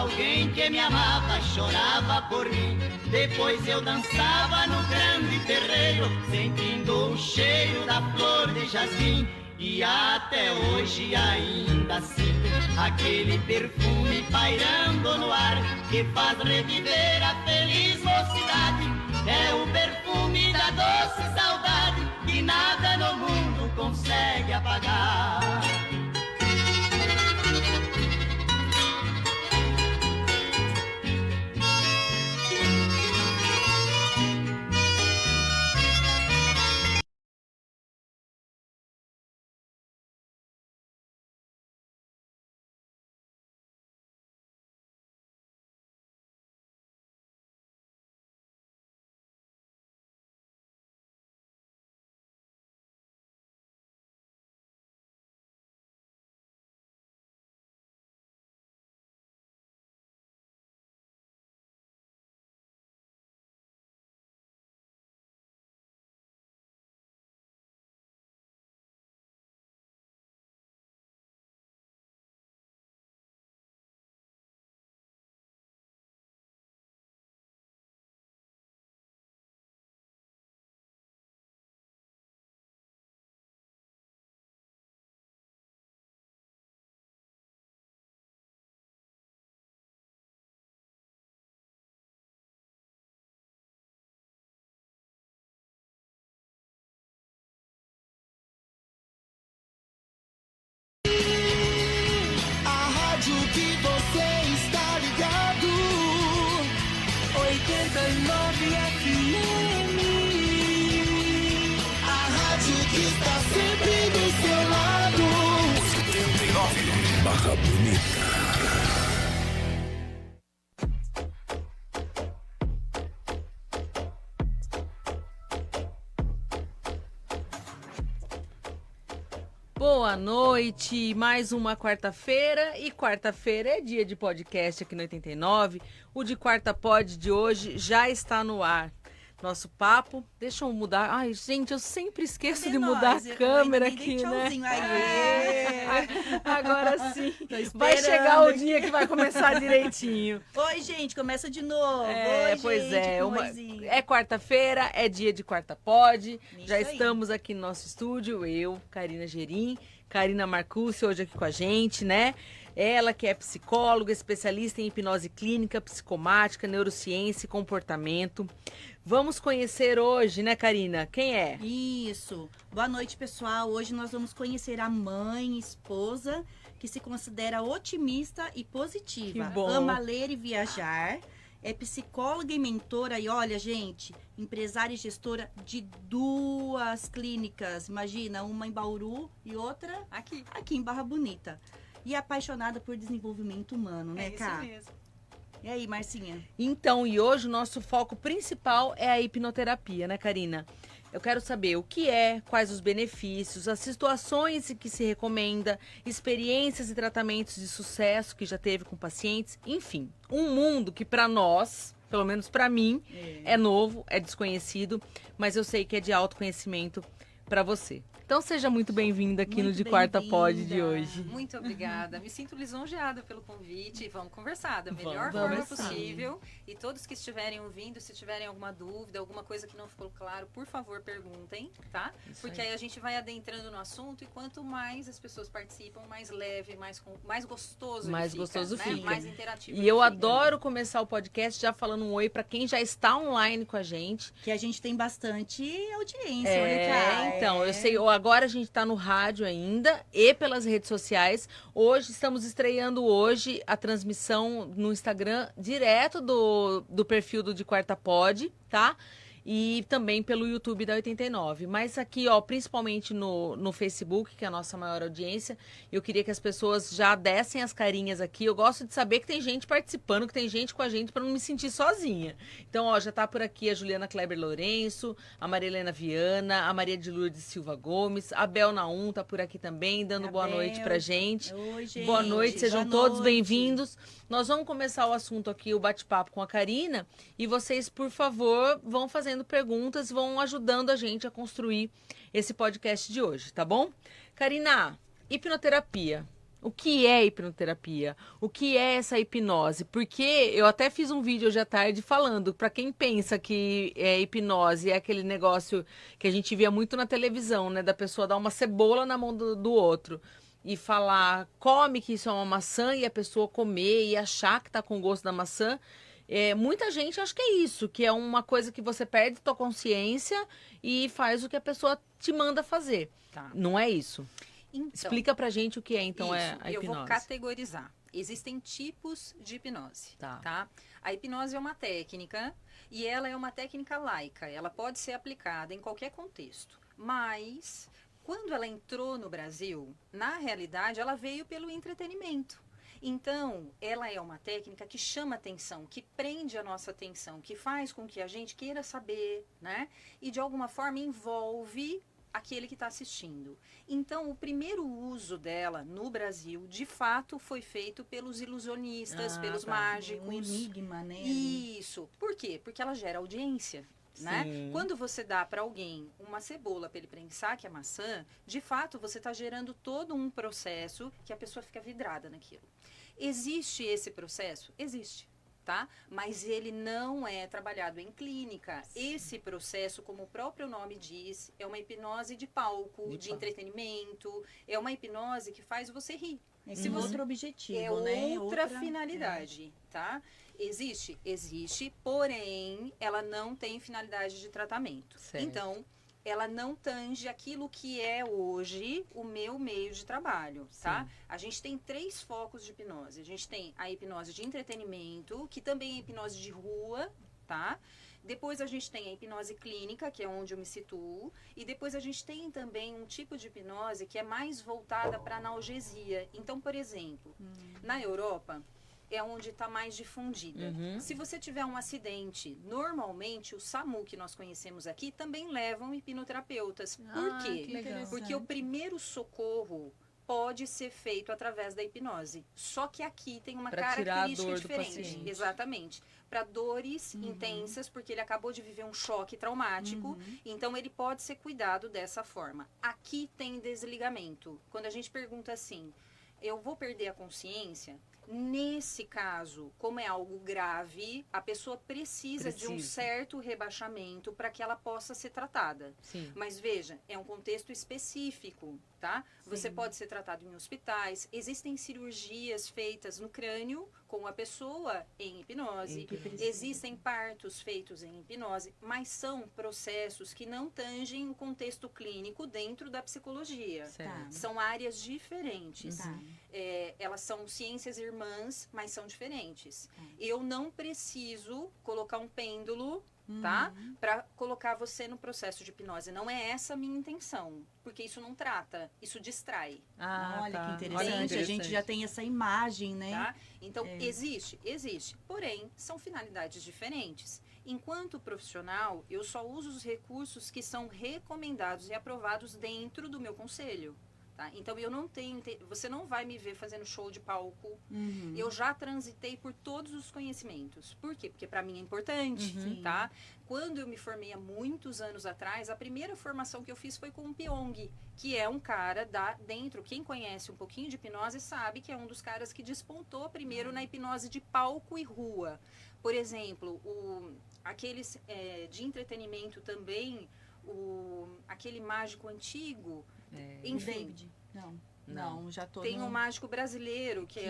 alguém que me amava, chorava por mim. Depois eu dançava no grande terreiro, sentindo o cheiro da flor de jasmim. E até hoje ainda sinto aquele perfume pairando no ar, que faz reviver a feliz mocidade. É o perfume da doce saudade, que nada no mundo consegue apagar. Barra Bonita. Boa noite, mais uma quarta-feira, e quarta-feira é dia de podcast aqui no 89. O de Quarta Pod de hoje já está no ar. Nosso papo, deixa eu mudar. Ai, gente, eu sempre esqueço de mudar a câmera aqui, né? Agora sim, vai chegar o dia que vai começar direitinho. Oi, gente, começa de novo. Oi, pois gente, é quarta-feira, é dia de Quarta Pod. Já aí. estamos aqui no nosso estúdio, eu, Karina Gerim, Karina Marcucci, hoje aqui com a gente, né? Ela que é psicóloga, especialista em hipnose clínica, psicomática, neurociência e comportamento. Vamos conhecer hoje, né, Karina? Quem é? Isso. Boa noite, pessoal. Hoje nós vamos conhecer a mãe, esposa, que se considera otimista e positiva. Que bom. Ama ler e viajar. É psicóloga e mentora. E olha, gente, empresária e gestora de 2 clínicas. Imagina, uma em Bauru e outra aqui em Barra Bonita. E apaixonada por desenvolvimento humano, né, Ká? Isso mesmo. E aí, Marcinha? Então, e hoje o nosso foco principal é a hipnoterapia, né, Karina? Eu quero saber o que é, quais os benefícios, as situações em que se recomenda, experiências e tratamentos de sucesso que já teve com pacientes, enfim, um mundo que para nós, pelo menos para mim, é novo, é desconhecido, mas eu sei que é de autoconhecimento para você. Então seja muito bem-vinda aqui no De Quarta Pod de hoje. Muito obrigada. Me sinto lisonjeada pelo convite. Vamos conversar da melhor Vamos forma possível. E todos que estiverem ouvindo, se tiverem alguma dúvida, alguma coisa que não ficou claro, por favor, perguntem, tá? Porque aí a gente vai adentrando no assunto e quanto mais as pessoas participam, mais leve, mais gostoso Mais ele gostoso fica, né? fica. Mais interativo E ele eu fica. adoro começar o podcast já falando um oi para quem já está online com a gente. Que a gente tem bastante audiência, olha, Ká. Então, eu sei, agora a gente está no rádio ainda e pelas redes sociais. Hoje, estamos estreando hoje a transmissão no Instagram, direto do perfil do De Quarta Pod, tá? E também pelo YouTube da 89. Mas aqui, ó, principalmente no Facebook, que é a nossa maior audiência, eu queria que as pessoas já dessem as carinhas aqui. Eu gosto de saber que tem gente participando, que tem gente com a gente, para não me sentir sozinha. Então, ó, já tá por aqui a Juliana Kleber Lourenço, a Maria Helena Viana, a Maria de Lourdes Silva Gomes, a Bel Naum tá por aqui também, dando boa noite pra gente. Oi, gente. Boa noite, sejam Boa todos noite. bem-vindos. Nós vamos começar o assunto aqui, o bate-papo com a Karina, e vocês, por favor, vão fazendo perguntas, vão ajudando a gente a construir esse podcast de hoje, tá bom? Karina, hipnoterapia. O que é hipnoterapia? O que é essa hipnose? Porque eu até fiz um vídeo hoje à tarde falando, para quem pensa que hipnose é aquele negócio que a gente via muito na televisão, né? Da pessoa dar uma cebola na mão do outro e falar, come que isso é uma maçã, e a pessoa comer e achar que tá com gosto da maçã. Muita gente acha que é isso, que é uma coisa que você perde tua consciência e faz o que a pessoa te manda fazer. Tá. Não é isso? Então, Explica pra gente o que é, então, isso, a hipnose. eu vou categorizar. Existem tipos de hipnose, tá? A hipnose é uma técnica e ela é uma técnica laica. Ela pode ser aplicada em qualquer contexto. Mas, quando ela entrou no Brasil, na realidade, ela veio pelo entretenimento. Então, ela é uma técnica que chama atenção, que prende a nossa atenção, que faz com que a gente queira saber, né? E, de alguma forma, envolve aquele que está assistindo. Então, o primeiro uso dela no Brasil, de fato, foi feito pelos ilusionistas, pelos mágicos. Um enigma, né? Isso. Por quê? Porque ela gera audiência. Né? Quando você dá para alguém uma cebola para ele pensar que é maçã, de fato você está gerando todo um processo que a pessoa fica vidrada naquilo. Existe esse processo? Existe. Tá? Mas ele não é trabalhado em clínica. Esse processo, como o próprio nome diz, é uma hipnose de palco, de entretenimento, é uma hipnose que faz você rir. Se outro objetivo, né? Outra finalidade, tá? Existe? Existe, porém, ela não tem finalidade de tratamento. Certo. Então, ela não tange aquilo que é hoje o meu meio de trabalho, tá? A gente tem 3 focos de hipnose. A gente tem a hipnose de entretenimento, que também é hipnose de rua, tá? Depois a gente tem a hipnose clínica, que é onde eu me situo. E depois a gente tem também um tipo de hipnose que é mais voltada para analgesia. Então, por exemplo, na Europa é onde está mais difundida. Se você tiver um acidente, normalmente o SAMU que nós conhecemos aqui também levam hipnoterapeutas. Por quê? Porque o primeiro socorro pode ser feito através da hipnose. Só que aqui tem uma característica diferente. Exatamente. Para dores intensas, porque ele acabou de viver um choque traumático, então ele pode ser cuidado dessa forma. Aqui tem desligamento. Quando a gente pergunta assim, eu vou perder a consciência? Nesse caso, como é algo grave, a pessoa precisa de um certo rebaixamento para que ela possa ser tratada. Sim. Mas veja, é um contexto específico, tá? Você pode ser tratado em hospitais, existem cirurgias feitas no crânio com a pessoa em hipnose, existem partos feitos em hipnose, mas são processos que não tangem o contexto clínico dentro da psicologia. São áreas diferentes. Elas são ciências irmãs, mas são diferentes. Eu não preciso colocar um pêndulo, tá? Para colocar você no processo de hipnose. Não é essa a minha intenção, porque isso não trata, isso distrai. Olha que interessante. A gente já tem essa imagem, né? Tá? Então, existe. Porém, são finalidades diferentes. Enquanto profissional, eu só uso os recursos que são recomendados e aprovados dentro do meu conselho. Tá? Então, eu não tenho... Você não vai me ver fazendo show de palco. Eu já transitei por todos os conhecimentos. Por quê? Porque para mim é importante, tá? Quando eu me formei há muitos anos atrás, a primeira formação que eu fiz foi com o Pyong, que é um cara dentro. Quem conhece um pouquinho de hipnose sabe que é um dos caras que despontou primeiro na hipnose de palco e rua. Por exemplo, aqueles de entretenimento também, aquele mágico antigo... Enfim. David. Não, já tô. Tem um mágico brasileiro que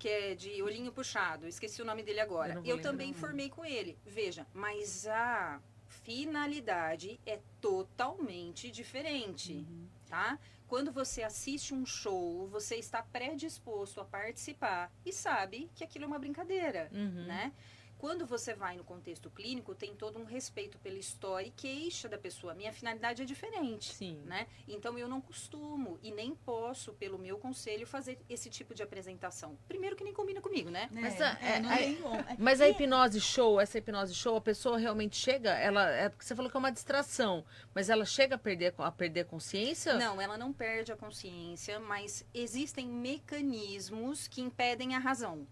é de olhinho puxado. Esqueci o nome dele agora. Eu também formei com ele. Veja, mas a finalidade é totalmente diferente, tá? Quando você assiste um show, você está predisposto a participar e sabe que aquilo é uma brincadeira, né? Quando você vai no contexto clínico, tem todo um respeito pela história e queixa da pessoa. Minha finalidade é diferente, né? Então, eu não costumo e nem posso, pelo meu conselho, fazer esse tipo de apresentação. Primeiro que nem combina comigo, né? Mas essa hipnose show, a pessoa realmente chega, você falou que é uma distração, mas ela chega a perder a consciência? Não, ela não perde a consciência, mas existem mecanismos que impedem a razão.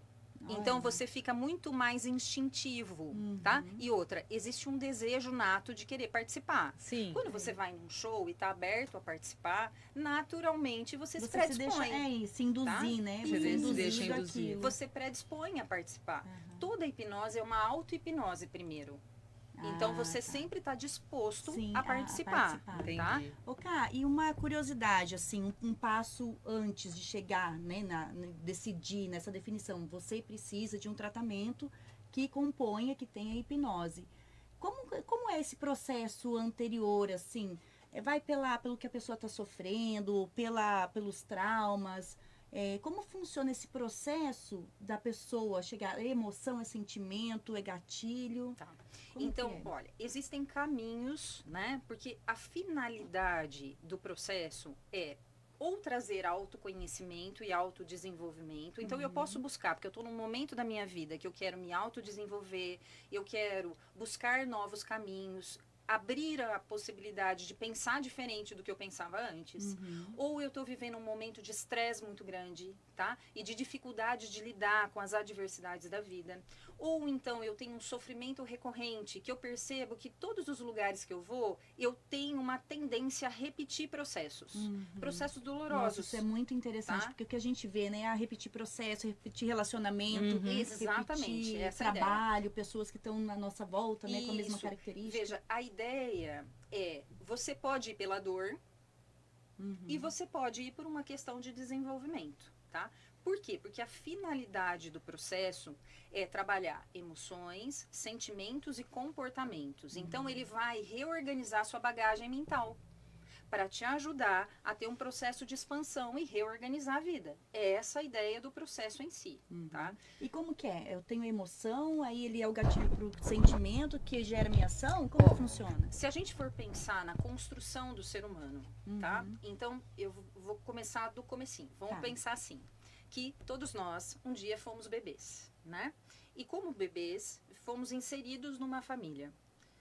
Então Olha. você fica muito mais instintivo, tá? E outra, existe um desejo nato de querer participar. Sim. Quando você vai num show e tá aberto a participar, naturalmente você se Você se deixa, predispõe. se induzir, tá? né? Você Você é se deixa induzido induzir. àquilo. Você predispõe a participar. Aham. Toda hipnose é uma auto-hipnose primeiro. Então você tá. sempre está disposto Sim, a participar. Tá? Entendi. Ô, Ká, e uma curiosidade, assim, um passo antes de chegar, né, decidir nessa definição, você precisa de um tratamento que componha, que tenha hipnose. Como é esse processo anterior, assim? Vai pelo que a pessoa está sofrendo, pelos traumas? Como funciona esse processo da pessoa chegar? É emoção, é sentimento, é gatilho? Tá. Como Então, que é? olha, existem caminhos, né? Porque a finalidade do processo é ou trazer autoconhecimento e autodesenvolvimento. Então, eu posso buscar, porque eu estou num momento da minha vida que eu quero me autodesenvolver, eu quero buscar novos caminhos, abrir a possibilidade de pensar diferente do que eu pensava antes. Ou eu estou vivendo um momento de estresse muito grande, tá? E de dificuldade de lidar com as adversidades da vida. Ou então eu tenho um sofrimento recorrente, que eu percebo que todos os lugares que eu vou, eu tenho uma tendência a repetir processos. Processos dolorosos. Nossa, isso é muito interessante, tá? porque o que a gente vê, né, é repetir processo, repetir relacionamento, Exatamente, repetir essa é a trabalho, pessoas que estão na nossa volta, né, com a mesma Isso. característica. Veja, a ideia é, você pode ir pela dor e você pode ir por uma questão de desenvolvimento, tá? Por quê? Porque a finalidade do processo é trabalhar emoções, sentimentos e comportamentos. Então, ele vai reorganizar sua bagagem mental para te ajudar a ter um processo de expansão e reorganizar a vida. É essa a ideia do processo em si, tá? E como que é? Eu tenho emoção, aí ele é o gatilho pro sentimento que gera minha ação? Como funciona? Se a gente for pensar na construção do ser humano, tá? Então, eu vou começar do comecinho. Vamos Tá. pensar assim, que todos nós, um dia, fomos bebês, né? E como bebês, fomos inseridos numa família.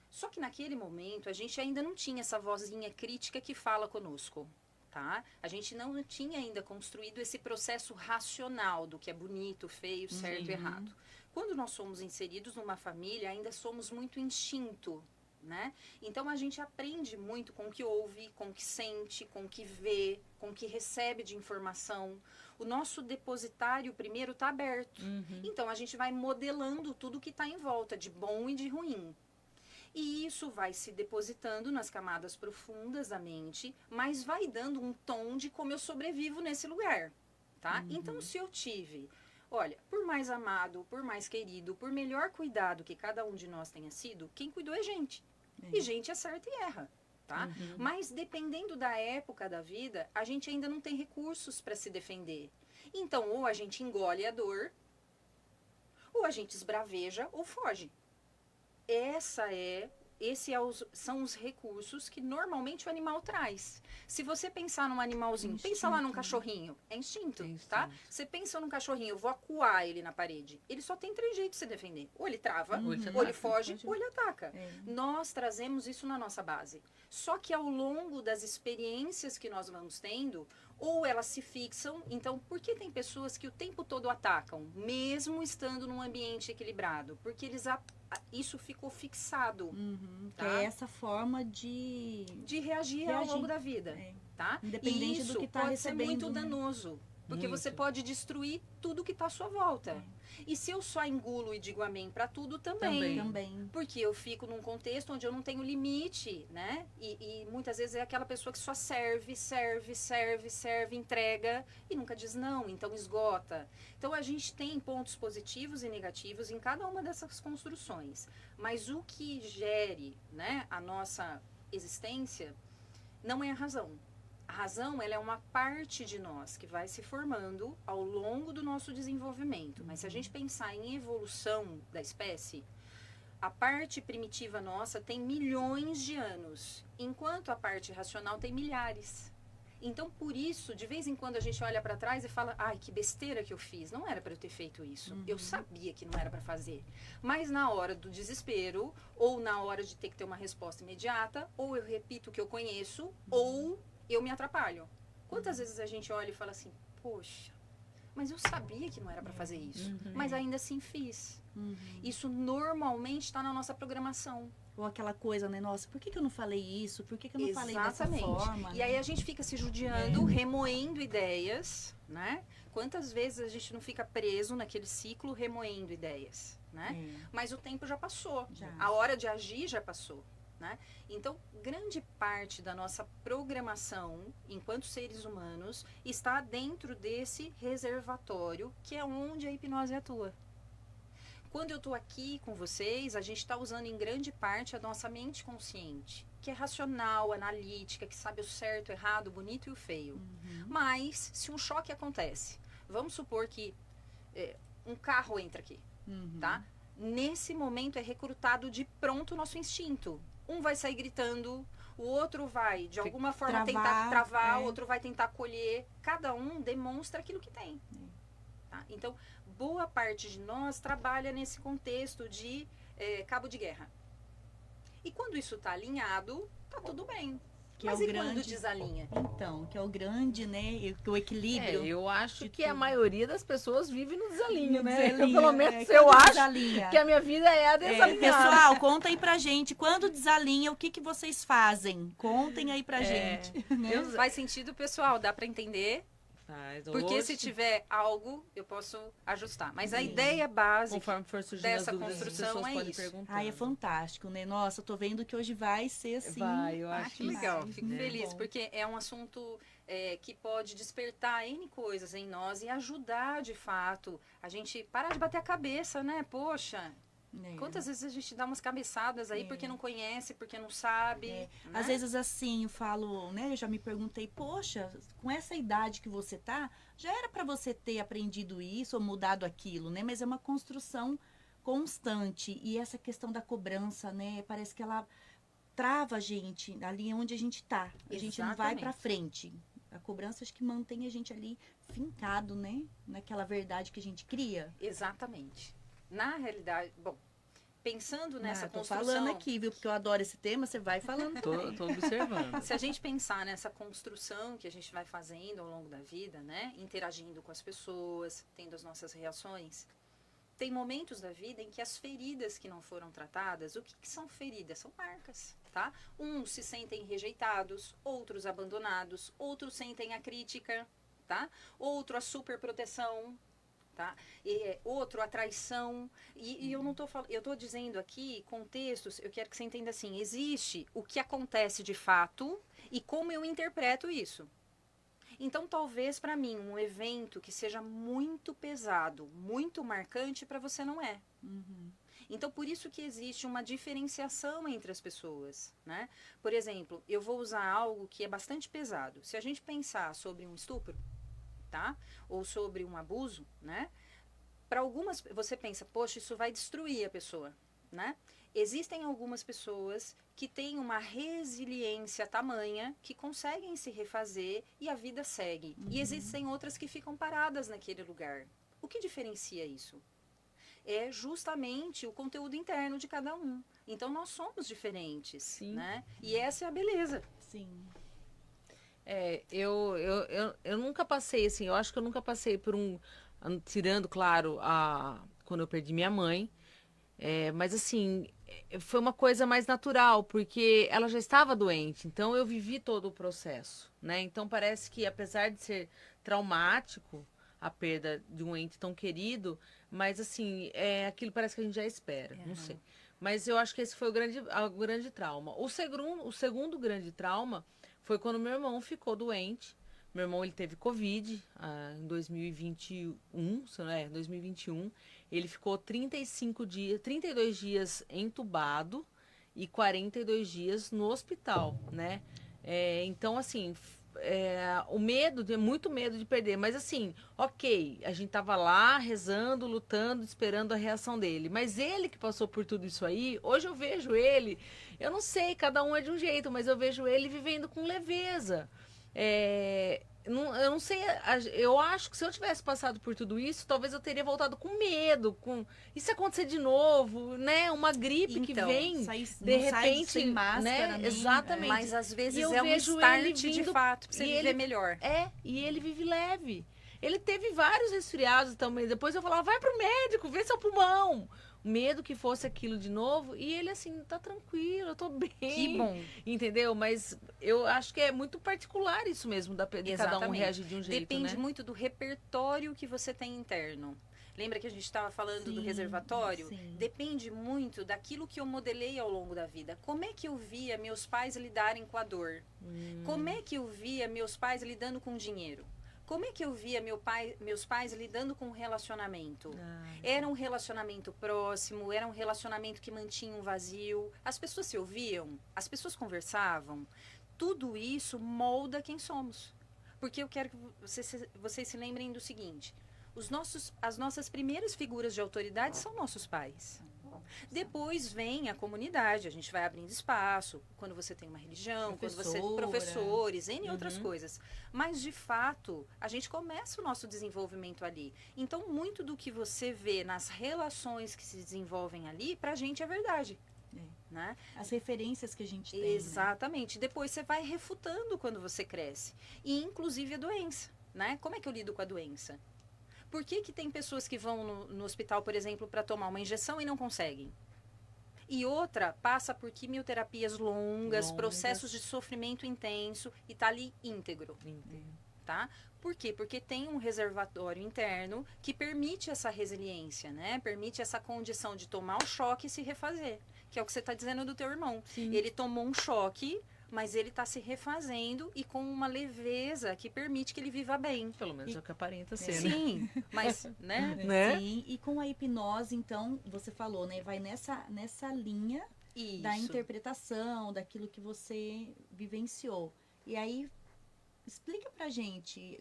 Só que naquele momento, a gente ainda não tinha essa vozinha crítica que fala conosco, tá? A gente não tinha ainda construído esse processo racional do que é bonito, feio, certo e errado. Quando nós somos inseridos numa família, ainda somos muito instinto, né? Então, a gente aprende muito com o que ouve, com o que sente, com o que vê, com o que recebe de informação. O nosso depositário primeiro está aberto. Então, a gente vai modelando tudo que está em volta, de bom e de ruim. E isso vai se depositando nas camadas profundas da mente, mas vai dando um tom de como eu sobrevivo nesse lugar, tá? Então, se eu tive, olha, por mais amado, por mais querido, por melhor cuidado que cada um de nós tenha sido, quem cuidou é gente. E gente acerta e erra, tá? Mas dependendo da época da vida, a gente ainda não tem recursos para se defender. Então, ou a gente engole a dor, ou a gente esbraveja ou foge. São os recursos que normalmente o animal traz. Se você pensar num animalzinho, pensa lá num cachorrinho, é instinto, tá? Você pensa num cachorrinho, eu vou acuar ele na parede. Ele só tem 3 jeitos de se defender. Ou ele trava, ou ele foge, ou ele ataca. Nós trazemos isso na nossa base. Só que ao longo das experiências que nós vamos tendo, ou elas se fixam. Então, por que tem pessoas que o tempo todo atacam, mesmo estando num ambiente equilibrado? Porque isso ficou fixado. Que é essa forma de reagir ao longo da vida, tá? Independente e isso do que tá pode recebendo, ser muito né? danoso, porque você pode destruir tudo que está à sua volta. E se eu só engulo e digo amém para tudo, também. porque eu fico num contexto onde eu não tenho limite, né? E muitas vezes é aquela pessoa que só serve, entrega e nunca diz não, então esgota. Então a gente tem pontos positivos e negativos em cada uma dessas construções. Mas o que gere, né, a nossa existência não é a razão. A razão, ela é uma parte de nós que vai se formando ao longo do nosso desenvolvimento. Mas se a gente pensar em evolução da espécie, a parte primitiva nossa tem milhões de anos, enquanto a parte racional tem milhares. Então, por isso, de vez em quando a gente olha para trás e fala, ai, que besteira que eu fiz, não era para eu ter feito isso. Eu sabia que não era para fazer. Mas na hora do desespero, ou na hora de ter que ter uma resposta imediata, ou eu repito o que eu conheço, ou eu me atrapalho. Quantas vezes a gente olha e fala assim, poxa, mas eu sabia que não era para fazer isso, Uhum. mas ainda assim fiz. Uhum. Isso normalmente está na nossa programação. Ou aquela coisa, né? Nossa, por que eu não falei isso? Por que eu não falei dessa Exatamente. forma? E aí a gente fica se judiando, remoendo ideias, né? Quantas vezes a gente não fica preso naquele ciclo remoendo ideias, né? Mas o tempo já passou. Já. A hora de agir já passou, né? Então, grande parte da nossa programação, enquanto seres humanos, está dentro desse reservatório, que é onde a hipnose atua. Quando eu estou aqui com vocês, a gente está usando em grande parte a nossa mente consciente, que é racional, analítica, que sabe o certo, o errado, o bonito e o feio. Mas, se um choque acontece, vamos supor que um carro entra aqui, tá? Nesse momento é recrutado de pronto o nosso instinto. Um vai sair gritando, o outro vai, de alguma forma, tentar travar, o outro vai tentar acolher. Cada um demonstra aquilo que tem. Tá? Então, boa parte de nós trabalha nesse contexto de cabo de guerra. E quando isso está alinhado, tá tudo bem. Mas e quando desalinha? Então, que é o grande, né? O equilíbrio. Eu acho que a tudo. maioria das pessoas vive no desalinho, né? Desalinha, Pelo menos quando eu acho desalinha. que a minha vida é a desalinhada. Pessoal, conta aí pra gente. Quando desalinha, o que vocês fazem? Contem aí pra gente. Né? Faz sentido, pessoal? Dá para entender? Porque se tiver algo, eu posso ajustar. Mas a ideia básica conforme for surgindo dessa as dúvidas, construção as pessoas é podem isso. perguntar. Ai, é fantástico, né? Nossa, eu tô vendo que hoje vai ser assim. Vai, eu acho Que legal, isso, fico né? feliz, Bom. porque é um assunto que pode despertar N coisas em nós e ajudar, de fato, a gente parar de bater a cabeça, né? Poxa, quantas vezes a gente dá umas cabeçadas aí porque não conhece, porque não sabe. Né? Às vezes assim, eu falo, né? Eu já me perguntei, poxa, com essa idade que você tá, já era pra você ter aprendido isso ou mudado aquilo, né? Mas é uma construção constante. E essa questão da cobrança, né? Parece que ela trava a gente ali onde a gente tá. A gente não vai pra frente. A cobrança acho que mantém a gente ali fincado, né? Naquela verdade que a gente cria. Exatamente. Na realidade, bom, pensando nessa Tô construção... falando aqui, viu? Porque eu adoro esse tema, você vai falando. Tô observando. Se a gente pensar nessa construção que a gente vai fazendo ao longo da vida, né? Interagindo com as pessoas, tendo as nossas reações, tem momentos da vida em que as feridas que não foram tratadas, o que são feridas? São marcas, tá? Uns se sentem rejeitados, outros abandonados, outros sentem a crítica, tá? Outro a superproteção, tá? Outro a traição. E eu não tô falando, eu tô dizendo aqui contextos, eu quero que você entenda assim, existe o que acontece de fato e como eu interpreto isso. Então, talvez para mim um evento que seja muito pesado, muito marcante, para você não é. Então, por isso que existe uma diferenciação entre as pessoas, né? Por exemplo, eu vou usar algo que é bastante pesado. Se a gente pensar sobre um estupro, tá? Ou sobre um abuso, né? Para algumas, você pensa, poxa, isso vai destruir a pessoa, né? Existem algumas pessoas que têm uma resiliência tamanha que conseguem se refazer e a vida segue. E existem outras que ficam paradas naquele lugar. O que diferencia isso? É justamente o conteúdo interno de cada um. Então, nós somos diferentes, Sim. né? E essa é a beleza. Sim. Eu nunca passei, assim, eu acho que eu nunca passei por tirando, claro, quando eu perdi minha mãe, mas assim, foi uma coisa mais natural, porque ela já estava doente, então eu vivi todo o processo, né? Então parece que, apesar de ser traumático, a perda de um ente tão querido, mas assim, aquilo parece que a gente já espera, não sei. Mas eu acho que esse foi o grande trauma. O segundo grande trauma foi quando meu irmão ficou doente. Meu irmão, ele teve Covid em 2021. Ele ficou 32 dias entubado e 42 dias no hospital, né? Então, assim, muito medo de perder. Mas assim, ok, a gente tava lá rezando, lutando, esperando a reação dele. Mas ele que passou por tudo isso aí, hoje eu vejo ele, eu não sei, cada um é de um jeito, mas eu vejo ele vivendo com leveza. Eu não sei, eu acho que se eu tivesse passado por tudo isso, talvez eu teria voltado com medo, e se acontecer de novo, né? Uma gripe que vem, de repente, sem máscara, né? Exatamente. Mas às vezes E eu é um vejo start ele de vindo- fato pra você e viver ele- melhor. E ele vive leve. Ele teve vários resfriados também. Depois eu falava, vai pro médico, vê seu pulmão. Medo que fosse aquilo de novo. E ele assim, tá tranquilo, eu tô bem. Que bom. Entendeu? Mas eu acho que é muito particular isso mesmo, de cada um Exatamente. reagir de um jeito, Depende né? muito do repertório que você tem interno. Lembra que a gente estava falando do Sim, reservatório? sim. Depende muito daquilo que eu modelei ao longo da vida. Como é que eu via meus pais lidarem com a dor? Como é que eu via meus pais lidando com dinheiro? Como é que eu via meus pais lidando com o relacionamento? Era um relacionamento próximo, era um relacionamento que mantinha um vazio. As pessoas se ouviam, as pessoas conversavam. Tudo isso molda quem somos. Porque eu quero que vocês se lembrem do seguinte: as nossas primeiras figuras de autoridade são nossos pais. Depois vem a comunidade, a gente vai abrindo espaço, quando você tem uma religião, quando você professores, N outras coisas. Mas, de fato, a gente começa o nosso desenvolvimento ali. Então, muito do que você vê nas relações que se desenvolvem ali, pra gente é verdade. Né? As referências que a gente tem. Exatamente. Né? Depois você vai refutando quando você cresce. E, inclusive, a doença. Né? Como é que eu lido com a doença? Por que tem pessoas que vão no hospital, por exemplo, para tomar uma injeção e não conseguem? E outra passa por quimioterapias longas, processos de sofrimento intenso e tá ali íntegro. Tá? Por quê? Porque tem um reservatório interno que permite essa resiliência, né? Permite essa condição de tomar o choque e se refazer. Que é o que você está dizendo do teu irmão. Sim. Ele tomou um choque, mas ele está se refazendo e com uma leveza que permite que ele viva bem. Pelo menos é o que aparenta ser, Sim, mas, né? Sim, e com a hipnose, então, você falou, né? Vai nessa linha Isso. da interpretação, daquilo que você vivenciou. E aí, explica pra gente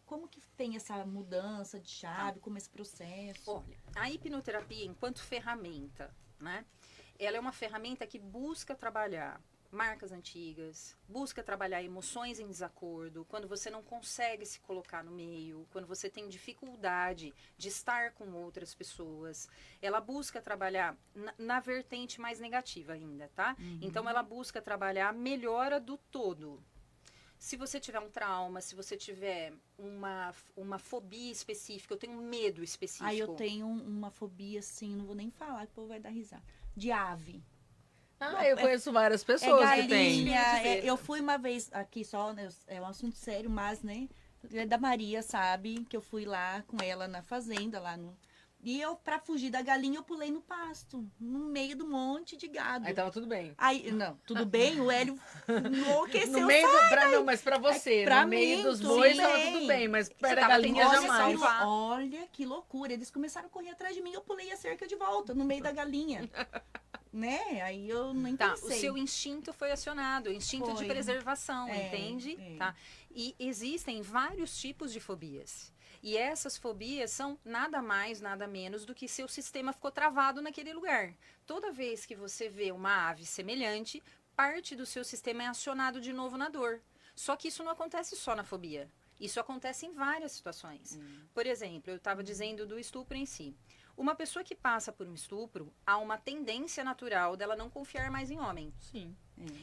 como que tem essa mudança de chave, como esse processo. Olha, a hipnoterapia enquanto ferramenta, né? Ela é uma ferramenta que busca trabalhar marcas antigas, busca trabalhar emoções em desacordo, quando você não consegue se colocar no meio, quando você tem dificuldade de estar com outras pessoas. Ela busca trabalhar na vertente mais negativa ainda, tá? Então, ela busca trabalhar a melhora do todo. Se você tiver um trauma, se você tiver uma fobia específica, eu tenho um medo específico. Aí eu tenho uma fobia, assim, não vou nem falar, que o povo vai dar risada. De ave. Eu conheço várias pessoas que têm. Eu fui uma vez, aqui só, né, é um assunto sério, mas, né, da Maria, sabe, que eu fui lá com ela na fazenda, lá no... E eu, pra fugir da galinha, eu pulei no pasto, no meio do monte de gado. Aí tava tudo bem. Aí, não, tudo bem, o Hélio enlouqueceu. No meio não, mas pra você, no meio dos bois tava tudo bem, mas perto da galinha jamais. Olha que loucura, eles começaram a correr atrás de mim, eu pulei a cerca de volta, no meio da galinha. Né? Aí eu nem pensei. O seu instinto foi acionado, o instinto de preservação, entende? Tá? E existem vários tipos de fobias. E essas fobias são nada mais, nada menos do que seu sistema ficou travado naquele lugar. Toda vez que você vê uma ave semelhante, parte do seu sistema é acionado de novo na dor. Só que isso não acontece só na fobia. Isso acontece em várias situações. Por exemplo, eu estava dizendo do estupro em si. Uma pessoa que passa por um estupro, há uma tendência natural dela não confiar mais em homem. Sim.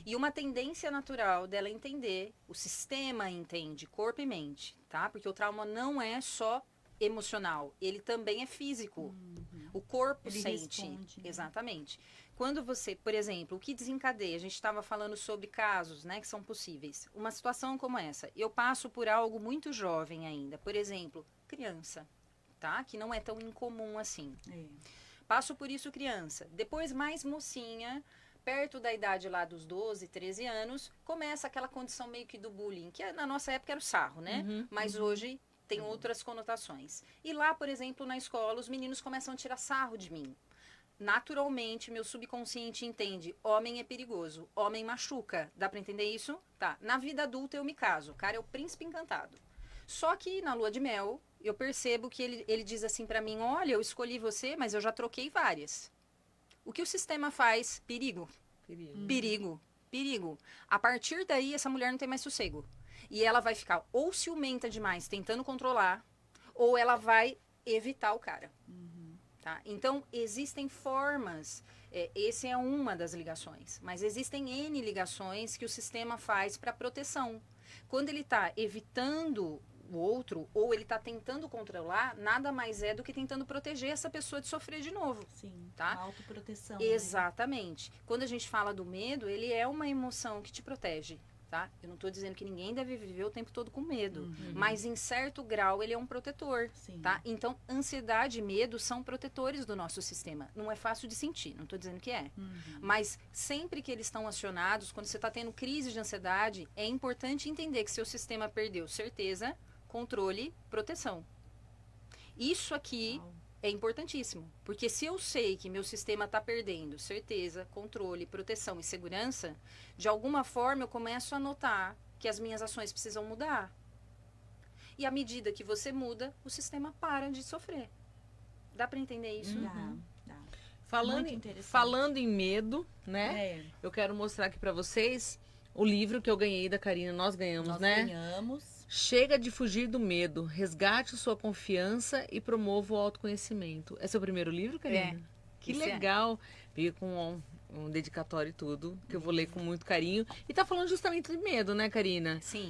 E uma tendência natural dela entender, o sistema entende, corpo e mente, tá? Porque o trauma não é só emocional, ele também é físico. O corpo ele sente. Responde, né? Exatamente. Quando você, por exemplo, o que desencadeia, a gente estava falando sobre casos, né, que são possíveis. Uma situação como essa, eu passo por algo muito jovem ainda, por exemplo, criança, tá? Que não é tão incomum assim. Passo por isso criança. Depois mais mocinha, perto da idade lá dos 12, 13 anos, começa aquela condição meio que do bullying, que na nossa época era o sarro, né? Mas hoje tem outras conotações. E lá, por exemplo, na escola, os meninos começam a tirar sarro de mim. Naturalmente, meu subconsciente entende, homem é perigoso, homem machuca. Dá pra entender isso? Tá. Na vida adulta eu me caso, o cara é o príncipe encantado. Só que na lua de mel, eu percebo que ele diz assim pra mim, olha, eu escolhi você, mas eu já troquei várias. O que o sistema faz? Perigo. Perigo. Perigo. A partir daí, essa mulher não tem mais sossego. E ela vai ficar ou ciumenta demais, tentando controlar, ou ela vai evitar o cara. Tá? Então, existem formas, essa é uma das ligações, mas existem N ligações que o sistema faz para proteção. Quando ele está evitando o outro, ou ele está tentando controlar, nada mais é do que tentando proteger essa pessoa de sofrer de novo. Sim, Tá? a autoproteção. Né? Exatamente. Quando a gente fala do medo, ele é uma emoção que te protege. Tá? Eu não estou dizendo que ninguém deve viver o tempo todo com medo, mas em certo grau ele é um protetor. Sim. Tá? Então, ansiedade e medo são protetores do nosso sistema. Não é fácil de sentir, não estou dizendo que é. Mas sempre que eles estão acionados, quando você está tendo crise de ansiedade, é importante entender que seu sistema perdeu certeza, controle, proteção. Isso aqui é importantíssimo, porque se eu sei que meu sistema está perdendo certeza, controle, proteção e segurança, de alguma forma eu começo a notar que as minhas ações precisam mudar. E à medida que você muda, o sistema para de sofrer. Dá para entender isso? Dá. Falando em medo, né? Eu quero mostrar aqui para vocês o livro que eu ganhei da Karina. Nós ganhamos, né? Ganhamos. Chega de fugir do medo, resgate sua confiança e promova o autoconhecimento. Esse é o primeiro livro, Karina? Que legal. Veio com um dedicatório e tudo, que eu vou ler com muito carinho. E tá falando justamente de medo, né, Karina? Sim.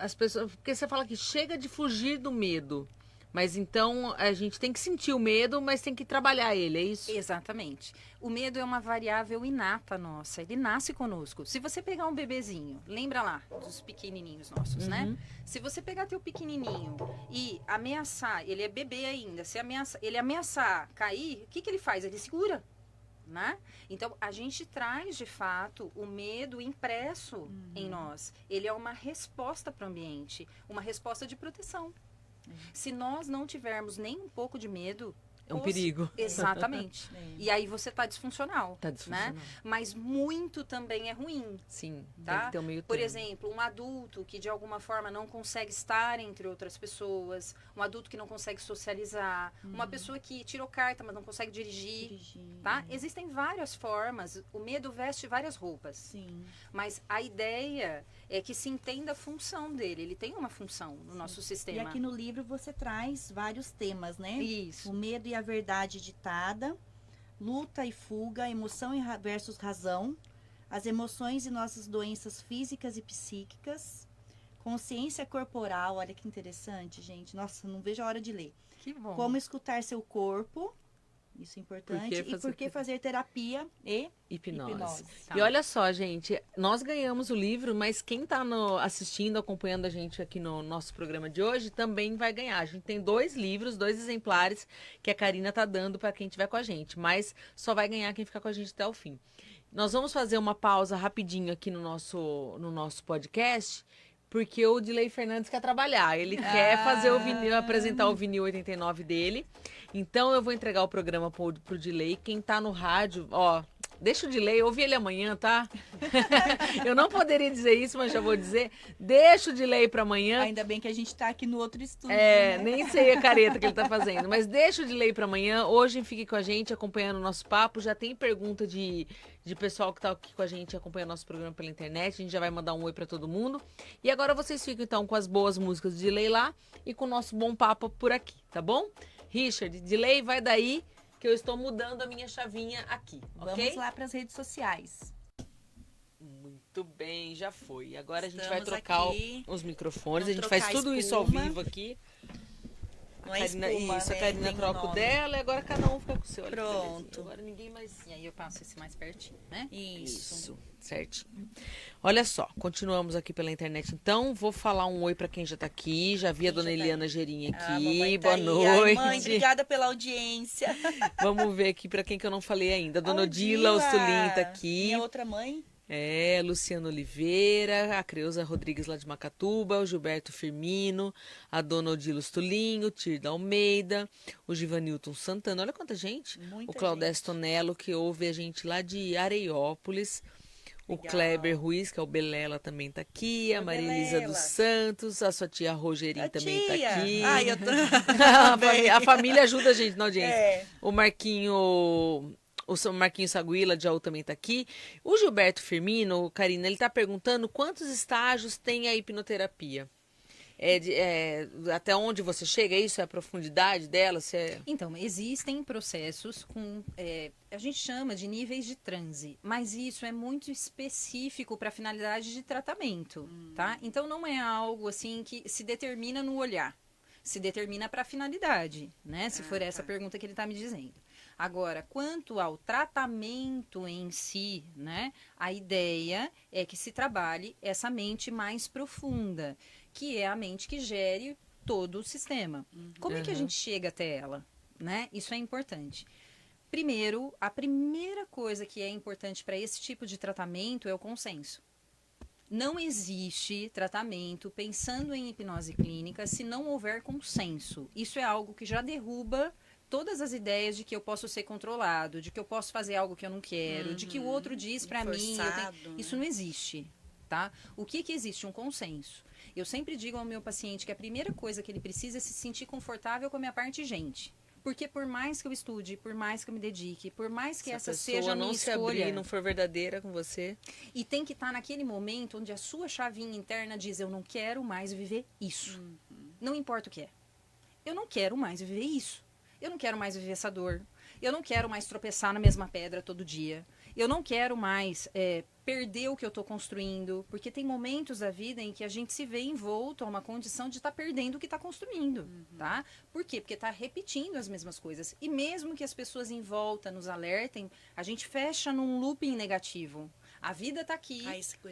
As pessoas, porque você fala que chega de fugir do medo. Mas então a gente tem que sentir o medo, mas tem que trabalhar ele, é isso? Exatamente. O medo é uma variável inata nossa, ele nasce conosco. Se você pegar um bebezinho, lembra lá dos pequenininhos nossos, né? Se você pegar teu pequenininho e ameaçar, ele é bebê ainda, se ele ameaçar cair, o que ele faz? Ele segura. Né? Então, a gente traz, de fato, o medo impresso em nós. Ele é uma resposta para o ambiente, uma resposta de proteção. Se nós não tivermos nem um pouco de medo... É um perigo. Exatamente. E aí você está disfuncional. Tá disfuncional. Né? Mas muito também é ruim. Sim, tá? tem que ter um meio Por termo. exemplo, um adulto que de alguma forma não consegue estar entre outras pessoas, um adulto que não consegue socializar, uma pessoa que tirou carta, mas não consegue dirigir. Tá? Existem várias formas, o medo veste várias roupas. Sim. Mas a ideia é que se entenda a função dele. Ele tem uma função no nosso sistema. E aqui no livro você traz vários temas, né? Isso. O medo e a verdade ditada, luta e fuga, emoção versus razão, as emoções e nossas doenças físicas e psíquicas, consciência corporal, olha que interessante, gente. Nossa, não vejo a hora de ler. Que bom. Como escutar seu corpo, isso é importante. E por que fazer terapia e hipnose. Tá. E olha só, gente, nós ganhamos o livro, mas quem está assistindo, acompanhando a gente aqui no nosso programa de hoje, também vai ganhar. A gente tem 2 livros, 2 exemplares que a Karina tá dando para quem estiver com a gente, mas só vai ganhar quem ficar com a gente até o fim. Nós vamos fazer uma pausa rapidinho aqui no nosso podcast, porque o Dilei Fernandes quer trabalhar. Ele quer fazer o vinil, apresentar o vinil 89 dele. Então eu vou entregar o programa pro Dilei. Quem tá no rádio, ó, deixa o Dilei, ouve ele amanhã, tá? Eu não poderia dizer isso, mas já vou dizer. Deixa o Dilei para amanhã. Ainda bem que a gente tá aqui no outro estúdio. Né? Nem sei a careta que ele tá fazendo, mas deixa o Dilei para amanhã. Hoje fique com a gente, acompanhando o nosso papo. Já tem pergunta de pessoal que tá aqui com a gente, acompanhando nosso programa pela internet. A gente já vai mandar um oi para todo mundo. E agora vocês ficam então com as boas músicas do Dilei lá e com o nosso bom papo por aqui, tá bom? Richard, Dilei, vai daí que eu estou mudando a minha chavinha aqui, ok? Vamos lá para as redes sociais. Muito bem, já foi. Agora a gente Estamos vai trocar aqui. os microfones. Vamos A gente faz trocar a tudo isso ao espuma. vivo aqui. Não é Karina, espuma, isso, né? a Karina Tem troca o nome. dela e agora cada um fica com o seu. Olha que Pronto. belezinha. Agora ninguém mais... E aí eu passo esse mais pertinho, né? Isso. Certinho. Olha só, continuamos aqui pela internet. Então, vou falar um oi pra quem já tá aqui. Já vi a dona Eliana Geirinha aqui. mamãe tá Boa aí. noite. Ai, mãe, obrigada pela audiência. Vamos ver aqui pra quem que eu não falei ainda. Dona Odila Ostulin tá aqui. Minha outra mãe. Luciano Oliveira, a Creuza Rodrigues lá de Macatuba, o Gilberto Firmino, a dona Odila Stulinho, o Tirda Almeida, o Givanilton Santana, olha quanta gente. Muita o Claudete Tonello, que ouve a gente lá de Areiópolis. O Legal. Kleber Ruiz, que é o Belela, também tá aqui. A Maria Elisa dos Santos, a sua tia Rogerinha também tá aqui. Ai, eu tô... a família ajuda a gente na audiência. É. O Marquinho Saguila de Jaú também tá aqui. O Gilberto Firmino, Karina, ele tá perguntando quantos estágios tem a hipnoterapia. Até onde você chega, isso é a profundidade dela? Então, existem processos com, a gente chama de níveis de transe, mas isso é muito específico para finalidade de tratamento, tá? Então, não é algo assim que se determina no olhar, se determina para a finalidade, né? Se for essa pergunta que ele está me dizendo. Agora, quanto ao tratamento em si, né? A ideia é que se trabalhe essa mente mais profunda, que é a mente que gere todo o sistema. Como é que a gente chega até ela, né? Isso é importante. Primeiro, a primeira coisa que é importante para esse tipo de tratamento é o consenso. Não existe tratamento pensando em hipnose clínica se não houver consenso. Isso é algo que já derruba todas as ideias de que eu posso ser controlado, de que eu posso fazer algo que eu não quero, de que o outro diz para mim... Isso não existe, tá? O que existe? Um consenso. Eu sempre digo ao meu paciente que a primeira coisa que ele precisa é se sentir confortável com a minha parte gente. Porque por mais que eu estude, por mais que eu me dedique, por mais que essa seja a minha escolha... não se abrir, não for verdadeira com você... E tem que estar naquele momento onde a sua chavinha interna diz, eu não quero mais viver isso. Não importa o que é. Eu não quero mais viver isso. Eu não quero mais viver essa dor. Eu não quero mais tropeçar na mesma pedra todo dia. Eu não quero mais perder o que eu estou construindo. Porque tem momentos da vida em que a gente se vê envolto a uma condição de estar perdendo o que está construindo. Tá? Por quê? Porque está repetindo as mesmas coisas. E mesmo que as pessoas em volta nos alertem, a gente fecha num looping negativo. A vida está aqui,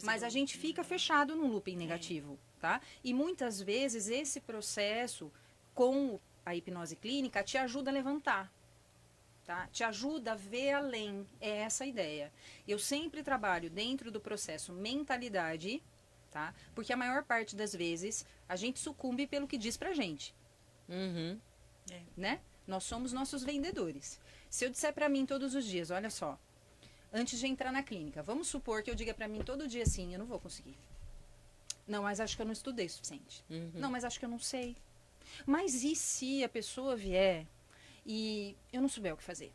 mas a gente fica fechado num looping negativo. Tá? E muitas vezes esse processo com a hipnose clínica te ajuda a levantar. Tá? Te ajuda a ver além, é essa a ideia. Eu sempre trabalho dentro do processo mentalidade, tá? Porque a maior parte das vezes a gente sucumbe pelo que diz pra gente. Né? Nós somos nossos vendedores. Se eu disser pra mim todos os dias, olha só, antes de entrar na clínica, vamos supor que eu diga pra mim todo dia assim, eu não vou conseguir. Não, mas acho que eu não estudei o suficiente. Não, mas acho que eu não sei. Mas e se a pessoa vier e eu não souber o que fazer?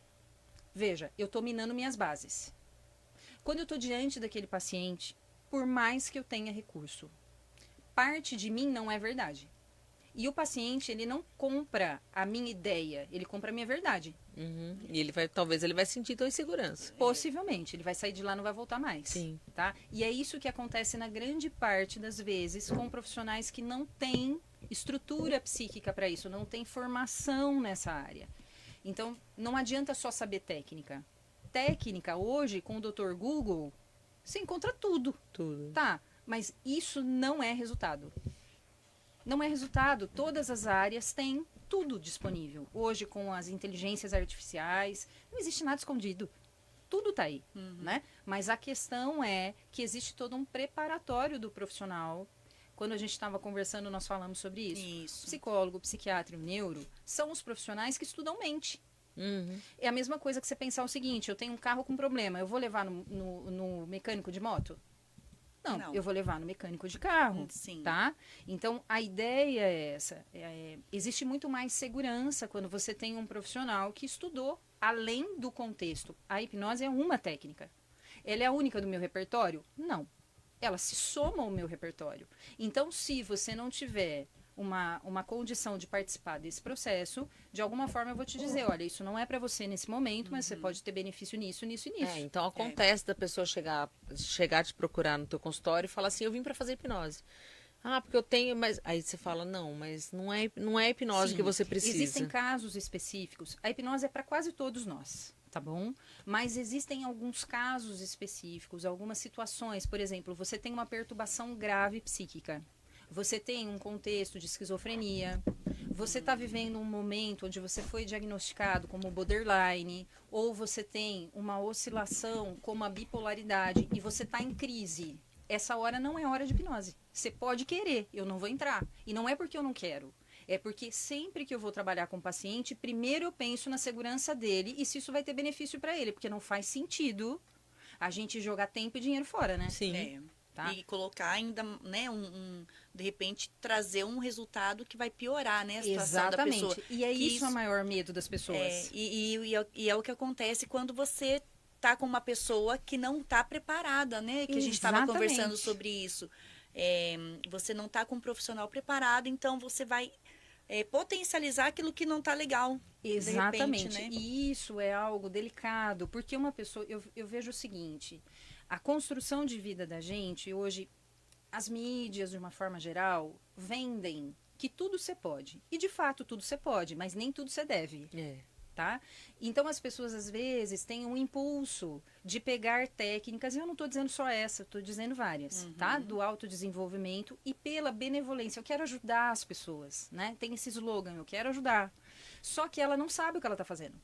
Veja, eu estou minando minhas bases. Quando eu estou diante daquele paciente, por mais que eu tenha recurso, parte de mim não é verdade. E o paciente, ele não compra a minha ideia, ele compra a minha verdade. E talvez ele vai sentir tua insegurança. Possivelmente, ele vai sair de lá e não vai voltar mais. Sim. Tá? E é isso que acontece na grande parte das vezes com profissionais que não têm estrutura psíquica para isso, não tem formação nessa área. Então, não adianta só saber técnica. Técnica, hoje, com o Dr. Google, você encontra tudo. Tudo. Tá, mas isso não é resultado. Não é resultado. Todas as áreas têm tudo disponível. Hoje, com as inteligências artificiais, não existe nada escondido. Tudo está aí, né? Mas a questão é que existe todo um preparatório do profissional. Quando a gente estava conversando, nós falamos sobre isso. Psicólogo, psiquiatra e neuro são os profissionais que estudam mente. É a mesma coisa que você pensar o seguinte, eu tenho um carro com problema, eu vou levar no mecânico de moto? Não, eu vou levar no mecânico de carro, tá? Então, a ideia é essa. Existe muito mais segurança quando você tem um profissional que estudou além do contexto. A hipnose é uma técnica. Ela é a única do meu repertório? Não. Ela se soma ao meu repertório. Então, se você não tiver uma condição de participar desse processo, de alguma forma eu vou te dizer, olha, isso não é para você nesse momento, mas você pode ter benefício nisso, nisso e nisso. Então acontece da pessoa chegar te procurar no teu consultório e falar assim, eu vim para fazer hipnose. Ah, porque eu tenho, mas aí você fala, não, mas não é hipnose que você precisa. Existem casos específicos. A hipnose é para quase todos nós. Tá bom? Mas existem alguns casos específicos, algumas situações. Por exemplo, você tem uma perturbação grave psíquica. Você tem um contexto de esquizofrenia. Você está vivendo um momento onde você foi diagnosticado como borderline. Ou você tem uma oscilação como a bipolaridade e você está em crise. Essa hora não é hora de hipnose. Você pode querer, eu não vou entrar. E não é porque eu não quero. É porque sempre que eu vou trabalhar com o paciente, primeiro eu penso na segurança dele e se isso vai ter benefício para ele, porque não faz sentido a gente jogar tempo e dinheiro fora, né? Sim. Tá? E colocar ainda, né, de repente, trazer um resultado que vai piorar, né, a situação da pessoa. E é isso o maior medo das pessoas. E é o que acontece quando você tá com uma pessoa que não tá preparada, né? Que a gente estava conversando sobre isso. você não está com um profissional preparado, então você vai potencializar aquilo que não está legal. Exatamente. De repente, né? E isso é algo delicado, porque uma pessoa, eu vejo o seguinte, a construção de vida da gente, hoje, as mídias, de uma forma geral, vendem que tudo você pode. E, de fato, tudo você pode, mas nem tudo você deve. Tá? Então, as pessoas, às vezes, têm um impulso de pegar técnicas, e eu não estou dizendo só essa, estou dizendo várias, tá? Do autodesenvolvimento e pela benevolência. Eu quero ajudar as pessoas, né? Tem esse slogan, eu quero ajudar. Só que ela não sabe o que ela está fazendo.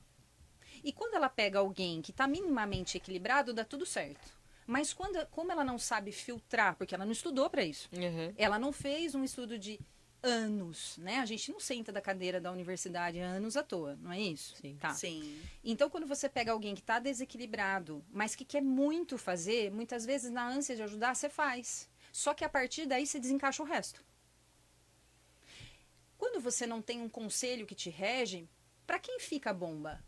E quando ela pega alguém que está minimamente equilibrado, dá tudo certo. Mas como ela não sabe filtrar, porque ela não estudou para isso, ela não fez um estudo de anos, né? A gente não senta da cadeira da universidade anos à toa, não é isso? Sim. Tá. Sim. Então, quando você pega alguém que está desequilibrado, mas que quer muito fazer, muitas vezes na ânsia de ajudar, você faz. Só que a partir daí você desencaixa o resto. Quando você não tem um conselho que te rege, para quem fica a bomba?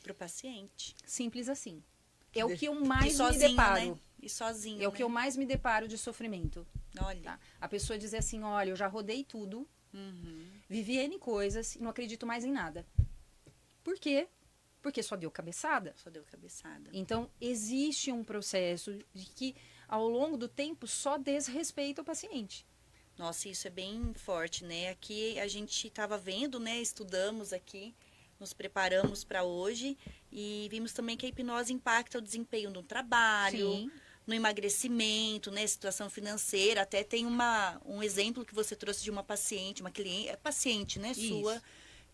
Pro paciente. Simples assim. É o que eu mais E sozinho, me deparo. né? E sozinho, É o que eu mais me deparo de sofrimento. Olha. Tá? A pessoa dizer assim, olha, eu já rodei tudo, vivi N coisas e não acredito mais em nada. Por quê? Porque só deu cabeçada. Só deu cabeçada. Então, existe um processo de que, ao longo do tempo, só desrespeita o paciente. Nossa, isso é bem forte, né? Aqui a gente estava vendo, né? Estudamos aqui, nos preparamos para hoje e vimos também que a hipnose impacta o desempenho no trabalho, Sim. no emagrecimento, né? Situação financeira. Até tem um exemplo que você trouxe de uma paciente, uma cliente, paciente, né? Isso. Sua,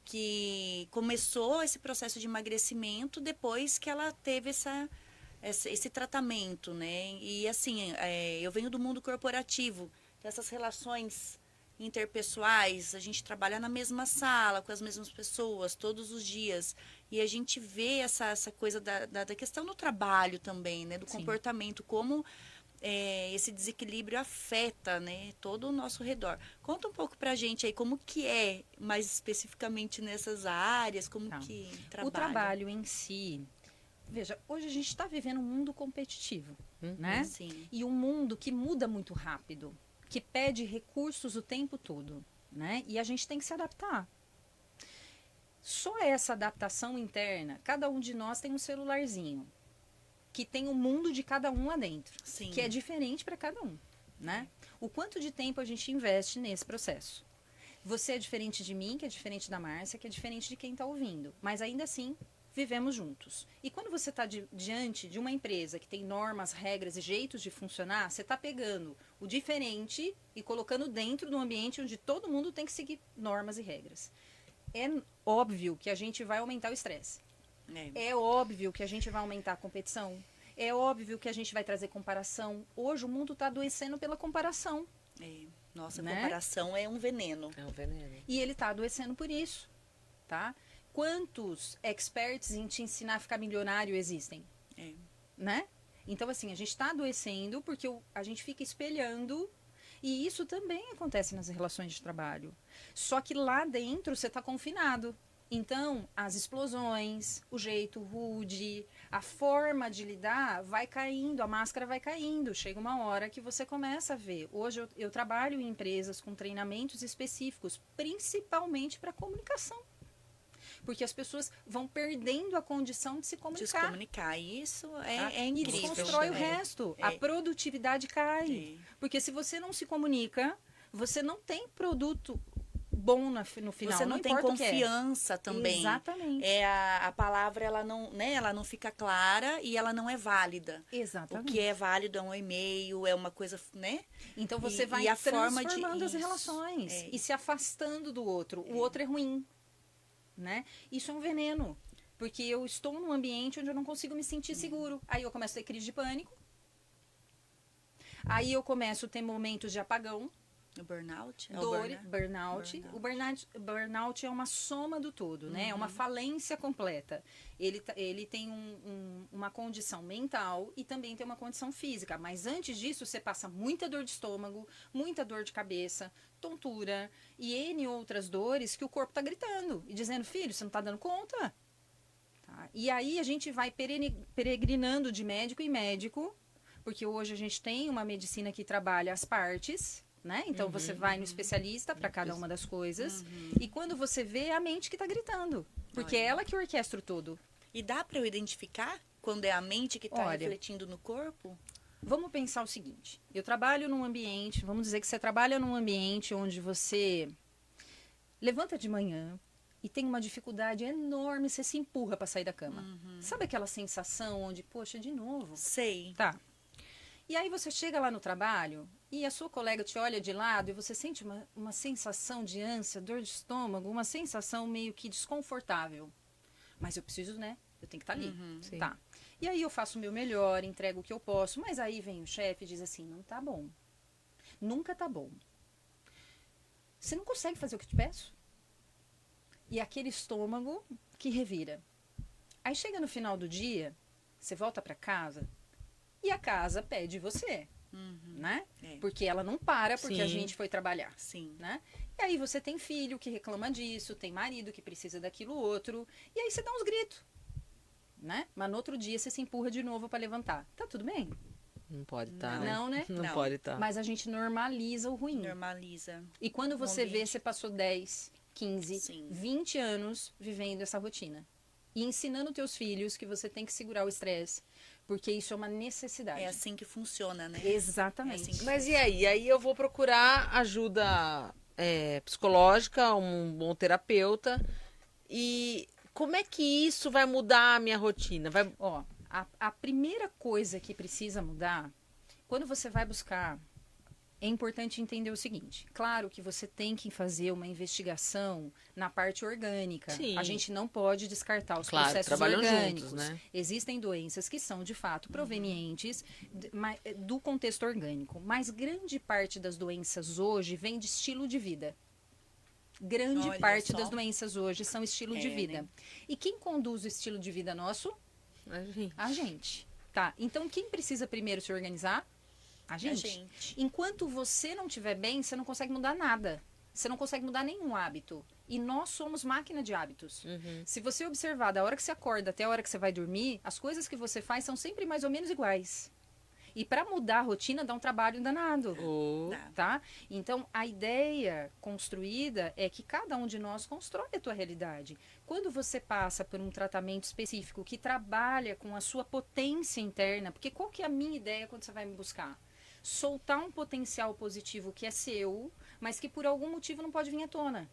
que começou esse processo de emagrecimento depois que ela teve esse tratamento, né? E assim, eu venho do mundo corporativo, dessas relações interpessoais, a gente trabalha na mesma sala, com as mesmas pessoas, todos os dias. E a gente vê essa coisa da questão do trabalho também, né? Do Sim. comportamento, como esse desequilíbrio afeta, né? Todo o nosso redor. Conta um pouco pra gente aí como que é, mais especificamente nessas áreas, como Tá. que trabalha. O trabalho em si... Veja, hoje a gente está vivendo um mundo competitivo, né? Sim. E um mundo que muda muito rápido, que pede recursos o tempo todo, né? E a gente tem que se adaptar. Só essa adaptação interna, cada um de nós tem um celularzinho, que tem o mundo de cada um lá dentro, Sim. que é diferente para cada um, né? O quanto de tempo a gente investe nesse processo? Você é diferente de mim, que é diferente da Márcia, que é diferente de quem está ouvindo, mas ainda assim vivemos juntos. E quando você está diante de uma empresa que tem normas, regras e jeitos de funcionar, você está pegando o diferente e colocando dentro de um ambiente onde todo mundo tem que seguir normas e regras. É óbvio que a gente vai aumentar o estresse. É óbvio que a gente vai aumentar a competição. É óbvio que a gente vai trazer comparação. Hoje o mundo está adoecendo pela comparação. Nossa, Né? comparação é um veneno. É um veneno. E ele está adoecendo por isso, tá? Quantos experts em te ensinar a ficar milionário existem? Né? Então, assim, a gente está adoecendo porque a gente fica espelhando e isso também acontece nas relações de trabalho. Só que lá dentro você está confinado. Então, as explosões, o jeito rude, a forma de lidar vai caindo, a máscara vai caindo. Chega uma hora que você começa a ver. Hoje eu trabalho em empresas com treinamentos específicos, principalmente para comunicação. Porque as pessoas vão perdendo a condição de se comunicar. Isso Tá? é E incrível. desconstrói o resto. A produtividade cai. Porque se você não se comunica, você não tem produto bom no final. Você não tem importa o que é. confiança também. Exatamente. A palavra ela não fica clara e ela não é válida. Exatamente. O que é válido é um e-mail, é uma coisa, né? Então você vai a forma transformando as isso. relações e se afastando do outro. O outro é ruim, né? Isso é um veneno, porque eu estou num ambiente onde eu não consigo me sentir seguro. Aí eu começo a ter crise de pânico. Aí eu começo a ter momentos de apagão. O burnout? Burnout. O burnout é uma soma do todo, né? É uma falência completa. Ele tem uma condição mental e também tem uma condição física. Mas antes disso, você passa muita dor de estômago, muita dor de cabeça, tontura e N outras dores que o corpo está gritando e dizendo, filho, você não está dando conta. Tá? E aí a gente vai peregrinando de médico em médico Porque hoje a gente tem uma medicina que trabalha as partes, né? Então você vai no especialista para cada uma das coisas. E quando você vê, é a mente que tá gritando. Porque é ela que orquestra o todo. E dá para eu identificar quando é a mente que tá refletindo no corpo? Vamos pensar o seguinte. Eu trabalho num ambiente, vamos dizer que você trabalha num ambiente onde você levanta de manhã e tem uma dificuldade enorme, você se empurra para sair da cama. Sabe aquela sensação onde, poxa, de novo? Sei. Tá. E aí você chega lá no trabalho e a sua colega te olha de lado e você sente uma sensação de ânsia, dor de estômago, uma sensação meio que desconfortável. Mas eu preciso, né? Eu tenho que estar ali. Tá. E aí eu faço o meu melhor, entrego o que eu posso, mas aí vem o chefe e diz assim, não tá bom. Nunca tá bom. Você não consegue fazer o que eu te peço? E aquele estômago que revira. Aí chega no final do dia, você volta para casa e a casa pede você, né? Porque ela não para porque a gente foi trabalhar, né? E aí você tem filho que reclama disso, tem marido que precisa daquilo outro, e aí você dá uns gritos, né? Mas no outro dia você se empurra de novo para levantar. Tá tudo bem? Não pode estar, né? Não, né? Não pode estar. Mas a gente normaliza o ruim. Normaliza. E quando você vê, você passou 10, 15, 20 anos vivendo essa rotina. E ensinando teus filhos que você tem que segurar o estresse, porque isso é uma necessidade. É assim que funciona, né? Exatamente. É assim que Mas e aí? E aí eu vou procurar ajuda psicológica, um bom terapeuta. E como é que isso vai mudar a minha rotina? Ó, a primeira coisa que precisa mudar, quando você vai buscar, é importante entender o seguinte. Claro que você tem que fazer uma investigação na parte orgânica. Sim. A gente não pode descartar os Claro, processos trabalham orgânicos. juntos, né? Existem doenças que são, de fato, provenientes do contexto orgânico. Mas grande parte das doenças hoje vem de estilo de vida. Grande Olha parte só. das doenças hoje são estilo de vida. Né? E quem conduz o estilo de vida nosso? A gente. Tá, então quem precisa primeiro se organizar? A gente. Enquanto você não estiver bem, você não consegue mudar nada. Você não consegue mudar nenhum hábito. E nós somos máquina de hábitos. Se você observar da hora que você acorda até a hora que você vai dormir, as coisas que você faz são sempre mais ou menos iguais. E para mudar a rotina dá um trabalho danado. Tá? Então, a ideia construída é que cada um de nós constrói a tua realidade. Quando você passa por um tratamento específico que trabalha com a sua potência interna, porque qual que é a minha ideia quando você vai me buscar? Soltar um potencial positivo que é seu, mas que por algum motivo não pode vir à tona.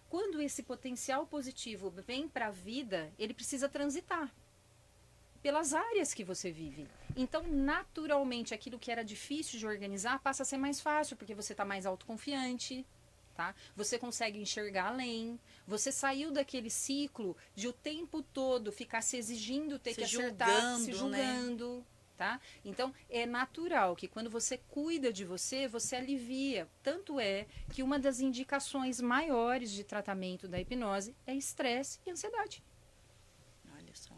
Quando esse potencial positivo vem para a vida, ele precisa transitar pelas áreas que você vive. Então, naturalmente, aquilo que era difícil de organizar passa a ser mais fácil, porque você está mais autoconfiante, tá? Você consegue enxergar além. Você saiu daquele ciclo de o tempo todo ficar se exigindo, ter que acertar, se julgando. Né? Tá? Então, é natural que quando você cuida de você, você alivia. Tanto é que uma das indicações maiores de tratamento da hipnose é estresse e ansiedade. Olha só.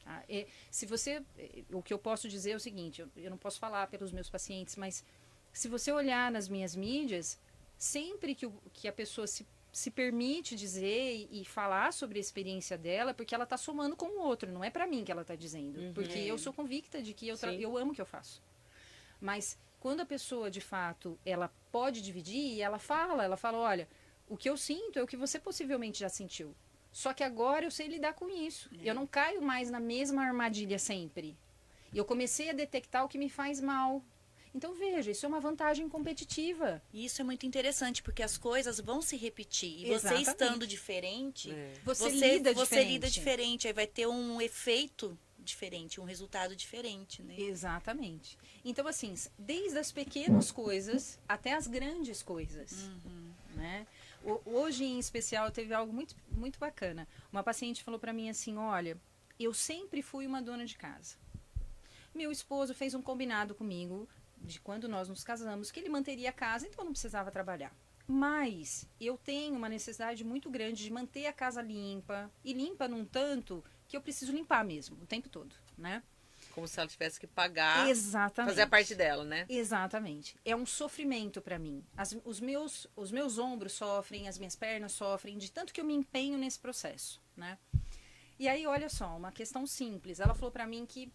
Tá? Se você, o que eu posso dizer é o seguinte, eu não posso falar pelos meus pacientes, mas se você olhar nas minhas mídias, sempre que a pessoa se permite dizer e falar sobre a experiência dela, porque ela está somando com o outro, não é para mim que ela está dizendo, porque eu sou convicta de que eu amo o que eu faço. Mas quando a pessoa, de fato, ela pode dividir, e ela fala, olha, o que eu sinto é o que você possivelmente já sentiu. Só que agora eu sei lidar com isso. Eu não caio mais na mesma armadilha sempre. E eu comecei a detectar o que me faz mal. Então, veja, isso é uma vantagem competitiva. E isso é muito interessante, porque as coisas vão se repetir. E Exatamente. você estando diferente, você lida diferente. Aí vai ter um efeito diferente, um resultado diferente, né? Exatamente. Então, assim, desde as pequenas coisas até as grandes coisas, né? Hoje, em especial, teve algo muito, muito bacana. Uma paciente falou para mim assim, olha, eu sempre fui uma dona de casa. Meu esposo fez um combinado comigo de quando nós nos casamos, que ele manteria a casa, então eu não precisava trabalhar. Mas eu tenho uma necessidade muito grande de manter a casa limpa, e limpa num tanto que eu preciso limpar mesmo, o tempo todo, né? Como se ela tivesse que pagar, exatamente, fazer a parte dela, né? Exatamente. É um sofrimento para mim. Os meus ombros sofrem, as minhas pernas sofrem, de tanto que eu me empenho nesse processo, né? E aí, olha só, uma questão simples. Ela falou para mim que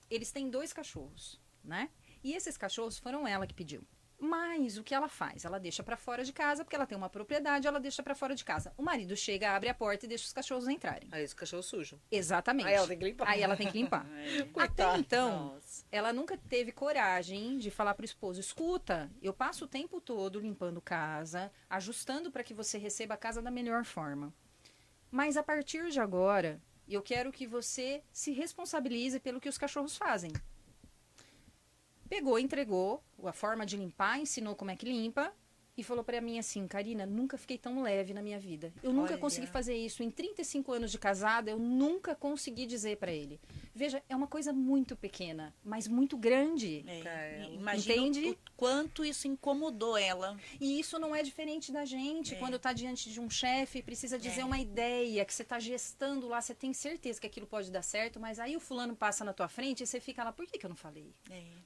eles têm 2 cachorros, né? E esses cachorros foram ela que pediu. Mas o que ela faz? Ela deixa pra fora de casa, porque ela tem uma propriedade, ela deixa pra fora de casa. O marido chega, abre a porta e deixa os cachorros entrarem. Aí esse cachorro sujo. Exatamente. Aí ela tem que limpar. Aí ela tem que limpar. Até Coitada. então, Nossa. ela nunca teve coragem de falar pro esposo, escuta, eu passo o tempo todo limpando casa, ajustando para que você receba a casa da melhor forma. Mas a partir de agora, eu quero que você se responsabilize pelo que os cachorros fazem. Pegou, entregou a forma de limpar, ensinou como é que limpa e falou pra mim assim, Karina, nunca fiquei tão leve na minha vida. Eu nunca Olha. consegui fazer isso. Em 35 anos de casada, eu nunca consegui dizer pra ele. Veja, é uma coisa muito pequena, mas muito grande. Imagina Entende? o quanto isso incomodou ela. E isso não é diferente da gente. Quando tá diante de um chefe, precisa dizer uma ideia que você tá gestando lá, você tem certeza que aquilo pode dar certo, mas aí o fulano passa na tua frente e você fica lá, por que eu não falei?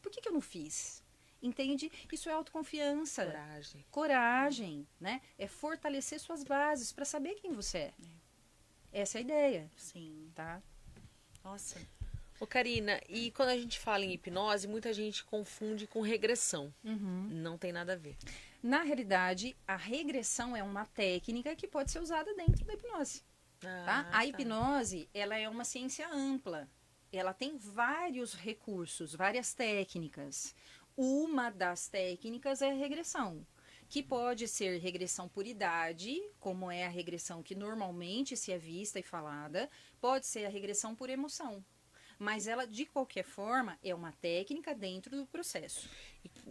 Por que eu não fiz? Entende? Isso é autoconfiança. Coragem, né? É fortalecer suas bases para saber quem você é. Essa é a ideia, Sim. tá? Nossa. Ô, Karina, e quando a gente fala em hipnose, muita gente confunde com regressão. Não tem nada a ver. Na realidade, a regressão é uma técnica que pode ser usada dentro da hipnose. Tá? A hipnose, ela é uma ciência ampla. Ela tem vários recursos, várias técnicas. Uma das técnicas é a regressão, que pode ser regressão por idade, como é a regressão que normalmente se é vista e falada, pode ser a regressão por emoção. Mas ela, de qualquer forma, é uma técnica dentro do processo.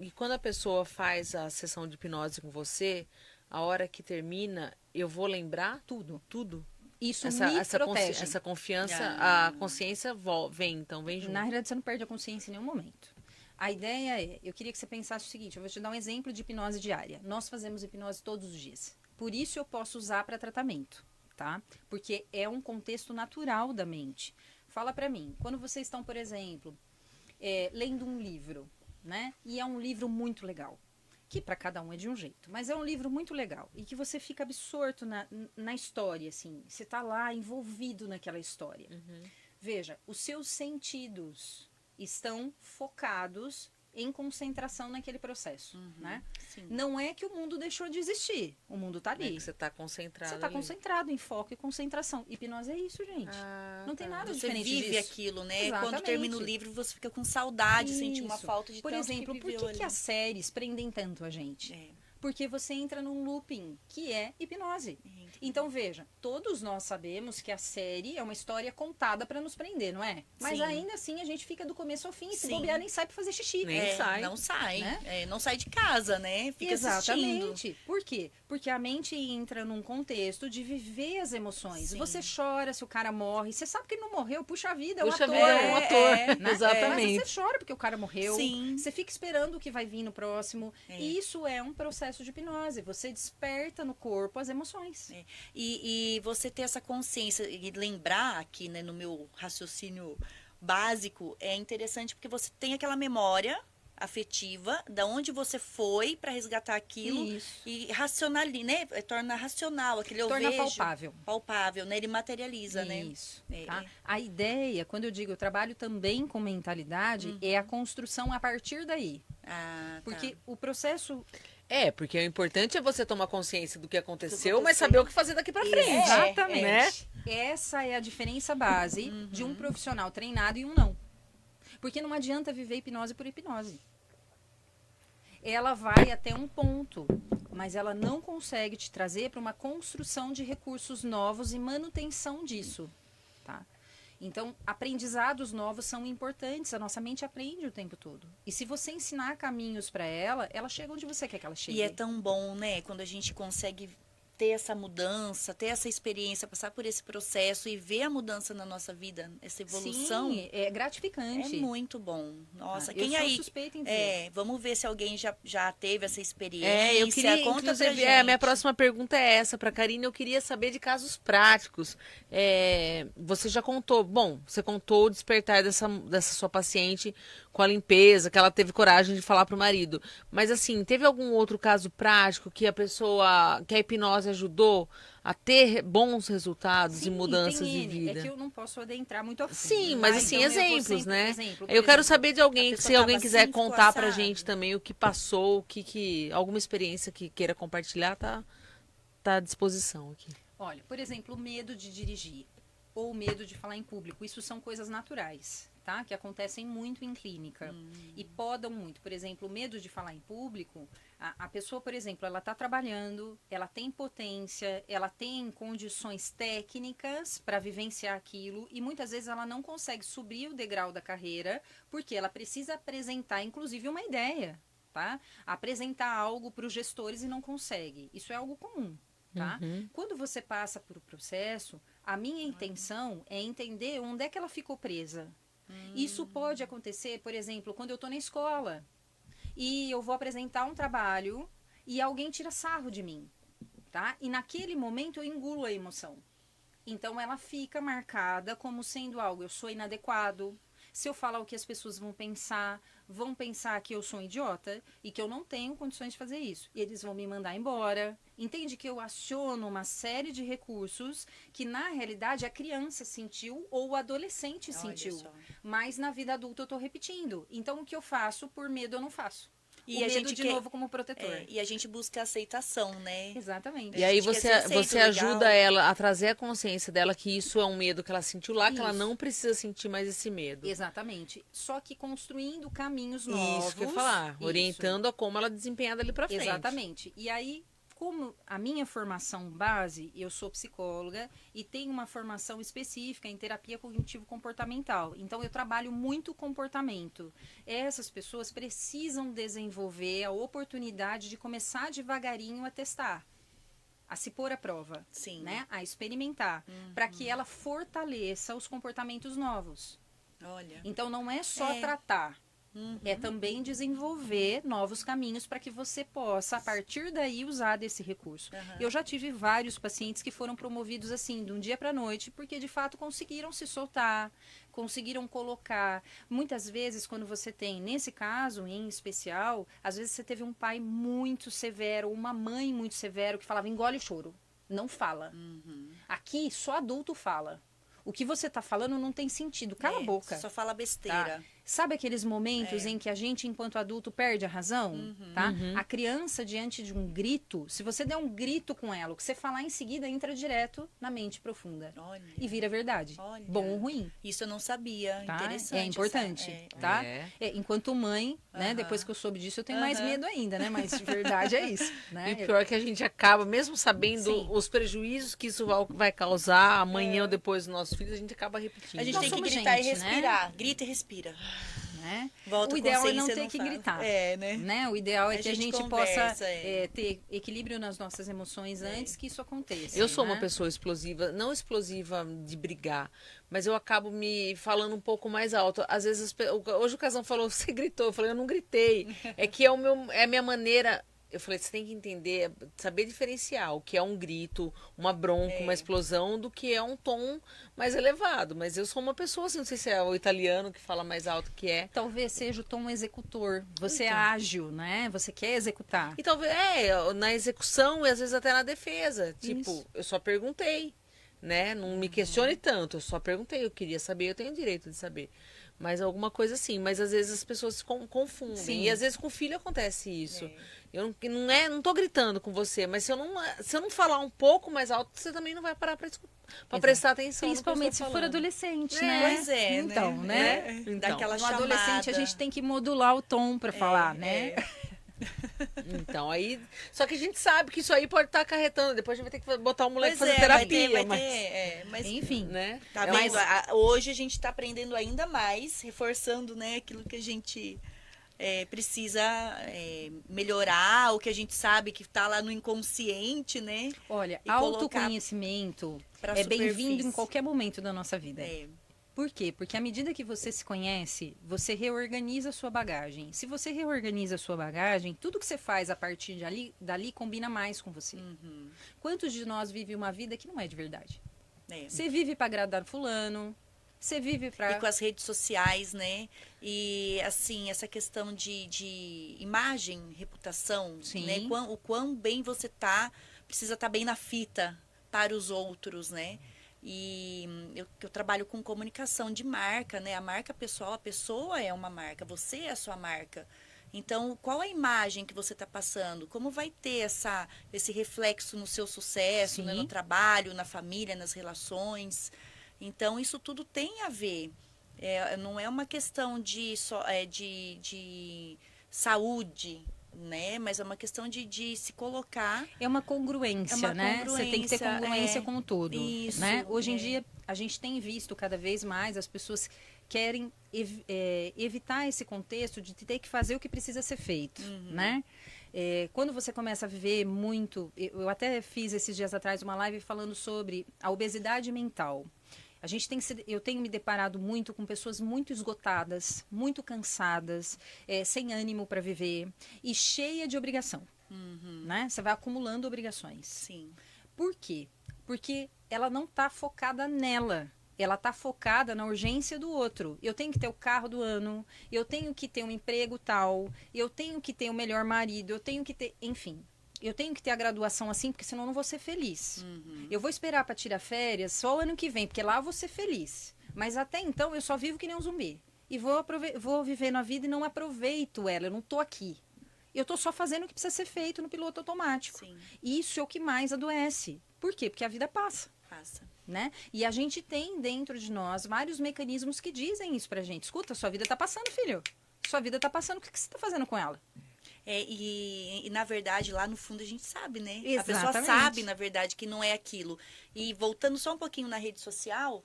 E quando a pessoa faz a sessão de hipnose com você, a hora que termina, eu vou lembrar Tudo. tudo? Isso me protege. Essa confiança, a consciência vem junto. Na realidade, você não perde a consciência em nenhum momento. A ideia é, eu queria que você pensasse o seguinte, eu vou te dar um exemplo de hipnose diária. Nós fazemos hipnose todos os dias. Por isso eu posso usar para tratamento, tá? Porque é um contexto natural da mente. Fala para mim, quando vocês estão, por exemplo, lendo um livro, né? E é um livro muito legal, que para cada um é de um jeito, mas é um livro muito legal e que você fica absorto na história, assim. Você tá lá envolvido naquela história. Veja, os seus sentidos estão focados em concentração naquele processo, né? Sim. Não é que o mundo deixou de existir, o mundo tá É ali. que você está concentrado. Você está ali. concentrado em foco e concentração. Hipnose é isso, gente. Não tem nada Você diferente vive disso. aquilo, né? Exatamente. Quando termina o livro, você fica com saudade, sente uma Isso. falta de Por tanto exemplo, que por viveu que ali. as séries prendem tanto a gente? Porque você entra num looping, que é hipnose. Então, veja, todos nós sabemos que a série é uma história contada para nos prender, não é? Mas Sim. ainda assim a gente fica do começo ao fim. E se Sim. bobear, nem sai para fazer xixi. Nem sai. Não sai. Né? Não sai de casa, né? Fica assistindo. Exatamente. Por quê? Porque a mente entra num contexto de viver as emoções. Sim. Você chora se o cara morre. Você sabe que ele não morreu, puxa vida, é um Puxa ator. vida, é um ator. Né? Exatamente. Mas você chora porque o cara morreu. Sim. Você fica esperando o que vai vir no próximo. E isso é um processo de hipnose. Você desperta no corpo as emoções. E você ter essa consciência e lembrar aqui, né, no meu raciocínio básico, é interessante porque você tem aquela memória afetiva da onde você foi para resgatar aquilo Isso. e racionaliza, né? Torna racional aquele eu Torna vejo, palpável. palpável, né? Ele materializa, né? Isso. É, Tá? é. A ideia, quando eu digo eu trabalho também com mentalidade, é a construção a partir daí. Ah, tá. Porque o processo Porque o importante é você tomar consciência do que aconteceu, mas saber o que fazer daqui pra frente. Exatamente. Né? Essa é a diferença base de um profissional treinado e um não. Porque não adianta viver hipnose por hipnose. Ela vai até um ponto, mas ela não consegue te trazer para uma construção de recursos novos e manutenção disso, tá? Então, aprendizados novos são importantes. A nossa mente aprende o tempo todo. E se você ensinar caminhos para ela, ela chega onde você quer que ela chegue. E é tão bom, né? Quando a gente consegue ter essa mudança, ter essa experiência, passar por esse processo e ver a mudança na nossa vida, essa evolução. Sim, é gratificante. É muito bom. Nossa, Eu quem sou aí... suspeita em dizer. Vamos ver se alguém já teve essa experiência. Eu queria, Conta pra inclusive, gente. a minha próxima pergunta é essa para Karina. Eu queria saber de casos práticos. Você já contou, você contou o despertar dessa sua paciente com a limpeza, que ela teve coragem de falar pro marido. Mas assim, teve algum outro caso prático que a hipnose ajudou a ter bons resultados Sim, e mudanças tem de N. vida? É que eu não posso adentrar muito a fundo. Sim, mas tá? assim, Então, eu vou exemplos, sempre- né? exemplo, por Eu quero exemplo, saber de alguém, a pessoa se alguém tava quiser síndico contar pra assado. gente também o que passou, alguma experiência que queira compartilhar, tá à disposição aqui. Olha, por exemplo, o medo de dirigir ou o medo de falar em público. Isso são coisas naturais, tá? Que acontecem muito em clínica e podam muito. Por exemplo, o medo de falar em público, a pessoa, por exemplo, ela está trabalhando, ela tem potência, ela tem condições técnicas para vivenciar aquilo e muitas vezes ela não consegue subir o degrau da carreira porque ela precisa apresentar, inclusive, uma ideia, tá? Apresentar algo para os gestores e não consegue. Isso é algo comum. Tá? Quando você passa por o processo, a minha intenção é entender onde é que ela ficou presa. Isso pode acontecer, por exemplo, quando eu estou na escola e eu vou apresentar um trabalho e alguém tira sarro de mim, tá? E naquele momento eu engulo a emoção. Então ela fica marcada como sendo algo, eu sou inadequado. Se eu falar o que as pessoas vão pensar que eu sou um idiota e que eu não tenho condições de fazer isso. E eles vão me mandar embora. Entende que eu aciono uma série de recursos que, na realidade, a criança sentiu ou o adolescente sentiu. só. Mas na vida adulta eu estou repetindo. Então, o que eu faço, por medo, eu não faço. E O a medo, gente de quer- novo, como protetor. E a gente busca aceitação, né? Exatamente. E aí gente quer você, ser aceito, você legal. ajuda ela a trazer a consciência dela que isso é um medo que ela sentiu lá, que ela Isso. não precisa sentir mais esse medo. Exatamente. Só que construindo caminhos novos. Isso que eu ia falar, Isso. orientando a como ela desempenhar dali pra frente. Exatamente. E aí, como a minha formação base, eu sou psicóloga e tenho uma formação específica em terapia cognitivo-comportamental. Então, eu trabalho muito comportamento. Essas pessoas precisam desenvolver a oportunidade de começar devagarinho a testar, a se pôr à prova, Sim. né? A experimentar, para que ela fortaleça os comportamentos novos. Olha. Então, não é só tratar. É também desenvolver novos caminhos para que você possa, a partir daí, usar desse recurso. Eu já tive vários pacientes que foram promovidos assim, de um dia para a noite, porque de fato conseguiram se soltar, conseguiram colocar. Muitas vezes, quando você tem, nesse caso em especial, às vezes você teve um pai muito severo, uma mãe muito severo que falava: engole o choro, não fala. Aqui, só adulto fala. O que você está falando não tem sentido, cala a boca. Só fala besteira. Sabe aqueles momentos em que a gente, enquanto adulto, perde a razão? Tá? A criança, diante de um grito, se você der um grito com ela, o que você falar em seguida entra direto na mente profunda. Olha. E vira verdade. Olha. Bom ou ruim. Isso eu não sabia. Tá? Interessante. É importante, essa- tá? É. Enquanto mãe, né? Depois que eu soube disso, eu tenho mais medo ainda, né? Mas de verdade é isso, né? E o pior é que a gente acaba, mesmo sabendo Sim. os prejuízos que isso vai causar amanhã ou depois dos nossos filhos, a gente acaba repetindo. A gente Nós tem que somos gritar gente, e respirar. Grita e respira. né? Volta O a ideal é não consciência, ter não que fala. gritar. É, né? Né? O ideal é A que a gente gente conversa, possa é. ter equilíbrio nas nossas emoções antes que isso aconteça. Eu sou né? uma pessoa explosiva, não explosiva de brigar, mas eu acabo me falando um pouco mais alto. Às vezes, hoje o Casão falou, você gritou, eu falei, eu não gritei. É que é a minha maneira. Eu falei, você tem que entender, saber diferenciar o que é um grito, uma bronca, uma explosão, do que é um tom mais elevado. Mas eu sou uma pessoa, assim, não sei se é o italiano que fala mais alto que é. Talvez seja o tom executor. Você é Então. ágil, né? Você quer executar. E talvez, na execução e às vezes até na defesa. Tipo, Isso. eu só perguntei, né? Não me questione tanto, eu só perguntei, eu queria saber, eu tenho o direito de saber. Mas alguma coisa assim, mas às vezes as pessoas se confundem. Sim. E às vezes com o filho acontece isso. Eu não tô gritando com você, mas se eu não falar um pouco mais alto, você também não vai parar para prestar atenção. no que eu Principalmente estou se for falando. adolescente, É, né? pois é, Então, né? Então. Daquela No chamada. adolescente a gente tem que modular o tom para falar, né? Então, aí. Só que a gente sabe que isso aí pode estar acarretando. Depois a gente vai ter que botar o moleque Pois fazer é, terapia. vai ter, mas Enfim. né? tá É vendo? uma- Hoje a gente está aprendendo ainda mais, reforçando, né, aquilo que a gente precisa melhorar, o que a gente sabe que está lá no inconsciente, né? Olha, E colocar autoconhecimento pra é bem-vindo superfície. em qualquer momento da nossa vida. É, Por quê? Porque à medida que você se conhece, você reorganiza a sua bagagem. Se você reorganiza a sua bagagem, tudo que você faz a partir dali combina mais com você. Quantos de nós vivem uma vida que não é de verdade? Você vive para agradar fulano, você vive para... E com as redes sociais, né? E, assim, essa questão de imagem, reputação, Sim. né? O quão bem você tá precisa estar bem na fita para os outros, né? E eu trabalho com comunicação de marca, né? A marca pessoal, a pessoa é uma marca, você é a sua marca. Então, qual a imagem que você está passando? Como vai ter esse reflexo no seu sucesso, né? No trabalho, na família, nas relações? Então, isso tudo tem a ver. Não é uma questão de saúde, né? Mas é uma questão de se colocar. É uma congruência, né? Você tem que ter congruência com o todo. Isso, né? Hoje em dia, a gente tem visto cada vez mais as pessoas querem evitar esse contexto de ter que fazer o que precisa ser feito, né? Quando você começa a viver muito... Eu até fiz esses dias atrás uma live falando sobre a obesidade mental. Eu tenho me deparado muito com pessoas muito esgotadas, muito cansadas, sem ânimo para viver e cheia de obrigação. Né? Você vai acumulando obrigações. Sim. Por quê? Porque ela não está focada nela. Ela está focada na urgência do outro. Eu tenho que ter o carro do ano, eu tenho que ter um emprego tal, eu tenho que ter o melhor marido, eu tenho que ter... Enfim, eu tenho que ter a graduação assim, porque senão eu não vou ser feliz. Eu vou esperar para tirar férias só o ano que vem, porque lá eu vou ser feliz. Mas até então eu só vivo que nem um zumbi. E vou vivendo a vida e não aproveito ela, eu não estou aqui. Eu estou só fazendo o que precisa ser feito no piloto automático. Sim. E isso é o que mais adoece. Por quê? Porque a vida passa. Né? E a gente tem dentro de nós vários mecanismos que dizem isso pra gente. Escuta, sua vida tá passando, filho. Sua vida tá passando, o que você tá fazendo com ela? E na verdade, lá no fundo a gente sabe, né? Exatamente. A pessoa sabe, na verdade, que não é aquilo. E voltando só um pouquinho na rede social,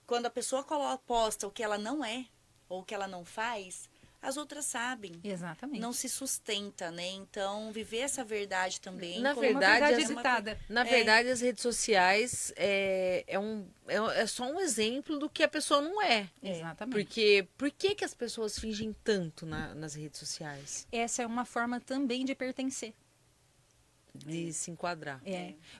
quando a pessoa posta o que ela não é, ou o que ela não faz, as outras sabem. Exatamente. Não se sustenta, né? Então, viver essa verdade também. Na Como uma verdade, editada. Na verdade, as redes sociais é só um exemplo do que a pessoa não é. Exatamente. Porque por que as pessoas fingem tanto nas redes sociais? Essa é uma forma também de pertencer. De se enquadrar.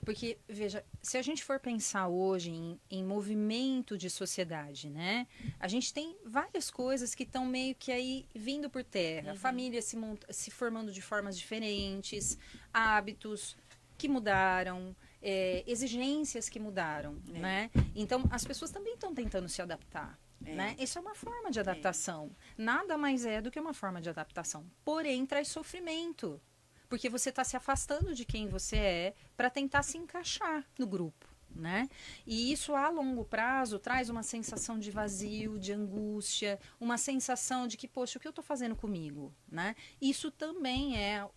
Porque, veja, se a gente for pensar hoje em movimento de sociedade, né? A gente tem várias coisas que estão meio que aí vindo por terra. Família se formando de formas diferentes, hábitos que mudaram, exigências que mudaram, né? Então, as pessoas também estão tentando se adaptar. Né? Isso é uma forma de adaptação. Nada mais é do que uma forma de adaptação. Porém, traz sofrimento. Porque você está se afastando de quem você é para tentar se encaixar no grupo, né? E isso a longo prazo traz uma sensação de vazio, de angústia, uma sensação de que, poxa, o que eu estou fazendo comigo, né? Isso também é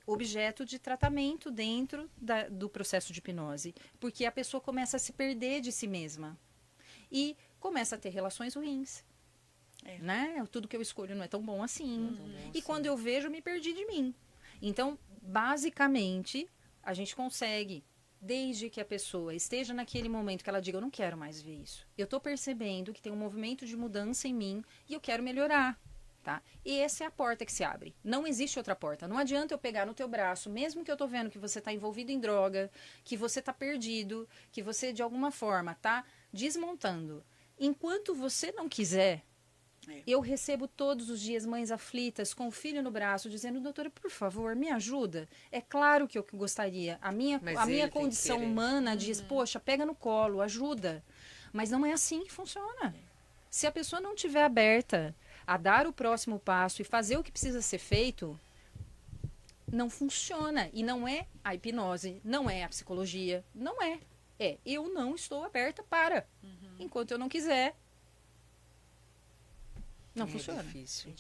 objeto de tratamento dentro do processo de hipnose, porque a pessoa começa a se perder de si mesma e começa a ter relações ruins. Né? Tudo que eu escolho não é tão bom assim. E quando eu vejo, eu me perdi de mim. Então, basicamente, a gente consegue, desde que a pessoa esteja naquele momento que ela diga, eu não quero mais ver isso. Eu estou percebendo que tem um movimento de mudança em mim e eu quero melhorar, tá? E essa é a porta que se abre. Não existe outra porta. Não adianta eu pegar no teu braço, mesmo que eu estou vendo que você está envolvido em droga, que você está perdido, que você, de alguma forma, está desmontando. Enquanto você não quiser... Eu recebo todos os dias mães aflitas com o filho no braço dizendo, doutora, por favor, me ajuda. É claro que eu gostaria. A minha condição humana diz, poxa, pega no colo, ajuda. Mas não é assim que funciona. Se a pessoa não estiver aberta a dar o próximo passo e fazer o que precisa ser feito, não funciona. E não é a hipnose, não é a psicologia, não é. Eu não estou aberta para. Enquanto eu não quiser, não funciona. Difícil.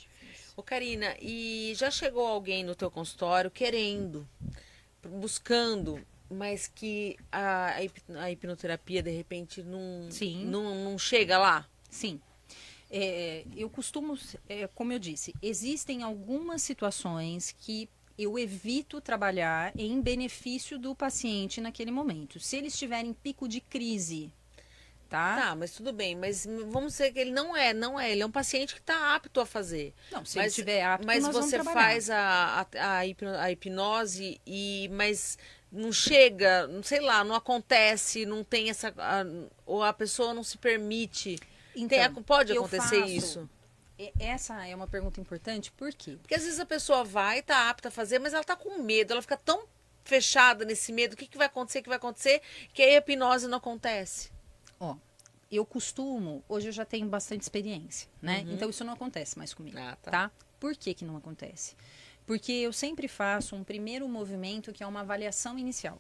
Ô, Karina, e já chegou alguém no teu consultório querendo, buscando, mas que a hipnoterapia, de repente, não chega lá? Sim. Eu costumo, como eu disse, existem algumas situações que eu evito trabalhar em benefício do paciente naquele momento. Se eles tiverem pico de crise... Tá, mas tudo bem, mas vamos dizer que ele não é, ele é um paciente que está apto a fazer. Não, se ele estiver apto, mas nós você vamos faz a hipnose mas não chega, sei lá, não acontece, não tem essa, ou a pessoa não se permite. Então, pode acontecer isso? Essa é uma pergunta importante, por quê? Porque às vezes a pessoa vai, está apta a fazer, mas ela está com medo, ela fica tão fechada nesse medo, o que vai acontecer, que aí a hipnose não acontece? Ó, eu costumo, hoje eu já tenho bastante experiência, né? Então isso não acontece mais comigo, tá? Por que que não acontece? Porque eu sempre faço um primeiro movimento que é uma avaliação inicial.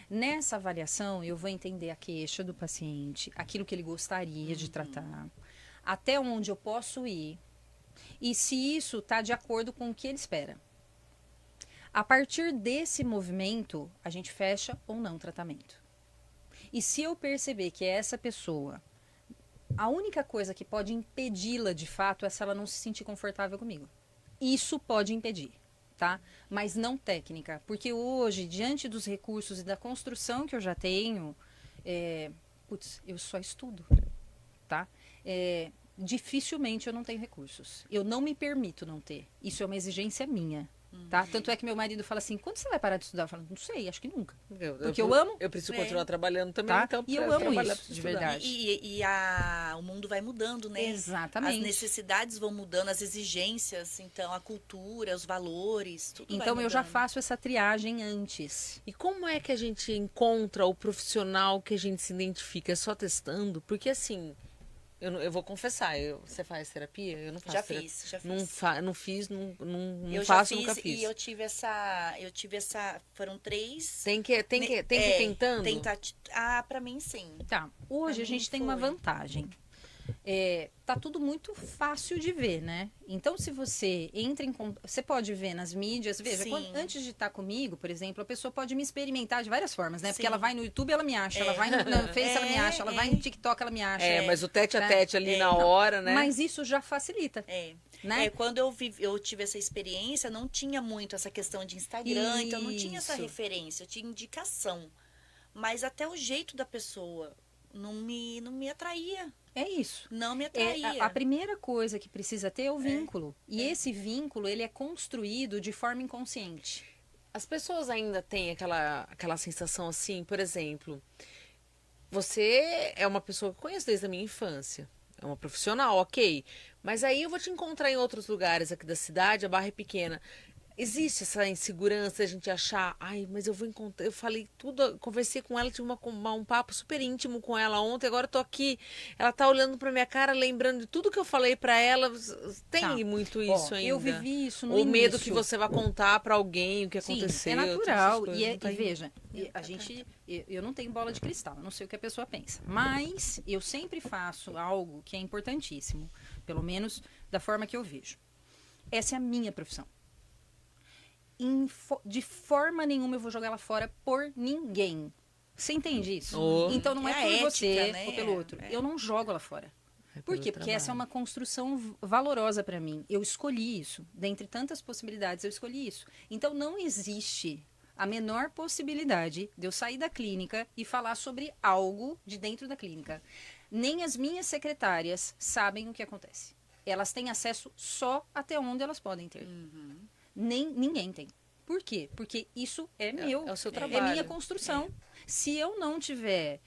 Nessa avaliação, eu vou entender a queixa do paciente, aquilo que ele gostaria de tratar, até onde eu posso ir e se isso está de acordo com o que ele espera. A partir desse movimento, a gente fecha ou não o tratamento. E se eu perceber que essa pessoa, a única coisa que pode impedi-la de fato é se ela não se sentir confortável comigo. Isso pode impedir, tá? Mas não técnica. Porque hoje, diante dos recursos e da construção que eu já tenho, eu só estudo, tá? Dificilmente eu não tenho recursos. Eu não me permito não ter. Isso é uma exigência minha. Tá? Tanto é que meu marido fala assim, quando você vai parar de estudar? Eu falo, não sei, acho que nunca. Porque eu amo. Eu preciso continuar trabalhando também, tá? então. E eu amo isso, de verdade. O mundo vai mudando, né? Exatamente. As necessidades vão mudando, as exigências, então a cultura, os valores, tudo então vai eu já mudando. faço essa triagem antes. E como é que a gente encontra o profissional que a gente se identifica? É só testando? Porque assim... Eu vou confessar, você faz terapia? Eu não faço Já terapia. fiz. Não fiz, não Eu faço, já fiz, nunca fiz. e eu tive essa, foram 3... Tem que ir tentando? Pra mim sim. Tá, hoje Pra a gente mim tem foi. uma vantagem. Tá tudo muito fácil de ver, né? Então, se você entra em... Você pode ver nas mídias, veja, Sim. antes de estar comigo, por exemplo, a pessoa pode me experimentar de várias formas, né? Porque Sim. ela vai no YouTube, ela me acha, ela vai no Face, ela me acha, ela vai no TikTok, ela me acha. Mas o tete a tete ali na Não, hora, né? Mas isso já facilita. Né? Quando eu tive essa experiência, não tinha muito essa questão de Instagram, então não tinha essa Isso. referência, eu tinha indicação. Mas até o jeito da pessoa não me atraía. É isso. Não me atraía. A primeira coisa que precisa ter é o vínculo. E esse vínculo, ele é construído de forma inconsciente. As pessoas ainda têm aquela sensação assim, por exemplo, você é uma pessoa que eu conheço desde a minha infância. É uma profissional, ok. Mas aí eu vou te encontrar em outros lugares aqui da cidade, a barra é pequena. Existe essa insegurança, a gente achar, mas eu vou encontrar. Eu falei tudo, conversei com ela, tive um papo super íntimo com ela ontem, agora eu tô aqui. Ela tá olhando pra minha cara, lembrando de tudo que eu falei pra ela. Tem muito isso ainda. Eu vivi isso no O início. medo que você vai contar pra alguém o que Sim, aconteceu. é natural. essas E coisas, não tem- veja, eu não tenho bola de cristal, eu não sei o que a pessoa pensa. Mas eu sempre faço algo que é importantíssimo, pelo menos da forma que eu vejo. Essa é a minha profissão. De forma nenhuma eu vou jogar ela fora por ninguém. Você entende isso? Então não é, É a por ética, você né? ou pelo outro. Eu não jogo ela fora. Por pelo quê? Porque essa é trabalho. uma construção valorosa para mim. Eu escolhi isso. Dentre tantas possibilidades, eu escolhi isso. Então não existe a menor possibilidade de eu sair da clínica e falar sobre algo de dentro da clínica. Nem as minhas secretárias sabem o que acontece. Elas têm acesso só até onde elas podem ter. Nem ninguém tem. Por quê? Porque isso é meu. é o seu É trabalho. minha construção. Se eu não tiver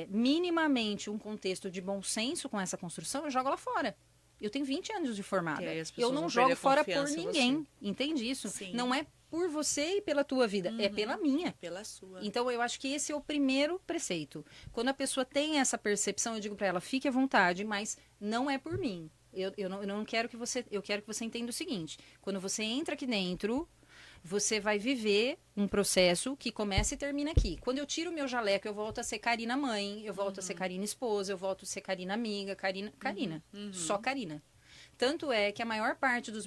minimamente um contexto de bom senso com essa construção, eu jogo ela fora. Eu tenho 20 anos de formada. E aí as Eu pessoas não vão jogo perder a fora por confiança em ninguém. Entende isso? Sim. Não é por você e pela tua vida, é pela minha. Pela sua. Então, eu acho que esse é o primeiro preceito. Quando a pessoa tem essa percepção, eu digo para ela, fique à vontade, mas não é por mim. Eu não quero que você... Eu quero que você entenda o seguinte. Quando você entra aqui dentro, você vai viver um processo que começa e termina aqui. Quando eu tiro o meu jaleco, eu volto a ser Karina mãe, eu volto a ser Karina esposa, eu volto a ser Karina amiga, Karina. Só Karina. Tanto é que a maior parte dos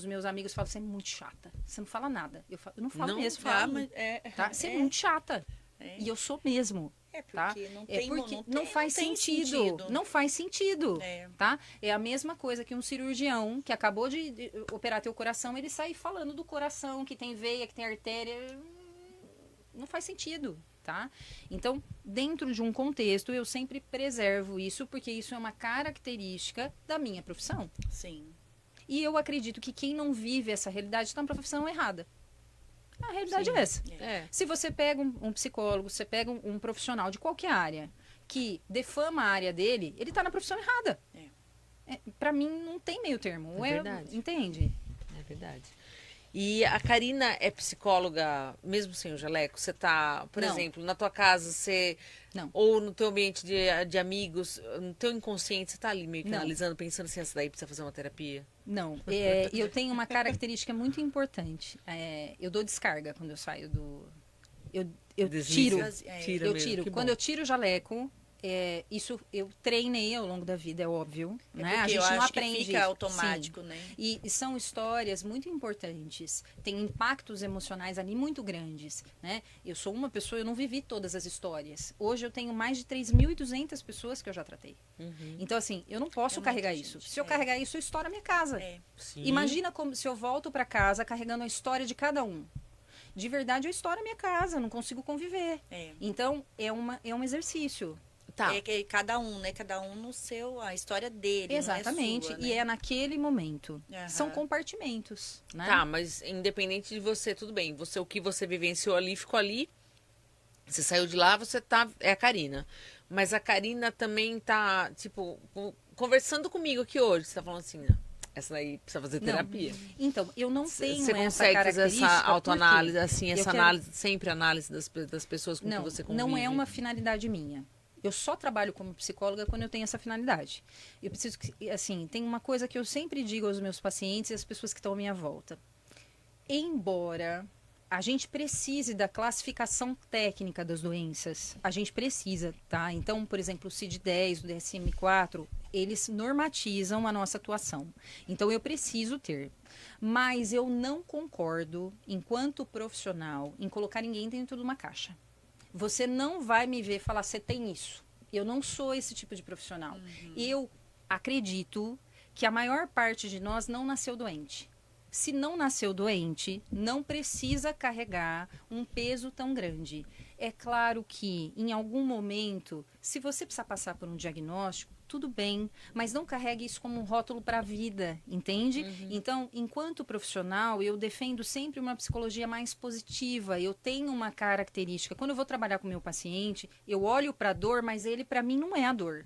meus amigos falam, você é muito chata. Você não fala nada. Eu não falo mesmo. Falo, tá? Você é muito chata. E eu sou mesmo. Tá? Porque não tem, porque não faz tem sentido. Não faz sentido. É. Tá? É a mesma coisa que um cirurgião que acabou de operar teu coração, ele sai falando do coração, que tem veia, que tem artéria. Não faz sentido. Tá? Então, dentro de um contexto, eu sempre preservo isso, porque isso é uma característica da minha profissão. Sim. E eu acredito que quem não vive essa realidade está na profissão errada. A realidade é essa. Se você pega um psicólogo, você pega um profissional de qualquer área que defama a área dele, ele está na profissão errada. Para mim, não tem meio termo. É verdade. Entende? É verdade. E a Karina é psicóloga, mesmo sem o jaleco? Você tá, por Não. exemplo, na tua casa, você... Não. Ou no teu ambiente de amigos, no teu inconsciente, você tá ali meio que Não. analisando, pensando assim, essa daí precisa fazer uma terapia? Não, eu tenho uma característica muito importante. Eu dou descarga quando eu saio do... Eu tiro. Tira Eu mesmo, tiro. que Quando bom. eu tiro o jaleco, isso eu treinei ao longo da vida, é óbvio. Né? A Porque gente eu não acho aprende. que fica automático, né? E são histórias muito importantes. Tem impactos emocionais ali muito grandes. Né? Eu sou uma pessoa, eu não vivi todas as histórias. Hoje eu tenho mais de 3.200 pessoas que eu já tratei. Então, assim, eu não posso É carregar muita isso. gente, Se eu carregar isso, eu estouro a minha casa. Sim. Imagina como se eu volto para casa carregando a história de cada um. De verdade, eu estouro a minha casa, eu não consigo conviver. Então, é um exercício. Tá. É que cada um, né? Cada um no seu, a história dele. Exatamente. Não é sua, E né? é naquele momento. Aham. São compartimentos. Né? Tá, mas independente de você, tudo bem. O que você vivenciou ali, ficou ali. Você saiu de lá, você tá... É a Karina. Mas a Karina também tá, tipo, conversando comigo aqui hoje. Você tá falando assim, essa daí precisa fazer terapia. Então, eu não tenho Você essa consegue fazer característica. essa por autoanálise, quê? assim, essa Eu quero- análise, sempre análise das pessoas com Não, que você convive? não é uma finalidade minha. Eu só trabalho como psicóloga quando eu tenho essa finalidade. Eu preciso que, assim, tem uma coisa que eu sempre digo aos meus pacientes e às pessoas que estão à minha volta. Embora a gente precise da classificação técnica das doenças, a gente precisa, tá? Então, por exemplo, o CID-10, o DSM-4, eles normatizam a nossa atuação. Então, eu preciso ter. Mas eu não concordo, enquanto profissional, em colocar ninguém dentro de uma caixa. Você não vai me ver falar, você tem isso. Eu não sou esse tipo de profissional. Eu acredito que a maior parte de nós não nasceu doente. Se não nasceu doente, não precisa carregar um peso tão grande. É claro que, em algum momento, se você precisar passar por um diagnóstico, tudo bem, mas não carregue isso como um rótulo para a vida, entende? Então, enquanto profissional, eu defendo sempre uma psicologia mais positiva. Eu tenho uma característica. Quando eu vou trabalhar com meu paciente, eu olho para a dor, mas ele, para mim, não é a dor.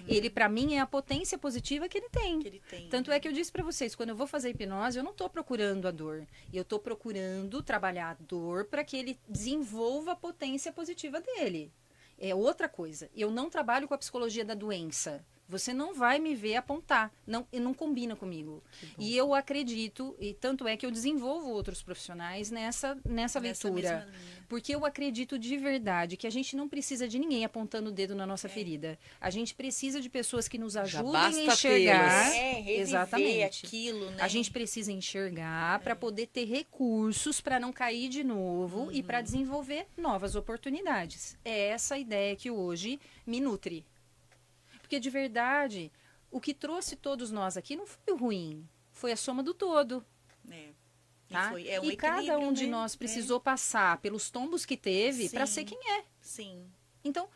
Ele, para mim, é a potência positiva que ele tem. Que ele tem. Tanto é que eu disse para vocês, quando eu vou fazer hipnose, eu não estou procurando a dor. Eu estou procurando trabalhar a dor para que ele desenvolva a potência positiva dele. É outra coisa. Eu não trabalho com a psicologia da doença. Você não vai me ver apontar. Não combina comigo. E eu acredito, e tanto é que eu desenvolvo outros profissionais nessa leitura. mesma linha. Porque eu acredito de verdade que a gente não precisa de ninguém apontando o dedo na nossa ferida. A gente precisa de pessoas que nos ajudem basta a enxergar. Reviver Exatamente. aquilo, né? A gente precisa enxergar para poder ter recursos para não cair de novo e para desenvolver novas oportunidades. É essa a ideia que hoje me nutre. Porque de verdade, o que trouxe todos nós aqui não foi o ruim, foi a soma do todo. Tá? É um E cada um equilíbrio, de né? nós precisou passar pelos tombos que teve para Sim. ser quem é. Sim, Então,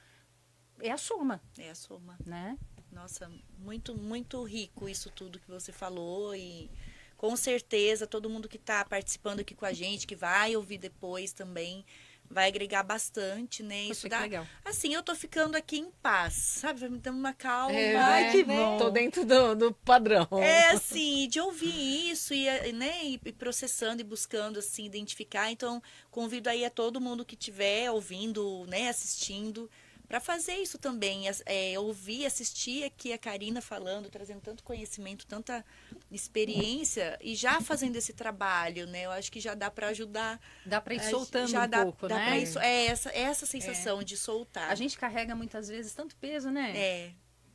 é a soma, é a soma. né? Nossa, muito, muito rico isso tudo que você falou e com certeza todo mundo que está participando aqui com a gente, que vai ouvir depois também, vai agregar bastante, né? Poxa, Isso que dá. legal. Assim, eu tô ficando aqui em paz, sabe? Vai me dando uma calma. Ai, que bom. Tô dentro do padrão. É, assim, de ouvir isso e, né, e processando e buscando, assim, identificar. Então, convido aí a todo mundo que estiver ouvindo, né, assistindo, para fazer isso também. Ouvir, assistir aqui a Karina falando, trazendo tanto conhecimento, tanta experiência e já fazendo esse trabalho, né? Eu acho que já dá para ajudar. Dá para ir Já soltando já um dá, pouco, dá né? pra isso, essa sensação de soltar. A gente carrega muitas vezes tanto peso, né? É,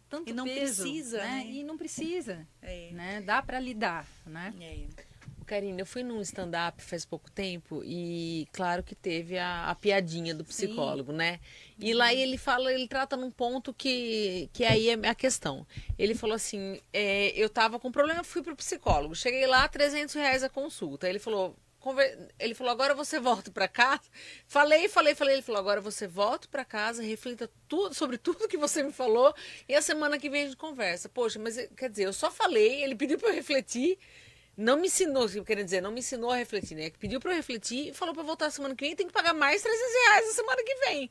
Tanto e não peso, precisa, né? E não precisa, é, né? Dá para lidar, né? é. Karina, eu fui num stand-up faz pouco tempo e claro que teve a piadinha do psicólogo, né? E lá ele trata num ponto que aí é a questão. Ele falou assim, eu tava com problema, fui pro psicólogo, cheguei lá, R$300 a consulta. Ele falou, agora você volta para casa. Falei, ele falou, agora você volta para casa, reflita sobre tudo que você me falou e a semana que vem a gente conversa. Poxa, mas quer dizer, eu só falei, ele pediu para eu refletir. Não me ensinou, quer dizer, não me ensinou a refletir, né? Pediu para eu refletir e falou para voltar semana que vem, tem que pagar mais R$300 a semana que vem.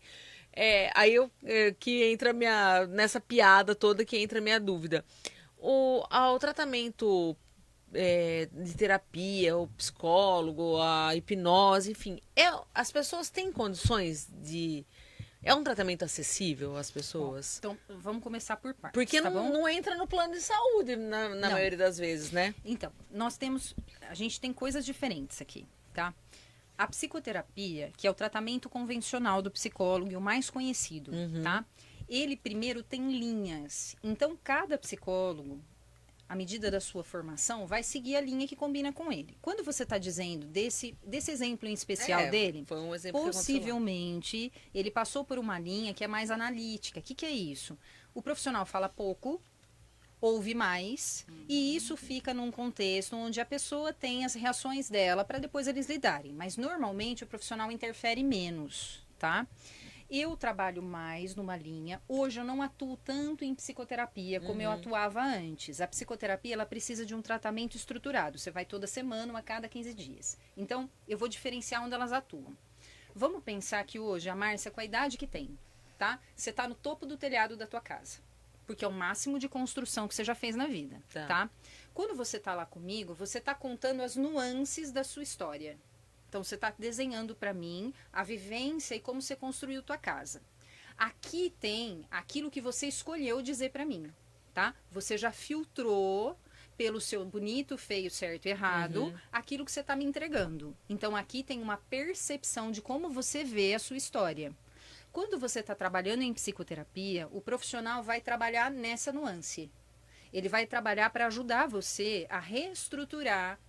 Aí que entra nessa piada toda que entra a minha dúvida. O tratamento de terapia, o psicólogo, a hipnose, enfim, as pessoas têm condições de... É um tratamento acessível às pessoas? Então, vamos começar por partes, Porque tá bom? não entra no plano de saúde na maioria das vezes, né? Então, a gente tem coisas diferentes aqui, tá? A psicoterapia, que é o tratamento convencional do psicólogo, e o mais conhecido, tá? Ele primeiro tem linhas. Então, cada psicólogo, à medida da sua formação, vai seguir a linha que combina com ele. Quando você está dizendo desse exemplo em especial dele, foi um exemplo possivelmente ele passou por uma linha que é mais analítica. O que é isso? O profissional fala pouco, ouve mais, e isso fica num contexto onde a pessoa tem as reações dela para depois eles lidarem. Mas normalmente o profissional interfere menos, tá? Eu trabalho mais numa linha. Hoje eu não atuo tanto em psicoterapia como eu atuava antes. A psicoterapia, ela precisa de um tratamento estruturado. Você vai toda semana, a cada 15 dias. Então, eu vou diferenciar onde elas atuam. Vamos pensar que hoje, a Márcia, com a idade que tem, tá? Você está no topo do telhado da tua casa. Porque é o máximo de construção que você já fez na vida, tá? Quando você está lá comigo, você está contando as nuances da sua história. Então, você está desenhando para mim a vivência e como você construiu tua casa. Aqui tem aquilo que você escolheu dizer para mim, tá? Você já filtrou pelo seu bonito, feio, certo e errado, aquilo que você está me entregando. Então, aqui tem uma percepção de como você vê a sua história. Quando você está trabalhando em psicoterapia, o profissional vai trabalhar nessa nuance. Ele vai trabalhar para ajudar você a reestruturar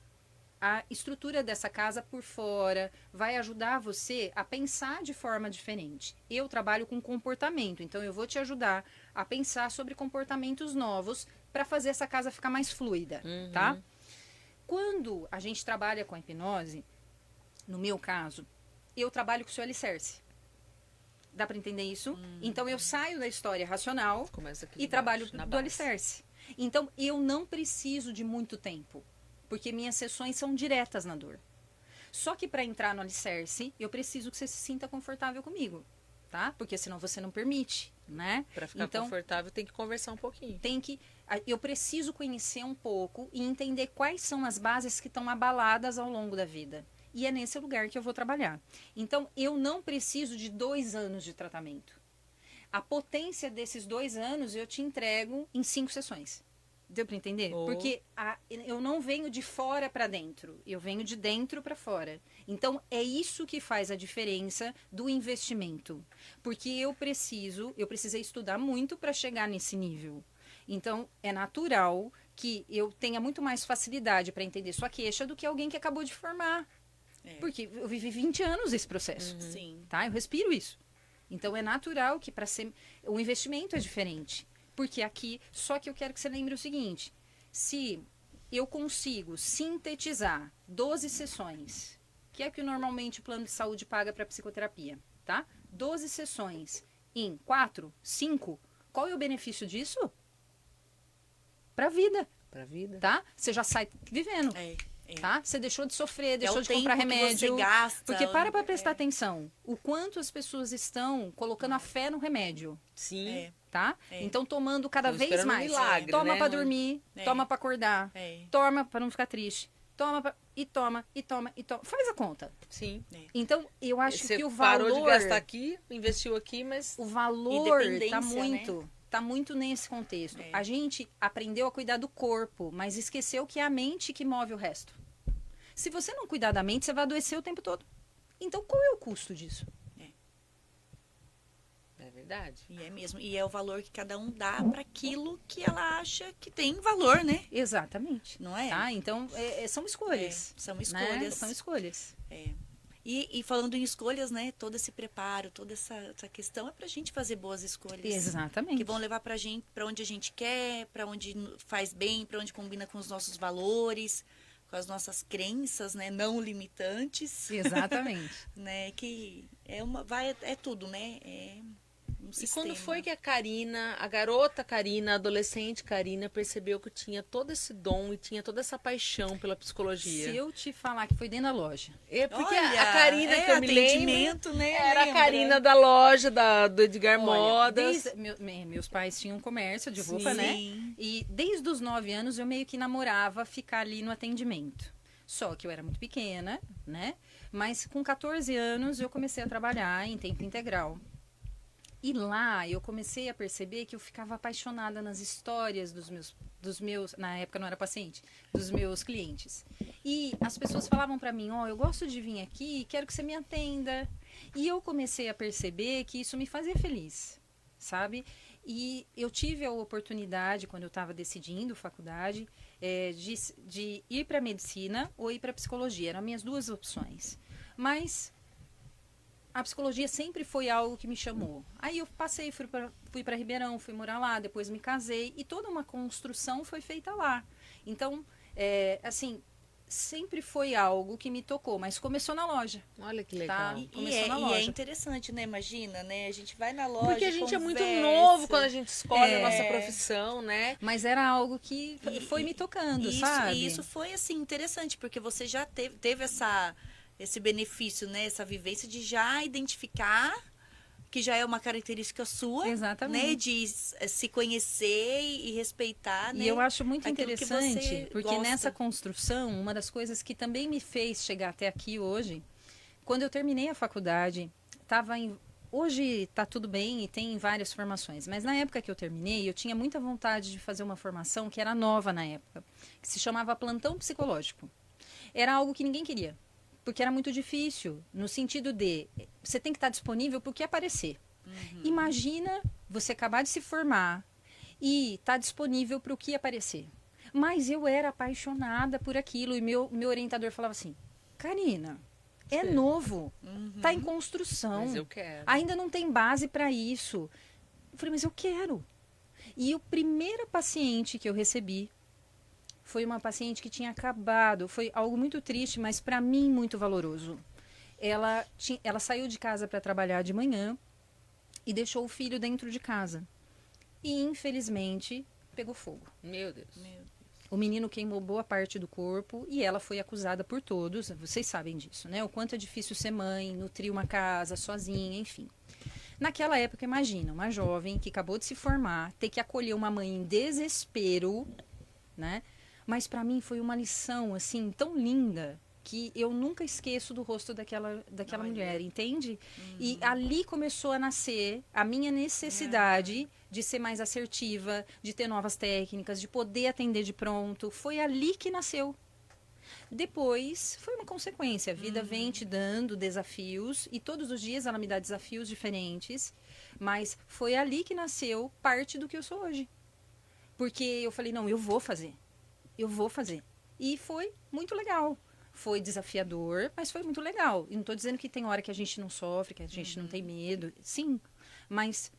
a estrutura dessa casa por fora, vai ajudar você a pensar de forma diferente. Eu trabalho com comportamento, então eu vou te ajudar a pensar sobre comportamentos novos para fazer essa casa ficar mais fluida, tá? Quando a gente trabalha com a hipnose, no meu caso, eu trabalho com o seu alicerce. Dá para entender isso? Então eu saio da história racional e trabalho do alicerce. Então eu não preciso de muito tempo, porque minhas sessões são diretas na dor. Só que para entrar no alicerce, eu preciso que você se sinta confortável comigo, tá? Porque senão você não permite, né? Para ficar confortável, tem que conversar um pouquinho. Eu preciso conhecer um pouco e entender quais são as bases que estão abaladas ao longo da vida. E é nesse lugar que eu vou trabalhar. Então, eu não preciso de 2 anos de tratamento. A potência desses 2 anos eu te entrego em 5 sessões. Deu para entender? Porque eu não venho de fora para dentro, eu venho de dentro para fora. Então, é isso que faz a diferença do investimento. Porque eu precisei estudar muito para chegar nesse nível. Então, é natural que eu tenha muito mais facilidade para entender sua queixa do que alguém que acabou de formar. Porque eu vivi 20 anos esse processo. Sim. Tá? Eu respiro isso. Então, é natural que o investimento é diferente. Porque aqui, só que eu quero que você lembre o seguinte, se eu consigo sintetizar 12 sessões, que é o que normalmente o plano de saúde paga para psicoterapia, tá? 12 sessões em 4, 5, qual é o benefício disso? Para a vida. Para a vida. Tá? Você já sai vivendo. Tá? Você deixou de sofrer, deixou de comprar remédio. Você gasta, porque para prestar atenção, o quanto as pessoas estão colocando a fé no remédio. Sim. Tá? Então tomando cada vez mais. Milagre, toma né? para dormir, toma para acordar, toma para não ficar triste, toma e toma. Faz a conta. Sim. Então eu acho Você que o valor parou de gastar aqui, investiu aqui, mas o valor tá né? tá muito nesse contexto. A gente aprendeu a cuidar do corpo, mas esqueceu que é a mente que move o resto. Se você não cuidar da mente, você vai adoecer o tempo todo. Então qual é o custo disso? É verdade. E é mesmo. E é o valor que cada um dá para aquilo que ela acha que tem valor, né? Exatamente. Não é? Tá? Então, são escolhas. São escolhas. Né? São escolhas. E falando em escolhas, né? Todo esse preparo, toda essa questão é pra gente fazer boas escolhas. Exatamente. Que vão levar pra gente, pra onde a gente quer, pra onde faz bem, pra onde combina com os nossos valores, com as nossas crenças, né? Não limitantes. Exatamente. Né? Que é tudo, né? no E sistema. quando foi que a Karina, a garota Karina, a adolescente Karina, percebeu que tinha todo esse dom e tinha toda essa paixão pela psicologia? Se eu te falar que foi dentro da loja. É porque Olha, a Karina que eu me lembro atendimento, né? era a Lembra? Karina da loja do Edgar Olha, Modas. meus pais tinham um comércio de roupa, né? Sim. E desde os 9 anos eu meio que namorava ficar ali no atendimento. Só que eu era muito pequena, né? Mas com 14 anos eu comecei a trabalhar em tempo integral. E lá eu comecei a perceber que eu ficava apaixonada nas histórias dos meus, na época não era paciente, dos meus clientes. E as pessoas falavam para mim, eu gosto de vir aqui, quero que você me atenda. E eu comecei a perceber que isso me fazia feliz, sabe? E eu tive a oportunidade, quando eu estava decidindo faculdade, de ir para medicina ou ir para psicologia. Eram as minhas duas opções. Mas a psicologia sempre foi algo que me chamou. Aí eu passei, fui para Ribeirão, fui morar lá, depois me casei e toda uma construção foi feita lá. Então, assim, sempre foi algo que me tocou, mas começou na loja. Olha que legal. Tá? E Começou é, na e loja. é interessante, né? Imagina, né? A gente vai na loja, Porque a gente é muito conversa. novo quando a gente escolhe a É. nossa profissão, né? Mas era algo que foi me tocando, Isso, sabe? e isso foi, assim, interessante, porque você já teve esse benefício, né? Essa vivência de já identificar que já é uma característica sua, Exatamente. né? De se conhecer e respeitar, né? E eu acho muito aquilo que interessante, você porque gosta. nessa construção, uma das coisas que também me fez chegar até aqui hoje, quando eu terminei a faculdade, hoje está tudo bem e tem várias formações, mas na época que eu terminei, eu tinha muita vontade de fazer uma formação que era nova na época, que se chamava plantão psicológico. Era algo que ninguém queria, porque era muito difícil, no sentido de você tem que estar disponível para o que aparecer. Imagina você acabar de se formar e estar disponível para o que aparecer. Mas eu era apaixonada por aquilo e meu orientador falava assim, Karina, é Sim. novo, tá em construção, Mas eu quero. ainda não tem base para isso. Eu falei, mas eu quero. E o primeiro paciente que eu recebi foi uma paciente que tinha acabado, foi algo muito triste, mas para mim muito valoroso. Ela saiu de casa para trabalhar de manhã e deixou o filho dentro de casa. E infelizmente pegou fogo. Meu Deus. O menino queimou boa parte do corpo e ela foi acusada por todos. Vocês sabem disso, né? O quanto é difícil ser mãe, nutrir uma casa sozinha, enfim. Naquela época, imagina, uma jovem que acabou de se formar, ter que acolher uma mãe em desespero, né? Mas para mim foi uma lição, assim, tão linda que eu nunca esqueço do rosto daquela mulher, entende? E ali começou a nascer a minha necessidade de ser mais assertiva, de ter novas técnicas, de poder atender de pronto. Foi ali que nasceu. Depois, foi uma consequência. A vida vem te dando desafios e todos os dias ela me dá desafios diferentes. Mas foi ali que nasceu parte do que eu sou hoje. Porque eu falei, não, eu vou fazer. Eu vou fazer. E foi muito legal. Foi desafiador, mas foi muito legal. E não estou dizendo que tem hora que a gente não sofre, que a gente não tem medo. Sim, mas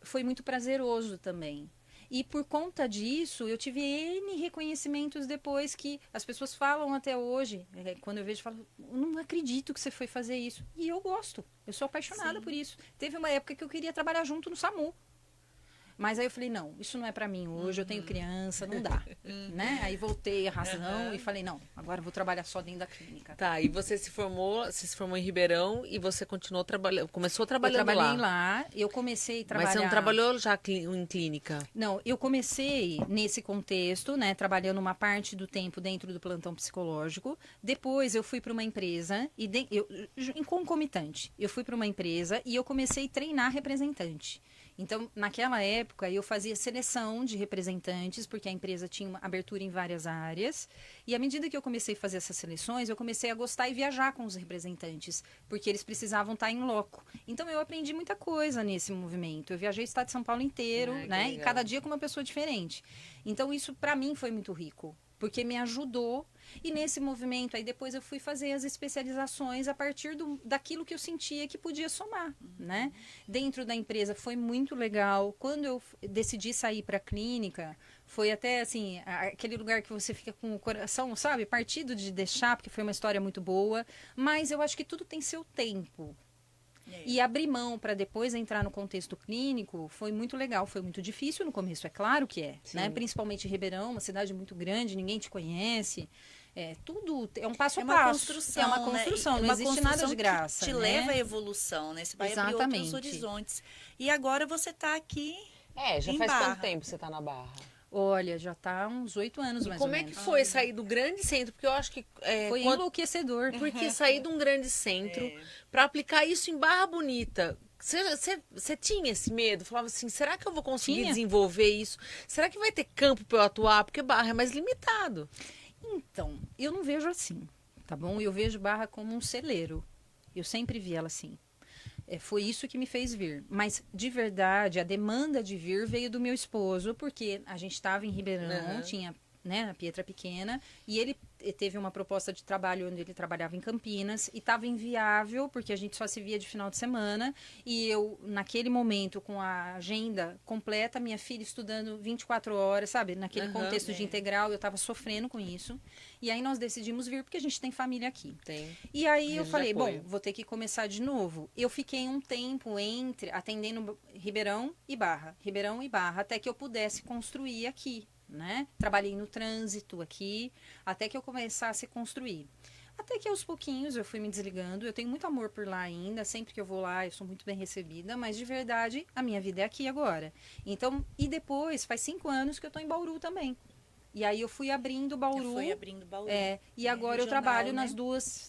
foi muito prazeroso também. E por conta disso, eu tive N reconhecimentos depois que as pessoas falam até hoje. Quando eu vejo, falam, eu não acredito que você foi fazer isso. E eu gosto. Eu sou apaixonada por isso. Teve uma época que eu queria trabalhar junto no SAMU. Mas aí eu falei, não, isso não é pra mim hoje, eu tenho criança, não dá, né? Aí voltei a razão e falei, não, agora eu vou trabalhar só dentro da clínica. Tá, e você se formou em Ribeirão e você continuou trabalhando, começou Eu trabalhando trabalhei lá, eu comecei a trabalhar... Mas você não trabalhou já em clínica? Não, eu comecei nesse contexto, né, trabalhando uma parte do tempo dentro do plantão psicológico. Depois eu fui para uma empresa, em concomitante, eu fui para uma empresa e eu comecei a treinar representante. Então, naquela época, eu fazia seleção de representantes, porque a empresa tinha uma abertura em várias áreas. E à medida que eu comecei a fazer essas seleções, eu comecei a gostar e viajar com os representantes, porque eles precisavam estar em loco. Então, eu aprendi muita coisa nesse movimento. Eu viajei o estado de São Paulo inteiro, né? E cada dia com uma pessoa diferente. Então, isso para mim foi muito rico, porque me ajudou. E nesse movimento, aí depois eu fui fazer as especializações a partir daquilo que eu sentia que podia somar, né? Dentro da empresa foi muito legal. Quando eu decidi sair para a clínica, foi até assim, aquele lugar que você fica com o coração, sabe? Partido de deixar, porque foi uma história muito boa. Mas eu acho que tudo tem seu tempo. E abrir mão para depois entrar no contexto clínico foi muito legal, foi muito difícil no começo, é claro que é, né? Principalmente em Ribeirão, uma cidade muito grande, ninguém te conhece. Tudo é um passo a passo. Construção, é uma construção, né? não existe nada de graça. Que te leva à evolução, né? Você vai abrir outros horizontes. E agora você está aqui. Já faz quanto tempo você está na Barra? Olha, já tá há uns 8 anos mais ou menos. Como é que foi sair do grande centro? Porque eu acho que... foi enlouquecedor. Porque sair de um grande centro para aplicar isso em Barra Bonita... Você tinha esse medo? Falava assim, será que eu vou conseguir desenvolver isso? Será que vai ter campo para eu atuar? Porque Barra é mais limitado. Então, eu não vejo assim, tá bom? Eu vejo Barra como um celeiro. Eu sempre vi ela assim. Foi isso que me fez vir. Mas, de verdade, a demanda de vir veio do meu esposo, porque a gente estava em Ribeirão, tinha, né, a Pietra Pequena, e ele teve uma proposta de trabalho onde ele trabalhava em Campinas, e estava inviável, porque a gente só se via de final de semana, e eu, naquele momento, com a agenda completa, minha filha estudando 24 horas, sabe? Naquele contexto de integral, eu estava sofrendo com isso. E aí nós decidimos vir, porque a gente tem família aqui. E aí eu falei, bom, vou ter que começar de novo. Eu fiquei um tempo atendendo Ribeirão e Barra, até que eu pudesse construir aqui, né? Trabalhei no trânsito aqui, até que eu começasse a construir. Até que aos pouquinhos eu fui me desligando. Eu tenho muito amor por lá ainda. Sempre que eu vou lá, eu sou muito bem recebida. Mas, de verdade, a minha vida é aqui agora. Então, e depois, faz 5 anos que eu tô em Bauru também. E aí eu fui abrindo Bauru. E agora eu trabalho, né,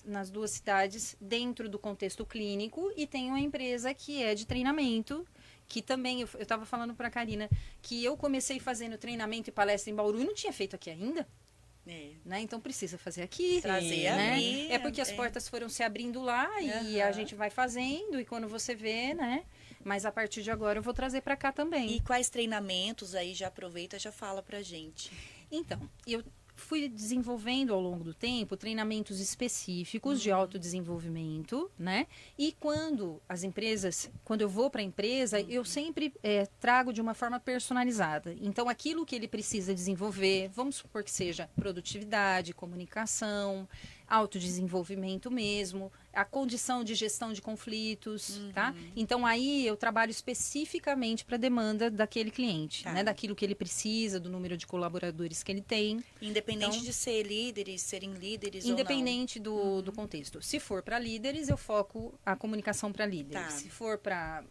nas duas cidades, dentro do contexto clínico. E tenho uma empresa que é de treinamento, que também, eu estava falando para a Karina, que eu comecei fazendo treinamento e palestra em Bauru e não tinha feito aqui ainda. Né? Então precisa fazer aqui. Trazer, né? ali. É porque as portas foram se abrindo lá e a gente vai fazendo, e quando você vê, né? Mas a partir de agora eu vou trazer para cá também. E quais treinamentos aí, já aproveita, já fala pra gente. Então, eu fui desenvolvendo ao longo do tempo treinamentos específicos de autodesenvolvimento, né? E quando eu vou para a empresa, eu sempre trago de uma forma personalizada. Então, aquilo que ele precisa desenvolver, vamos supor que seja produtividade, comunicação, autodesenvolvimento mesmo, a condição de gestão de conflitos, tá? Então, aí eu trabalho especificamente para a demanda daquele cliente, né? Daquilo que ele precisa, do número de colaboradores que ele tem. Independente de serem líderes independente ou não. do contexto. Se for para líderes, eu foco a comunicação para líderes. Se for para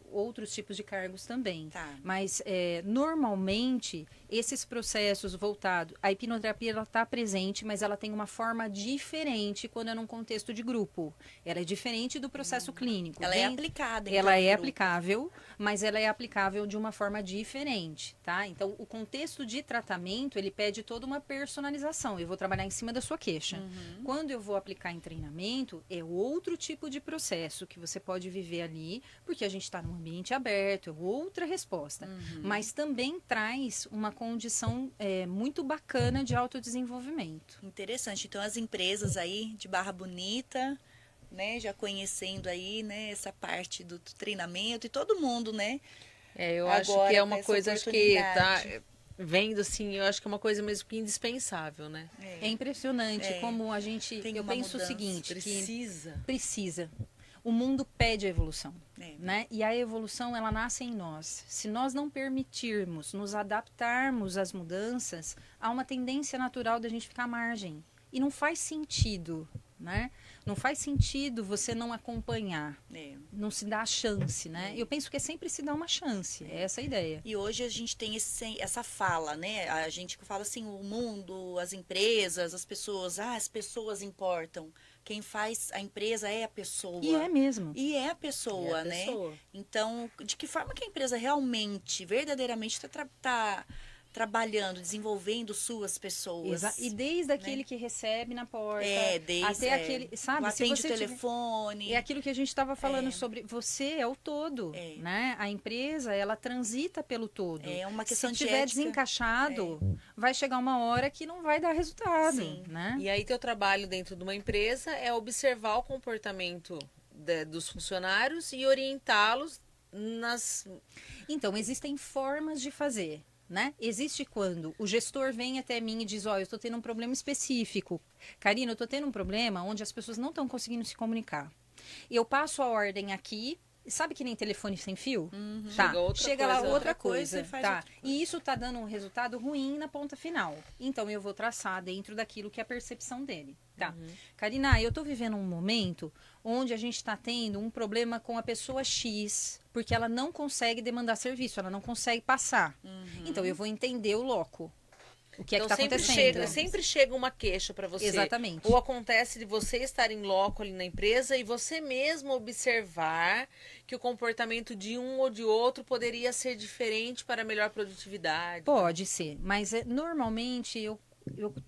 outros tipos de cargos também. Mas, normalmente, esses processos voltados... A hipnoterapia, ela está presente, mas ela tem uma forma diferente quando é num contexto de grupo. Ela é diferente do processo clínico. Ela é aplicada. Ela é aplicável, mas ela é aplicável de uma forma diferente, tá? Então, o contexto de tratamento, ele pede toda uma personalização. Eu vou trabalhar em cima da sua queixa. Quando eu vou aplicar em treinamento, é outro tipo de processo que você pode viver ali, porque a gente está num ambiente aberto, é outra resposta. Mas também traz uma condição muito bacana de autodesenvolvimento. Interessante. Então, as empresas aí de Barra Bonita, né, já conhecendo aí, né, essa parte do treinamento e todo mundo, né? Eu acho que é uma coisa, acho que tá vendo assim, eu acho que é uma coisa mesmo que indispensável, né? É impressionante como a gente, eu penso o seguinte, precisa. O mundo pede a evolução, né? E a evolução, ela nasce em nós. Se nós não permitirmos nos adaptarmos às mudanças, há uma tendência natural da gente ficar à margem. E não faz sentido, né? Não faz sentido você não acompanhar, não se dá a chance, né? Eu penso que é sempre se dar uma chance, é essa a ideia. E hoje a gente tem essa fala, né? A gente fala assim, o mundo, as empresas, as pessoas importam. Quem faz a empresa é a pessoa. E é mesmo. E é a pessoa, né? Então, de que forma que a empresa realmente, verdadeiramente está trabalhando, desenvolvendo suas pessoas. E desde aquele que recebe na porta, até aquele, sabe? Atende o telefone. É aquilo que a gente estava falando sobre, você é o todo, né? A empresa, ela transita pelo todo. É uma questão de ética. Se tiver desencaixado, vai chegar uma hora que não vai dar resultado, né? E aí teu trabalho dentro de uma empresa é observar o comportamento dos funcionários e orientá-los nas... Então, existem formas de fazer. Né? Existe quando o gestor vem até mim e diz, eu estou tendo um problema específico. Karina, eu estou tendo um problema onde as pessoas não estão conseguindo se comunicar. Eu passo a ordem aqui. Sabe que nem telefone sem fio? Tá. Chega lá coisa. outra coisa. e faz Tá. outra coisa. E isso tá dando um resultado ruim na ponta final. Então eu vou traçar dentro daquilo que é a percepção dele. Tá. Karina, eu tô vivendo um momento onde a gente tá tendo um problema com a pessoa X, porque ela não consegue demandar serviço, ela não consegue passar. Então eu vou entender o loco. O que é que tá acontecendo? Sempre chega uma queixa para você. Exatamente. Ou acontece de você estar em loco ali na empresa e você mesmo observar que o comportamento de um ou de outro poderia ser diferente para melhor produtividade. Pode ser, mas normalmente eu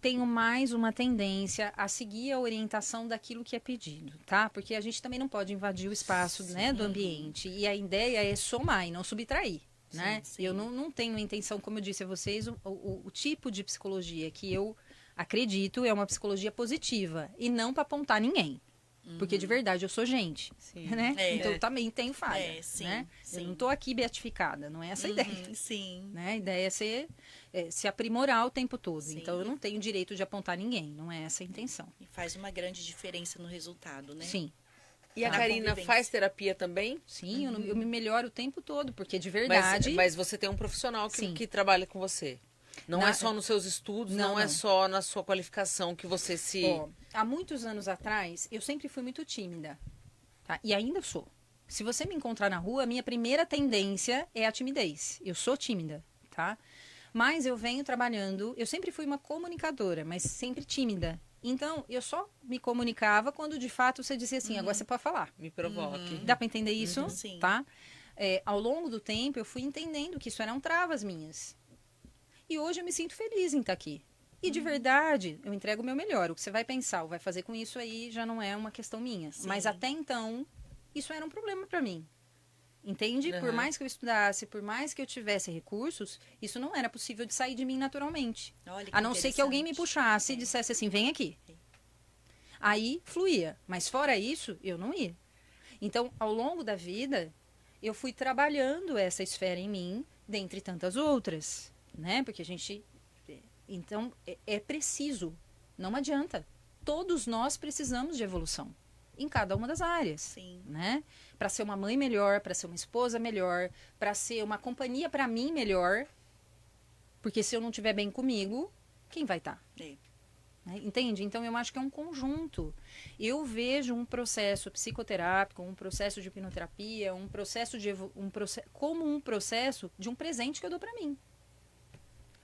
tenho mais uma tendência a seguir a orientação daquilo que é pedido, tá? Porque a gente também não pode invadir o espaço, né, do ambiente. E a ideia é somar e não subtrair. Né? Sim. Eu não tenho intenção, como eu disse a vocês, o tipo de psicologia que eu acredito é uma psicologia positiva e não para apontar ninguém. Porque de verdade eu sou gente, né? Então eu também tenho falha, né? Eu não estou aqui beatificada, não é essa a ideia. Sim. Né? A ideia é se aprimorar o tempo todo. Então eu não tenho direito de apontar ninguém, não é essa a intenção. E faz uma grande diferença no resultado, né? Sim. E a Karina faz terapia também? Sim, eu me melhoro o tempo todo, porque de verdade... Mas você tem um profissional que trabalha com você. Não é só nos seus estudos, não é só na sua qualificação que você se... Há muitos anos atrás, eu sempre fui muito tímida. Tá? E ainda sou. Se você me encontrar na rua, a minha primeira tendência é a timidez. Eu sou tímida, tá? Mas eu venho trabalhando... Eu sempre fui uma comunicadora, mas sempre tímida. Então, eu só me comunicava quando, de fato, você dizia assim, agora você pode falar. Me provoque. Dá para entender isso? Sim. Tá? Ao longo do tempo, eu fui entendendo que isso eram travas minhas. E hoje eu me sinto feliz em estar aqui. E, de verdade, eu entrego o meu melhor. O que você vai pensar ou vai fazer com isso aí já não é uma questão minha. Sim. Mas, até então, isso era um problema para mim. Entende? Por mais que eu estudasse, por mais que eu tivesse recursos, isso não era possível de sair de mim naturalmente. Olha que A não ser que alguém me puxasse e dissesse assim, vem aqui. Aí fluía. Mas fora isso, eu não ia. Então, ao longo da vida, eu fui trabalhando essa esfera em mim, dentre tantas outras. Né? Porque a gente... Então, é preciso. Não adianta. Todos nós precisamos de evolução. Em cada uma das áreas. Sim. Né? Para ser uma mãe melhor, para ser uma esposa melhor, para ser uma companhia para mim melhor. Porque se eu não estiver bem comigo, quem vai estar? Né? Entende? Então eu acho que é um conjunto. Eu vejo um processo psicoterápico, um processo de hipnoterapia, como um processo de um presente que eu dou para mim.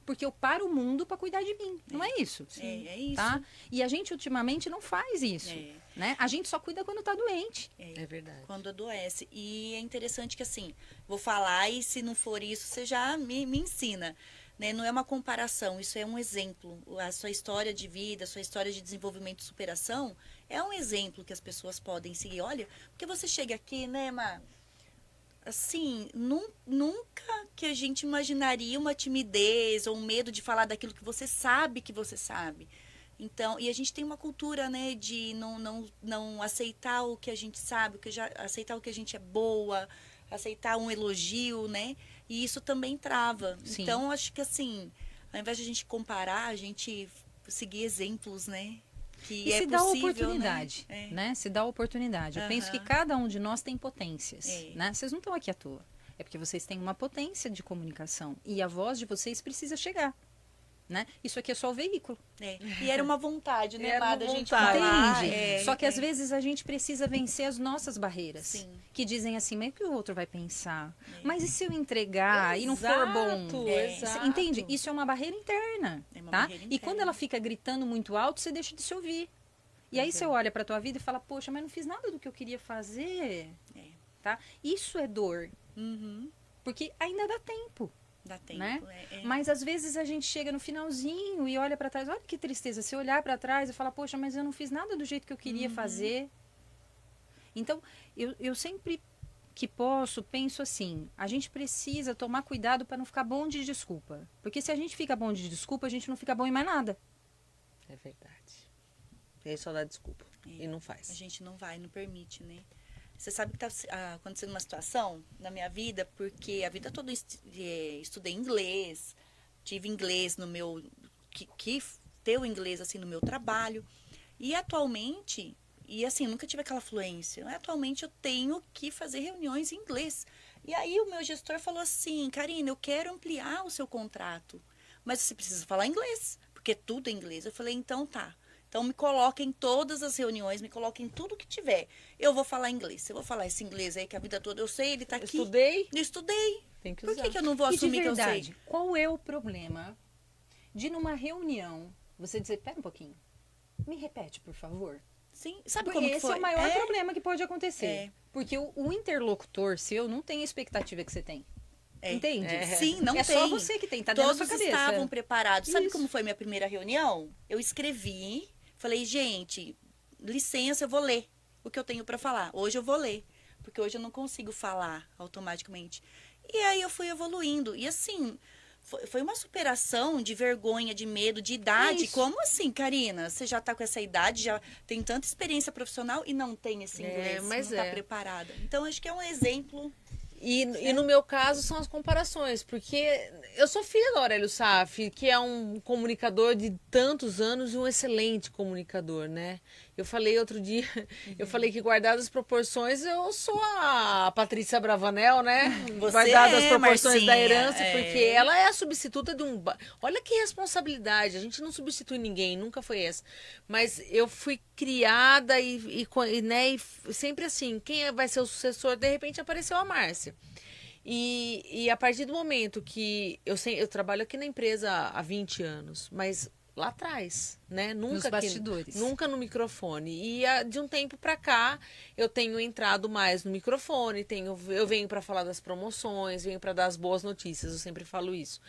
Porque eu paro o mundo para cuidar de mim. Não é isso? Sim. É isso. Tá? E a gente ultimamente não faz isso. Né? A gente só cuida quando tá doente. É verdade. Quando adoece. E é interessante que assim, vou falar e se não for isso, você já me ensina. Né? Não é uma comparação, isso é um exemplo. A sua história de vida, a sua história de desenvolvimento e superação é um exemplo que as pessoas podem seguir. Olha, porque você chega aqui, né, Má? Assim, nunca que a gente imaginaria uma timidez ou um medo de falar daquilo que você sabe que você sabe. Então, e a gente tem uma cultura, né, de não aceitar o que a gente sabe, aceitar o que a gente é boa, aceitar um elogio, né? E isso também trava. Sim. Então, acho que assim, ao invés de a gente comparar, a gente seguir exemplos, né? Que e é se dá possível, oportunidade, né? Se dá oportunidade. Eu penso que cada um de nós tem potências, né? Vocês não estão aqui à toa. É porque vocês têm uma potência de comunicação e a voz de vocês precisa chegar, né? Isso aqui é só o veículo. E era uma vontade, né, Má, da gente falar. Entende? Só que às vezes a gente precisa vencer as nossas barreiras. Sim. Que dizem assim, mas o que o outro vai pensar? Mas e se eu entregar e não for bom? Exato. Entende? Isso é uma barreira interna, uma tá? barreira E interna. quando ela fica gritando muito alto, você deixa de se ouvir. E aí você olha pra tua vida e fala, poxa, mas não fiz nada do que eu queria fazer. Tá? Isso é dor. Porque ainda dá tempo. Dá tempo, né? Mas às vezes a gente chega no finalzinho e olha pra trás, olha que tristeza. Se olhar pra trás e falar, poxa, mas eu não fiz nada do jeito que eu queria fazer. Então, eu sempre que posso, penso assim, a gente precisa tomar cuidado para não ficar bom de desculpa. Porque se a gente fica bom de desculpa, a gente não fica bom em mais nada. É verdade. E aí só dá desculpa. E não faz. A gente não vai, não permite, né? Você sabe que está acontecendo uma situação na minha vida, porque a vida toda eu estudei inglês, tive inglês no meu... que ter o inglês assim no meu trabalho. E atualmente, E assim, eu nunca tive aquela fluência. Atualmente eu tenho que fazer reuniões em inglês. E aí o meu gestor falou assim, Karina, eu quero ampliar o seu contrato, mas você precisa falar inglês, porque tudo é inglês. Eu falei, então tá. Então me coloca em todas as reuniões, me coloca em tudo que tiver. Eu vou falar inglês. Eu vou falar esse inglês aí que a vida toda eu sei, ele tá aqui. Eu estudei. Tem que Por usar. que eu não vou E de assumir que eu verdade, sei? qual é o problema de numa reunião você dizer, pera um pouquinho, me repete, por favor? Sim, sabe Porque como que esse foi? é o maior problema que pode acontecer. É. Porque o interlocutor seu não tem a expectativa que você tem. É. Entende? Sim, não é tem. só você que tem, tá dentro da Todos sua cabeça. estavam preparados. Sabe Isso. como foi minha primeira reunião? Eu escrevi, falei, gente, licença, eu vou ler o que eu tenho para falar. Hoje eu vou ler, porque hoje eu não consigo falar automaticamente. E aí eu fui evoluindo. E assim, foi uma superação de vergonha, de medo, de idade. Isso. Como assim, Karina? Você já tá com essa idade, já tem tanta experiência profissional e não tem esse inglês, mas não tá preparada. Então, acho que é um exemplo. E no meu caso são as comparações, porque eu sou filha do Aurélio Saf, que é um comunicador de tantos anos e um excelente comunicador, né? Eu falei outro dia, eu falei que guardadas as proporções, eu sou a Patrícia Bravanel, né? Você Guardadas as é, proporções da Marcinha, herança, é. porque ela é a substituta de um... Olha que responsabilidade, a gente não substitui ninguém, nunca foi essa. Mas eu fui criada né, e sempre assim, quem vai ser o sucessor? De repente apareceu a Márcia. E a partir do momento que eu trabalho aqui na empresa há 20 anos, mas lá atrás, né? Nos bastidores. Nunca no microfone. E de um tempo pra cá, eu tenho entrado mais no microfone, eu venho para falar das promoções, venho para dar as boas notícias, eu sempre falo isso.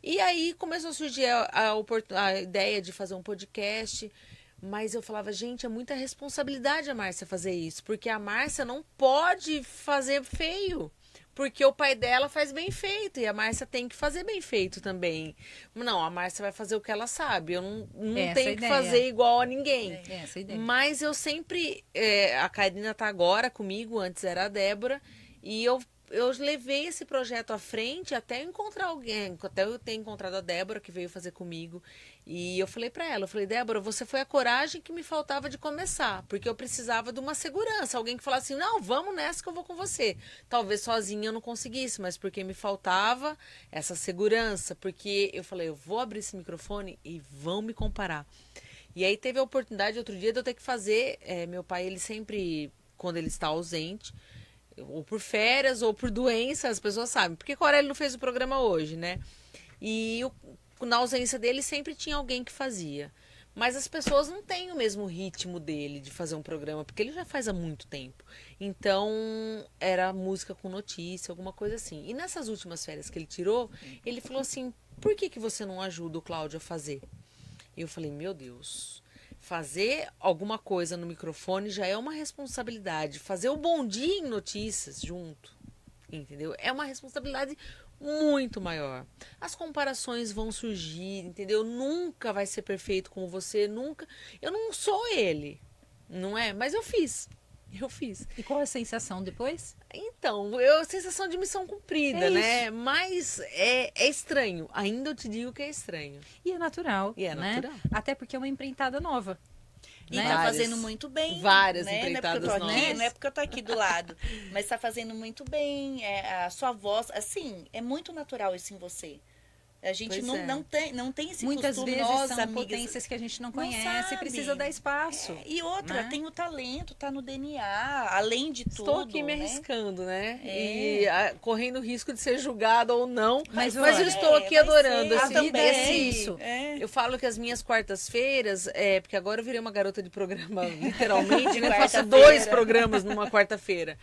E aí começou a surgir a ideia de fazer um podcast. Mas eu falava, gente, é muita responsabilidade a Márcia fazer isso, porque a Márcia não pode fazer feio. Porque o pai dela faz bem feito e a Márcia tem que fazer bem feito também. Não, a Márcia vai fazer o que ela sabe. Eu não tenho que fazer igual a ninguém. Essa é a ideia. Mas eu sempre... a Karina tá agora comigo, antes era a Débora. E eu levei esse projeto à frente até eu encontrar alguém. Até eu ter encontrado a Débora, que veio fazer comigo. E eu falei pra ela, Débora, você foi a coragem que me faltava de começar, porque eu precisava de uma segurança, alguém que falasse assim, não, vamos nessa que eu vou com você. Talvez sozinha eu não conseguisse, mas porque me faltava essa segurança, porque eu falei, eu vou abrir esse microfone e vão me comparar. E aí teve a oportunidade outro dia de eu ter que fazer, meu pai, ele sempre, quando ele está ausente, ou por férias ou por doença, as pessoas sabem, porque o Aurélio não fez o programa hoje, né? E na ausência dele sempre tinha alguém que fazia. Mas as pessoas não têm o mesmo ritmo dele de fazer um programa, porque ele já faz há muito tempo. Então, era música com notícia, alguma coisa assim. E nessas últimas férias que ele tirou, ele falou assim, por que você não ajuda o Cláudio a fazer? E eu falei, meu Deus, fazer alguma coisa no microfone já é uma responsabilidade. Fazer o Bom Dia em Notícias junto, entendeu? É uma responsabilidade muito maior. As comparações vão surgir, entendeu? Nunca vai ser perfeito como você, nunca. Eu não sou ele, não é? Mas eu fiz. E qual a sensação depois? Então, a sensação de missão cumprida, né? Mas é estranho. Ainda eu te digo que é estranho. E é natural. E é né? natural. Até porque é uma empreitada nova. E Né? tá fazendo muito bem. Várias né? empreitadas não é porque eu tô aqui, novas. não é porque eu tô aqui do lado. Mas tá fazendo muito bem. A sua voz, assim, é muito natural isso em você. A gente não tem esse Muitas costume, vezes nós, são amigas, potências que a gente não não conhece, sabe. precisa dar espaço. E outra, né? tem o talento, tá no DNA, além de tudo. Estou aqui me né? arriscando, né? É. E correndo o risco de ser julgada ou não. Mas eu olha, estou aqui vai adorando. ser. Assim, Eu também. isso. É. Eu falo que as minhas quartas-feiras, porque agora eu virei uma garota de programa, literalmente, né? Faço quarta-feira. 2 programas numa quarta-feira.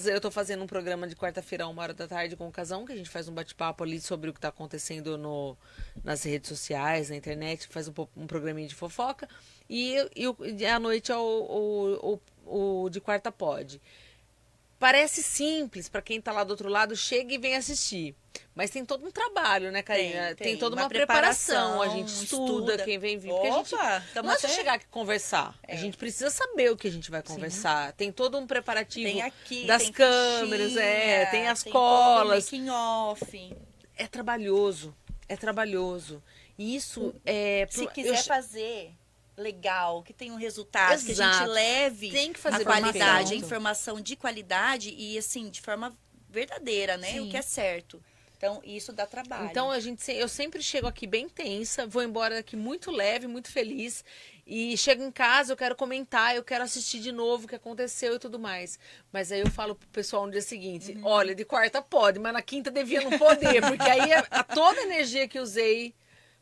Eu tô fazendo um programa de quarta-feira, 1h da tarde, com o Casão, que a gente faz um bate-papo ali sobre o que tá acontecendo nas redes sociais, na internet, faz um programinha de fofoca. E à noite é o de quarta pod. Parece simples para quem tá lá do outro lado, chega e vem assistir. Mas tem todo um trabalho, né, Karina? Tem toda uma preparação. A gente estuda quem vem vir. Porque a gente não é só chegar aqui conversar. A gente precisa saber o que a gente vai conversar. Tem todo um preparativo Tem aqui, das tem câmeras, fichinha, tem as tem colas. todo o making off. É trabalhoso. É trabalhoso. E isso é... Se quiser fazer legal, que tenha um resultado, que a gente Exato. leve Tem que fazer a bem qualidade, a feito. informação de qualidade e assim, de forma verdadeira, né? Sim. O que é certo. Então, isso dá trabalho. Então eu sempre chego aqui bem tensa, vou embora daqui muito leve, muito feliz. E chego em casa, eu quero comentar, eu quero assistir de novo o que aconteceu e tudo mais. Mas aí eu falo pro pessoal no dia seguinte, olha, de quarta pode, mas na quinta devia não poder, porque aí toda a energia que usei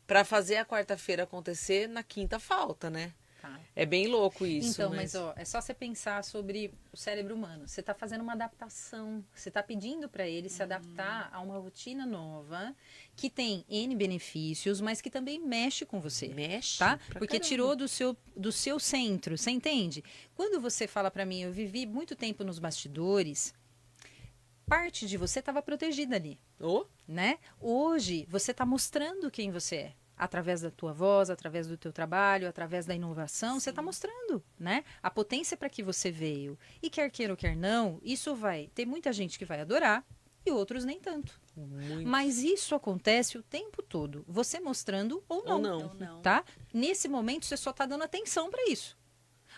pra fazer a quarta-feira acontecer, na quinta falta, né? Tá. É bem louco isso. Então, mas ó, é só você pensar sobre o cérebro humano. Você está fazendo uma adaptação. Você está pedindo para ele se adaptar a uma rotina nova que tem N benefícios, mas que também mexe com você. Mexe, Tá? pra Porque caramba. tirou do seu centro. Você entende? Quando você fala para mim, eu vivi muito tempo nos bastidores, parte de você estava protegida ali, Ô, né? Hoje você está mostrando quem você é. Através da tua voz, através do teu trabalho, através da inovação, você está mostrando, né? A potência para que você veio. E quer queira ou quer não, isso vai ter muita gente que vai adorar e outros nem tanto. muito. Mas isso acontece o tempo todo, você mostrando ou não. Ou não. Ou não. Tá? Nesse momento você só está dando atenção para isso.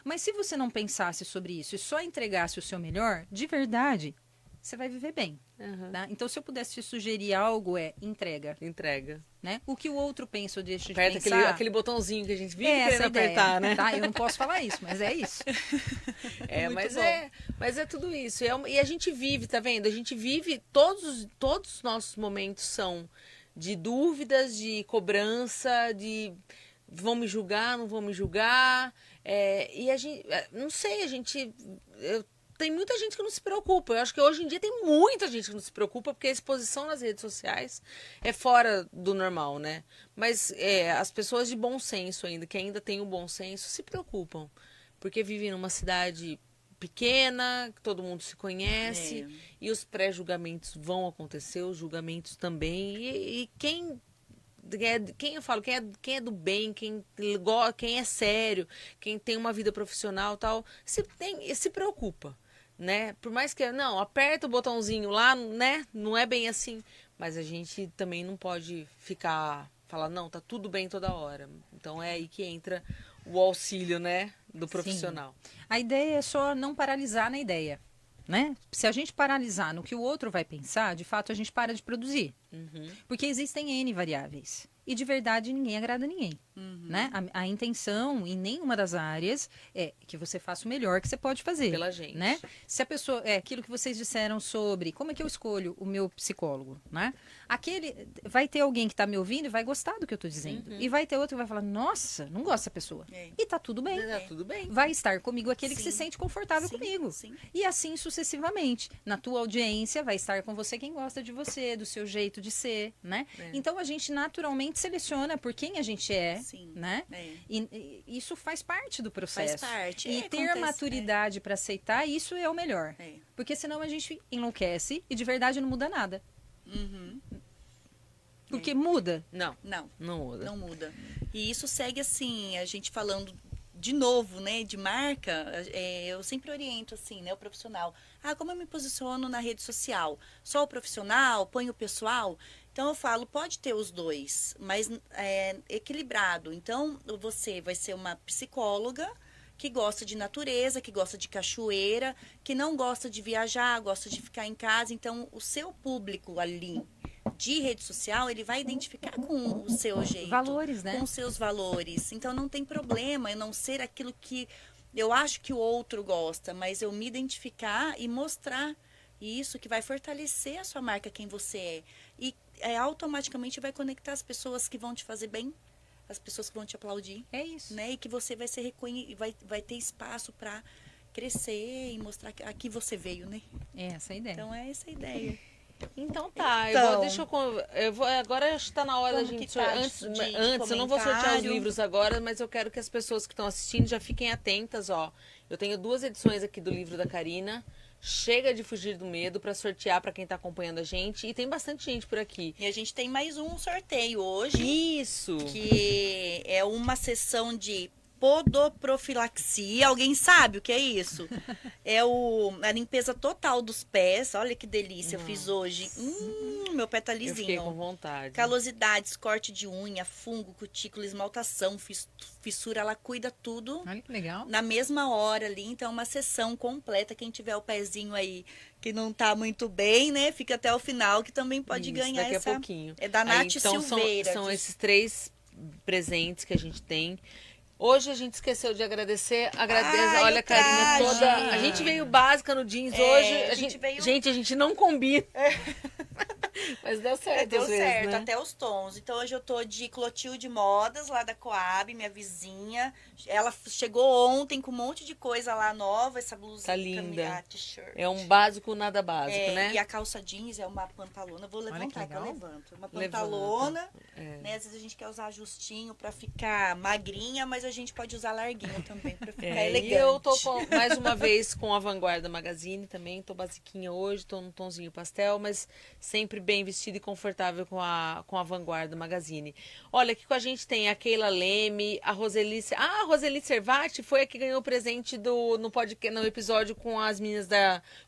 Mas se você não pensasse sobre isso e só entregasse o seu melhor, de verdade, você vai viver bem. Aham. Tá? Então, se eu pudesse te sugerir algo, entrega. Entrega. Né? O que o outro pensa ou deixa de Aperta pensar... aquele botãozinho que a gente vive é essa querendo a ideia, apertar, né? Tá? Eu não posso falar isso, mas é isso. É, Muito mas é tudo isso. E a gente vive, tá vendo? A gente vive, todos os nossos momentos são de dúvidas, de cobrança, de vão me julgar, não vão me julgar. E a gente, não sei, tem muita gente que não se preocupa. Eu acho que hoje em dia tem muita gente que não se preocupa, porque a exposição nas redes sociais é fora do normal, né? Mas as pessoas de bom senso ainda, que ainda têm o bom senso, se preocupam. Porque vivem numa cidade pequena, que todo mundo se conhece, e os pré-julgamentos vão acontecer, os julgamentos também. E quem eu falo, quem é do bem, quem é sério, quem tem uma vida profissional e tal, se preocupa. Né? Por mais que não, aperta o botãozinho lá, né? Não é bem assim, mas a gente também não pode falar, não, tá tudo bem toda hora. Então é aí que entra o auxílio, né, do profissional. A ideia é só não paralisar na ideia, né? Se a gente paralisar no que o outro vai pensar, de fato a gente para de produzir. Porque existem N variáveis. E de verdade ninguém agrada ninguém. Né? A intenção em nenhuma das áreas é que você faça o melhor que você pode fazer. Pela gente. Né? Se a pessoa. Aquilo que vocês disseram sobre como é que eu escolho o meu psicólogo. Né? Vai ter alguém que está me ouvindo e vai gostar do que eu estou dizendo. E vai ter outro que vai falar, nossa, não gosta dessa pessoa. E tá tudo bem. Tá tudo bem. Vai estar comigo aquele que se Sim. sente confortável Sim, comigo. sim. E assim sucessivamente. Na tua audiência vai estar com você quem gosta de você, do seu jeito de ser, né? Então a gente naturalmente seleciona por quem a gente é, Sim. né? E isso faz parte do processo. Faz parte. E ter Acontece, maturidade para aceitar, isso é o melhor. Porque senão a gente enlouquece e de verdade não muda nada. Porque muda. Não Não muda. Não muda. E isso segue assim, a gente falando de novo, né, de marca, eu sempre oriento assim, né, o profissional. Como eu me posiciono na rede social? Só o profissional? Põe o pessoal? Então eu falo, pode ter os dois, mas equilibrado. Então você vai ser uma psicóloga que gosta de natureza, que gosta de cachoeira, que não gosta de viajar, gosta de ficar em casa. Então o seu público ali de rede social, ele vai identificar com o seu jeito. Valores, né? Com os seus valores. Então não tem problema eu não ser aquilo que eu acho que o outro gosta, mas eu me identificar e mostrar isso que vai fortalecer a sua marca, quem você é. E automaticamente vai conectar as pessoas que vão te fazer bem, as pessoas que vão te aplaudir. É isso. Né? E que você vai ser vai ter espaço para crescer e mostrar que aqui você veio, né? É essa a ideia. Então é essa a ideia. Então tá, Então, agora acho que tá na hora da como gente que tá antes, de eu não vou sortear os comentário? livros agora, mas eu quero que as pessoas que estão assistindo já fiquem atentas, ó. Eu tenho 2 edições aqui do livro da Karina. Chega de fugir do medo para sortear para quem tá acompanhando a gente, e tem bastante gente por aqui. E a gente tem mais um sorteio hoje, Isso. que é uma sessão de podoprofilaxia. Alguém sabe o que é isso? É a limpeza total dos pés. Olha que delícia, eu fiz hoje. Meu pé tá Eu fiquei lisinho. com vontade. Calosidades, corte de unha, fungo, cutícula, esmaltação, fissura, ela cuida tudo Olha que legal. na mesma hora ali. Então, é uma sessão completa. Quem tiver o pezinho aí que não tá muito bem, né? Fica até o final, que também pode Isso, ganhar daqui essa... a pouquinho. É da Aí, Nath então, Silveira. São esses 3 presentes que a gente tem. Hoje a gente esqueceu de agradecer. Agradeço, Ai, olha, o Karina, traje. toda. A gente veio básica no jeans hoje. A gente veio- Gente, a gente não combina. Mas deu certo, Deu às vezes, certo, né? até os tons. Então hoje eu tô de Clotilde Modas, lá da Coab, minha vizinha. Ela chegou ontem com um monte de coisa lá nova, essa blusinha. Tá linda. A t-shirt. É um básico, nada básico, né? E a calça jeans é uma pantalona. Vou Olha que levantar, que eu legal. levanto. Uma Levanta. pantalona, É. né? Às vezes a gente quer usar justinho pra ficar magrinha, mas a gente pode usar larguinho também pra ficar elegante. E eu tô mais uma vez com a Vanguarda Magazine também. Tô basiquinha hoje, tô num tonzinho pastel, mas sempre bem vestida e confortável com a Vanguarda Magazine. Olha, aqui com a gente tem a Keila Leme, a Roseli... a Roseli Servati foi a que ganhou o presente no episódio com as meninas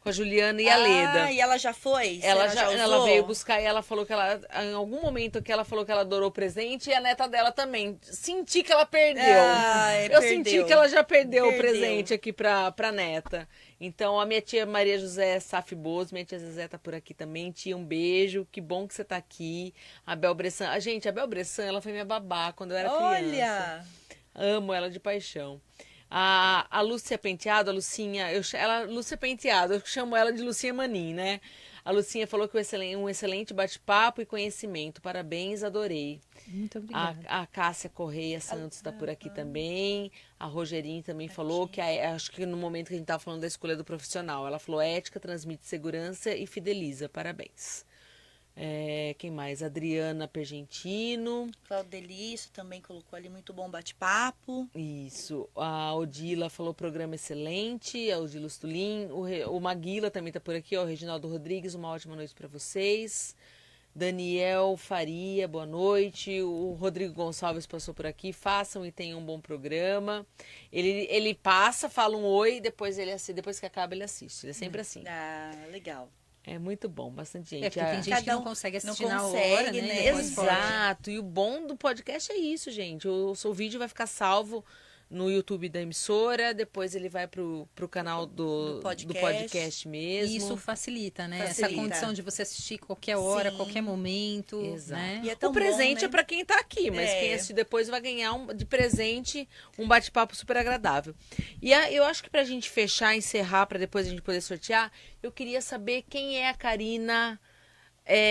com a Juliana e a Leda. E ela já foi? Ela usou? veio buscar e ela falou que em algum momento que ela falou que ela adorou o presente e a neta dela também. Senti que ela perdeu. Eu senti que ela já perdeu o presente aqui pra neta. Então, a minha tia Maria José Saf Boas, minha tia Zezé tá por aqui também. Tia, um beijo. Que bom que você tá aqui. A Bel Bressan. Gente, a Bel Bressan, ela foi minha babá quando eu era criança. Olha! Amo ela de paixão. A Lúcia Penteado, a Lucinha, Lúcia Penteado, eu chamo ela de Lucinha Manin, né? A Lucinha falou que um excelente bate-papo e conhecimento. Parabéns, adorei. Muito obrigada. A Cássia Correia Santos está por aqui também. A Rogerinho também falou que acho que no momento que a gente estava falando da escolha do profissional, ela falou ética, transmite segurança e fideliza. Parabéns. Quem mais? Adriana Pergentino. Claudelício também colocou ali muito bom bate-papo. Isso. A Odila falou programa excelente. A Odila Stulin. O Maguila também está por aqui. O Reginaldo Rodrigues, uma ótima noite para vocês. Daniel Faria, boa noite. O Rodrigo Gonçalves passou por aqui. Façam e tenham um bom programa. Ele passa, fala um oi, depois que acaba ele assiste. Ele é sempre assim. Ah, legal. É muito bom, bastante gente. Porque tem gente que não consegue assistir na hora, né? Exato. E o bom do podcast é isso, gente. O seu vídeo vai ficar salvo no YouTube da emissora, depois ele vai pro canal do podcast mesmo. E isso facilita, né? Facilita. Essa condição de você assistir qualquer hora, Sim. qualquer momento. Exato. Né? E é tão O presente bom, né? é para quem tá aqui, mas quem assistir depois vai ganhar de presente um bate-papo super agradável. E eu acho que pra gente fechar, encerrar, para depois a gente poder sortear, eu queria saber quem é a Karina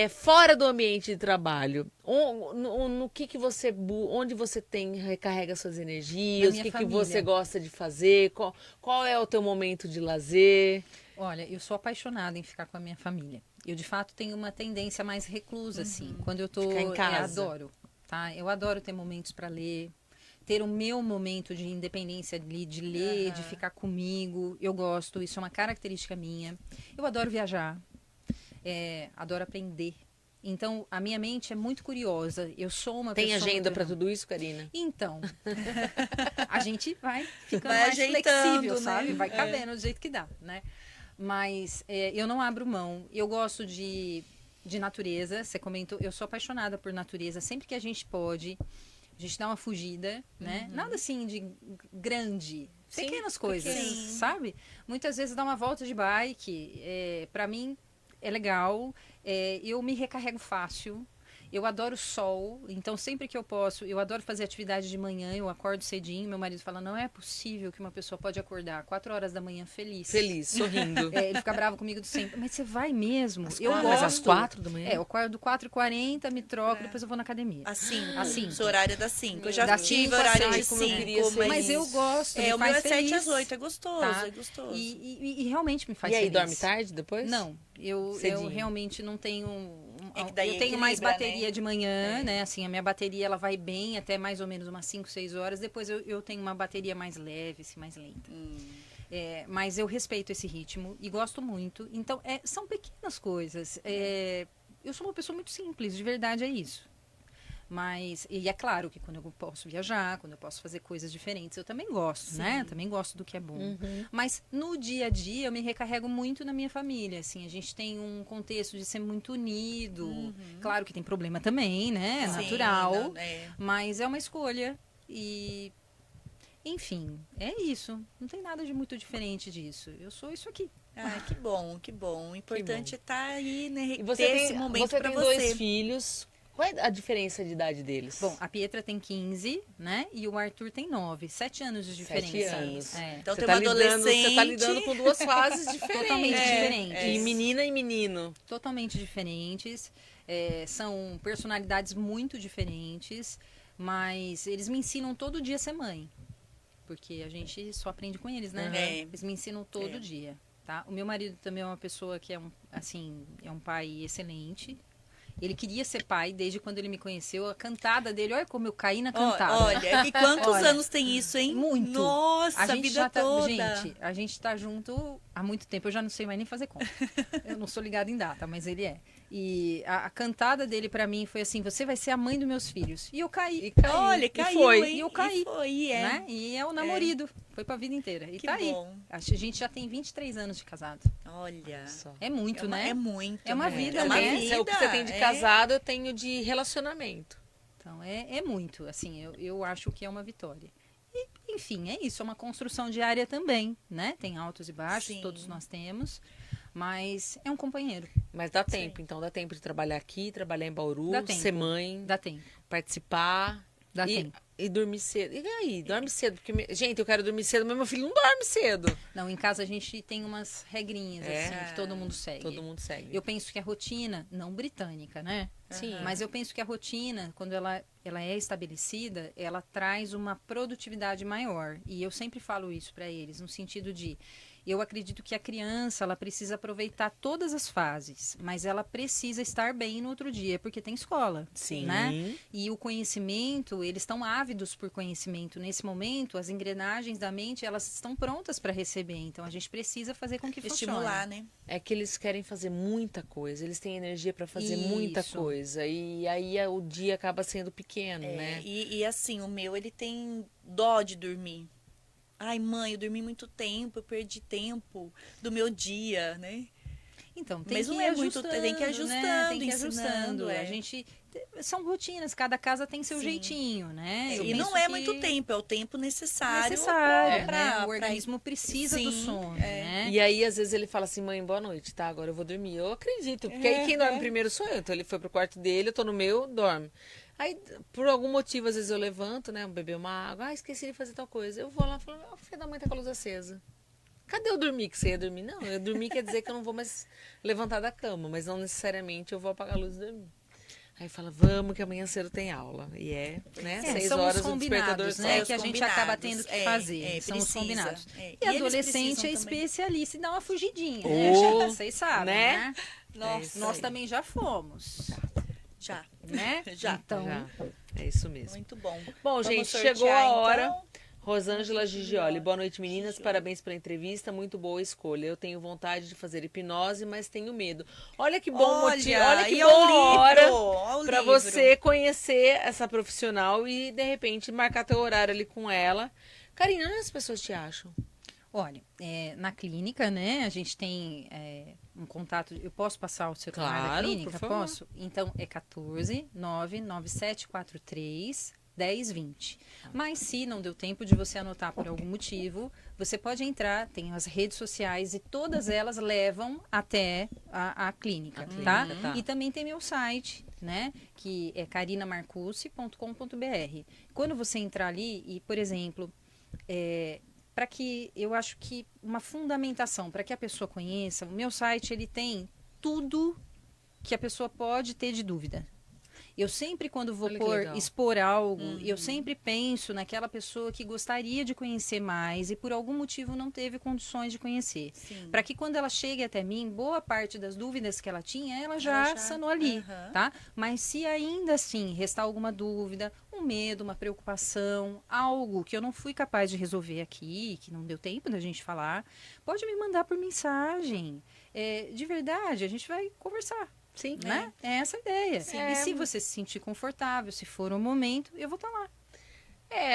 fora do ambiente de trabalho. No que você, onde você recarrega suas energias, o que você gosta de fazer, qual é o teu momento de lazer? Olha, eu sou apaixonada em ficar com a minha família. Eu, de fato, tenho uma tendência mais reclusa, assim. Quando eu tô... Ficar em casa. Eu adoro, tá? Eu adoro ter momentos para ler, ter o meu momento de independência de ler, de ficar comigo. Eu gosto, isso é uma característica minha. Eu adoro viajar, adoro aprender. Então, a minha mente é muito curiosa. Eu sou uma pessoa... Tem agenda muito- para tudo isso, Karina? Então, a gente vai ficando Vai mais ajeitando, flexível, né? sabe? Vai cabendo do jeito que dá, né? Mas eu não abro mão. Eu gosto de natureza. Você comentou, eu sou apaixonada por natureza. Sempre que a gente pode, a gente dá uma fugida, né? Nada assim de grande. Sim, Pequenas coisas, pequeno. sabe? Muitas vezes dá uma volta de bike. Para mim, é legal. Eu me recarrego fácil. Eu adoro sol, então sempre que eu posso, eu adoro fazer atividade de manhã, eu acordo cedinho, meu marido fala, não é possível que uma pessoa pode acordar 4 horas da manhã feliz. Feliz, sorrindo. Ele fica bravo comigo sempre, mas você vai mesmo? Eu Mas gosto. às 4 da manhã? Eu acordo 4h40, me troco, depois eu vou na academia. Assim. Assim. Seu horário é das 5. Eu já Das tive 5 às horário 6, de como eu 5. queria ser Mas eu gosto, me o meu faz é 7 feliz. às 8, é gostoso, Tá? é gostoso. E realmente me faz E aí, feliz. dorme tarde depois? Não, eu Cedinho. realmente não tenho... É que daí eu tenho mais equilibra, bateria né? de manhã, né? Assim, a minha bateria ela vai bem até mais ou menos umas 5, 6 horas. Depois eu tenho uma bateria mais leve, assim, mais lenta. Mas eu respeito esse ritmo e gosto muito. Então, são pequenas coisas. Eu sou uma pessoa muito simples, de verdade é isso. Mas, e é claro que quando eu posso viajar, quando eu posso fazer coisas diferentes, eu também gosto, né? Também gosto do que é bom. Mas no dia a dia eu me recarrego muito na minha família, assim, a gente tem um contexto de ser muito unido. Claro que tem problema também, né? É natural, não, mas é uma escolha e enfim, é isso. Não tem nada de muito diferente disso. Eu sou isso aqui. Que bom, que bom. O importante é estar aí, né? E você ter tem, esse momento você para tem você. 2 filhos. Qual é a diferença de idade deles? Bom, a Pietra tem 15, né? E o Arthur tem 9. 7 anos de diferença. 7 anos. É. Então Você tem uma Você tá adolescente. lidando com 2 fases diferentes. Totalmente diferentes. E menina e menino. Totalmente diferentes. São personalidades muito diferentes. Mas eles me ensinam todo dia a ser mãe. Porque a gente só aprende com eles, né? Eles me ensinam todo dia. Tá? O meu marido também é uma pessoa que é um pai excelente. Ele queria ser pai desde quando ele me conheceu. A cantada dele, olha como eu caí na cantada. Olha, e quantos anos tem isso, hein? Muito. Nossa, a gente vida já tá, toda. Gente, a gente tá junto há muito tempo. Eu já não sei mais nem fazer conta. Eu não sou ligada em data, mas ele é. E a cantada dele pra mim foi assim: você vai ser a mãe dos meus filhos. E eu caí. Olha, caiu, foi. hein? E eu caí. E foi, né? E é o namorido. Foi pra vida inteira. E Que tá aí. bom. A gente já tem 23 anos de casado. Olha. É muito, né? É muito. É uma né? vida, é uma né? vida. O que você tem de casado, eu tenho de relacionamento. Então, é muito. Assim, eu acho que é uma vitória. E, enfim, é isso. É uma construção diária também, né? Tem altos e baixos, Sim. todos nós temos. Mas é um companheiro. Mas dá tempo, então dá tempo de trabalhar aqui, trabalhar em Bauru, Dá tempo. ser mãe, Dá tempo. participar. Dá tempo. E dormir cedo. E aí, dorme cedo. Porque, gente, eu quero dormir cedo, mas meu filho não dorme cedo. Não, em casa a gente tem umas regrinhas, assim, que todo mundo segue. Todo mundo segue. Eu penso que a rotina, não britânica, né? Sim. Mas eu penso que a rotina, quando ela é estabelecida, ela traz uma produtividade maior. E eu sempre falo isso para eles, no sentido de, eu acredito que a criança, ela precisa aproveitar todas as fases, mas ela precisa estar bem no outro dia, porque tem escola. Sim. Né? E o conhecimento, eles estão ávidos por conhecimento. Nesse momento, as engrenagens da mente, elas estão prontas para receber. Então, a gente precisa fazer com que Estimular, funcione. né? É que eles querem fazer muita coisa, eles têm energia para fazer muita Isso. coisa. E aí o dia acaba sendo pequeno, né? E assim, o meu, ele tem dó de dormir. Ai, mãe, eu dormi muito tempo, eu perdi tempo do meu dia, né? Então, tem Mas que não ir é muito, ajustando, tem que ir ajustando, né? Tem que ir ensinando, ajustando. é. A gente são rotinas, cada casa tem seu Sim. jeitinho, né? Eu E não penso é que muito tempo, é o tempo necessário. necessário, pra- né? O pra- organismo precisa do Sim, sono, é. né? E aí, às vezes, ele fala assim, mãe, boa noite, tá? Agora eu vou dormir. Eu acredito, porque aí quem dorme primeiro sou eu. Então ele foi pro quarto dele, eu tô no meu, dorme. Aí, por algum motivo, às vezes eu levanto, né? Beber uma água, esqueci de fazer tal coisa. Eu vou lá e falo, o filho da mãe tá com a luz acesa. Cadê eu dormir que você ia dormir? Não, eu dormir quer dizer que eu não vou mais levantar da cama, mas não necessariamente eu vou apagar a luz e dormir. Aí fala, vamos que amanhã cedo tem aula. E né? 6 são horas os o despertador combinados, sai. né? os Que a gente combinados, acaba tendo que fazer. São os precisa. combinados. É. E eles adolescente é precisam também. especialista em dar uma fugidinha, Oh, né? Vocês sabem, né? né? Nossa, Nós também já fomos, já. né? Já. Então, Já. É isso mesmo. Muito bom. Bom, Vamos gente, sortear, chegou a hora. então? Rosângela Gigioli, boa noite, meninas. Parabéns pela entrevista, muito boa escolha. Eu tenho vontade de fazer hipnose, mas tenho medo. Olha que bom motivo, olha que e boa ao hora livro, ao para livro. você conhecer essa profissional e de repente marcar teu horário ali com ela. Karina, onde as pessoas te acham? olha, na clínica, né, a gente tem um contato. Eu posso passar o celular da Claro, clínica? por favor. Posso? Então, é 14 99743 1020. Mas se não deu tempo de você anotar por algum motivo, você pode entrar, tem as redes sociais e todas elas levam até a clínica, tá? tá. E também tem meu site, né? Que é carinamarcucci.com.br. Quando você entrar ali e, por exemplo, para que eu acho que uma fundamentação para que a pessoa conheça, o meu site ele tem tudo que a pessoa pode ter de dúvida. Eu sempre, quando vou Olha que legal. expor algo, eu sempre penso naquela pessoa que gostaria de conhecer mais e por algum motivo não teve condições de conhecer. Sim. Para que quando ela chegue até mim, boa parte das dúvidas que ela tinha, ela já sanou ali, Aham. tá? Mas se ainda assim restar alguma dúvida, um medo, uma preocupação, algo que eu não fui capaz de resolver aqui, que não deu tempo da gente falar, pode me mandar por mensagem. De verdade, a gente vai conversar. Sim. Né? É essa a ideia. E se você se sentir confortável, se for o momento, eu vou estar lá.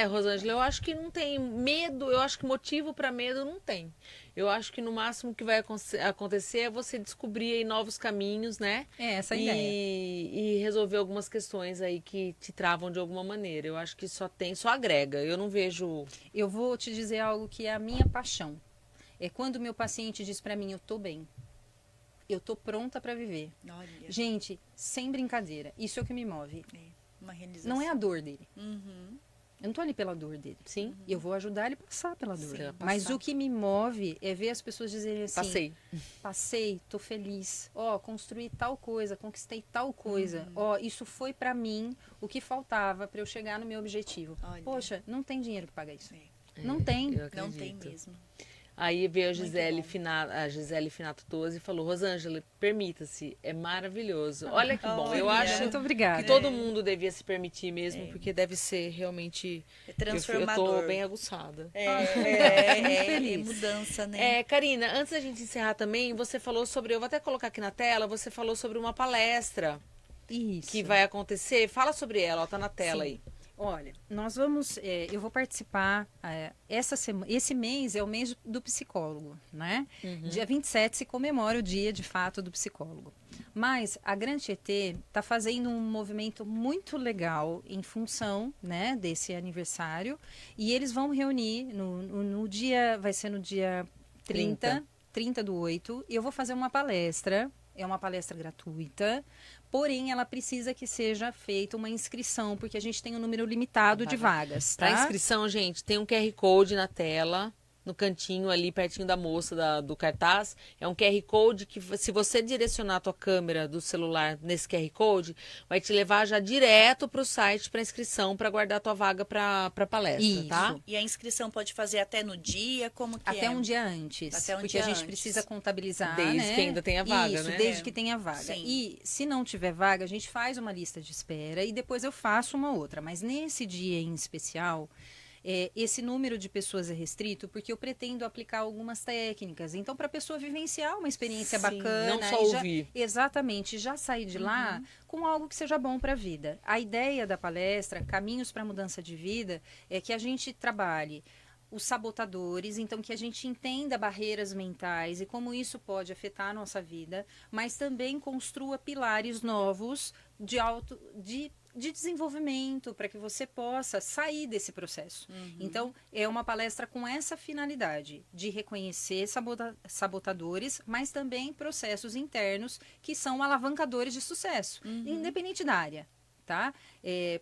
Rosângela, eu acho que não tem medo, eu acho que motivo para medo não tem. Eu acho que no máximo que vai acontecer é você descobrir aí novos caminhos, né? Essa a ideia. E resolver algumas questões aí que te travam de alguma maneira. Eu acho que só agrega. Eu não vejo... Eu vou te dizer algo que é a minha paixão. É quando o meu paciente diz para mim, eu tô bem. Eu tô pronta para viver. Olha. Gente, sem brincadeira, isso é o que me move. Uma realização. Não é a dor dele. Uhum. Eu não tô ali pela dor dele. Sim. Eu vou ajudar ele a passar pela dor. Sim, Mas o que me move é ver as pessoas dizerem assim... Passei, tô feliz. Construí tal coisa, conquistei tal coisa. Isso foi pra mim o que faltava pra eu chegar no meu objetivo. Olha. Poxa, não tem dinheiro que paga isso. Não tem. Não tem mesmo. Aí veio a Gisele Finato Tosi e falou, Rosângela, permita-se, é maravilhoso. Olha que bom, eu acho muito obrigada. que todo mundo devia se permitir mesmo, porque deve ser realmente... transformador. Eu tô bem aguçada. É mudança, né? Karina, antes da gente encerrar também, você falou sobre, eu vou até colocar aqui na tela, você falou sobre uma palestra que vai acontecer. Fala sobre ela, ó, tá na tela aí. Olha, nós vamos, eu vou participar, esse mês é o mês do psicólogo, né? Dia 27 se comemora o dia, de fato, do psicólogo. Mas a Grande Tietê está fazendo um movimento muito legal em função, né, desse aniversário. E eles vão reunir no dia, vai ser no dia 30/8, e eu vou fazer uma palestra. É uma palestra gratuita, porém ela precisa que seja feita uma inscrição, porque a gente tem um número limitado de vagas. Tá? Para inscrição, gente, tem um QR Code na tela, no cantinho ali, pertinho da moça do cartaz. É um QR Code que, se você direcionar a tua câmera do celular nesse QR Code, vai te levar já direto para o site para inscrição, para guardar a tua vaga para palestra, tá? E a inscrição pode fazer até no dia, como que até um dia antes. Até um porque dia a gente antes. precisa contabilizar, desde né? que ainda tenha vaga, Isso, né? desde que tenha vaga. Sim. E se não tiver vaga, a gente faz uma lista de espera e depois eu faço uma outra. Mas nesse dia em especial... esse número de pessoas é restrito porque eu pretendo aplicar algumas técnicas. Então, para a pessoa vivenciar uma experiência bacana. Não só ouvir. Exatamente, já sair de lá com algo que seja bom para a vida. A ideia da palestra, Caminhos para a Mudança de Vida, é que a gente trabalhe os sabotadores, então que a gente entenda barreiras mentais e como isso pode afetar a nossa vida, mas também construa pilares novos de desenvolvimento para que você possa sair desse processo. Então, é uma palestra com essa finalidade de reconhecer sabotadores, mas também processos internos que são alavancadores de sucesso, independente da área. Tá?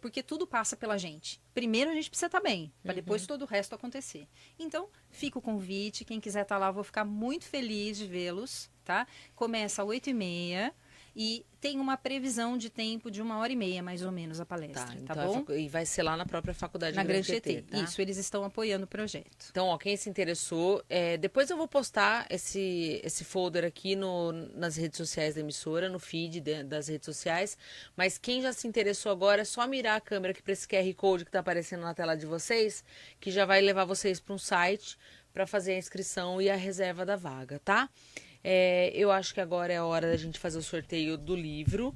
Porque tudo passa pela gente. Primeiro a gente precisa estar bem, para depois todo o resto acontecer. Então, fica o convite. Quem quiser estar lá, eu vou ficar muito feliz de vê-los. Tá? Começa às 8h30 e tem uma previsão de tempo de 1h30, mais ou menos, a palestra. Tá bom? E vai ser lá na própria faculdade na Grande Tietê, Tietê. tá? Isso, eles estão apoiando o projeto. Então, ó, quem se interessou, depois eu vou postar esse folder aqui nas redes sociais da emissora, no feed das redes sociais, mas quem já se interessou agora, é só mirar a câmera aqui para esse QR Code que está aparecendo na tela de vocês, que já vai levar vocês para um site para fazer a inscrição e a reserva da vaga, tá? Eu acho que agora é a hora da gente fazer o sorteio do livro.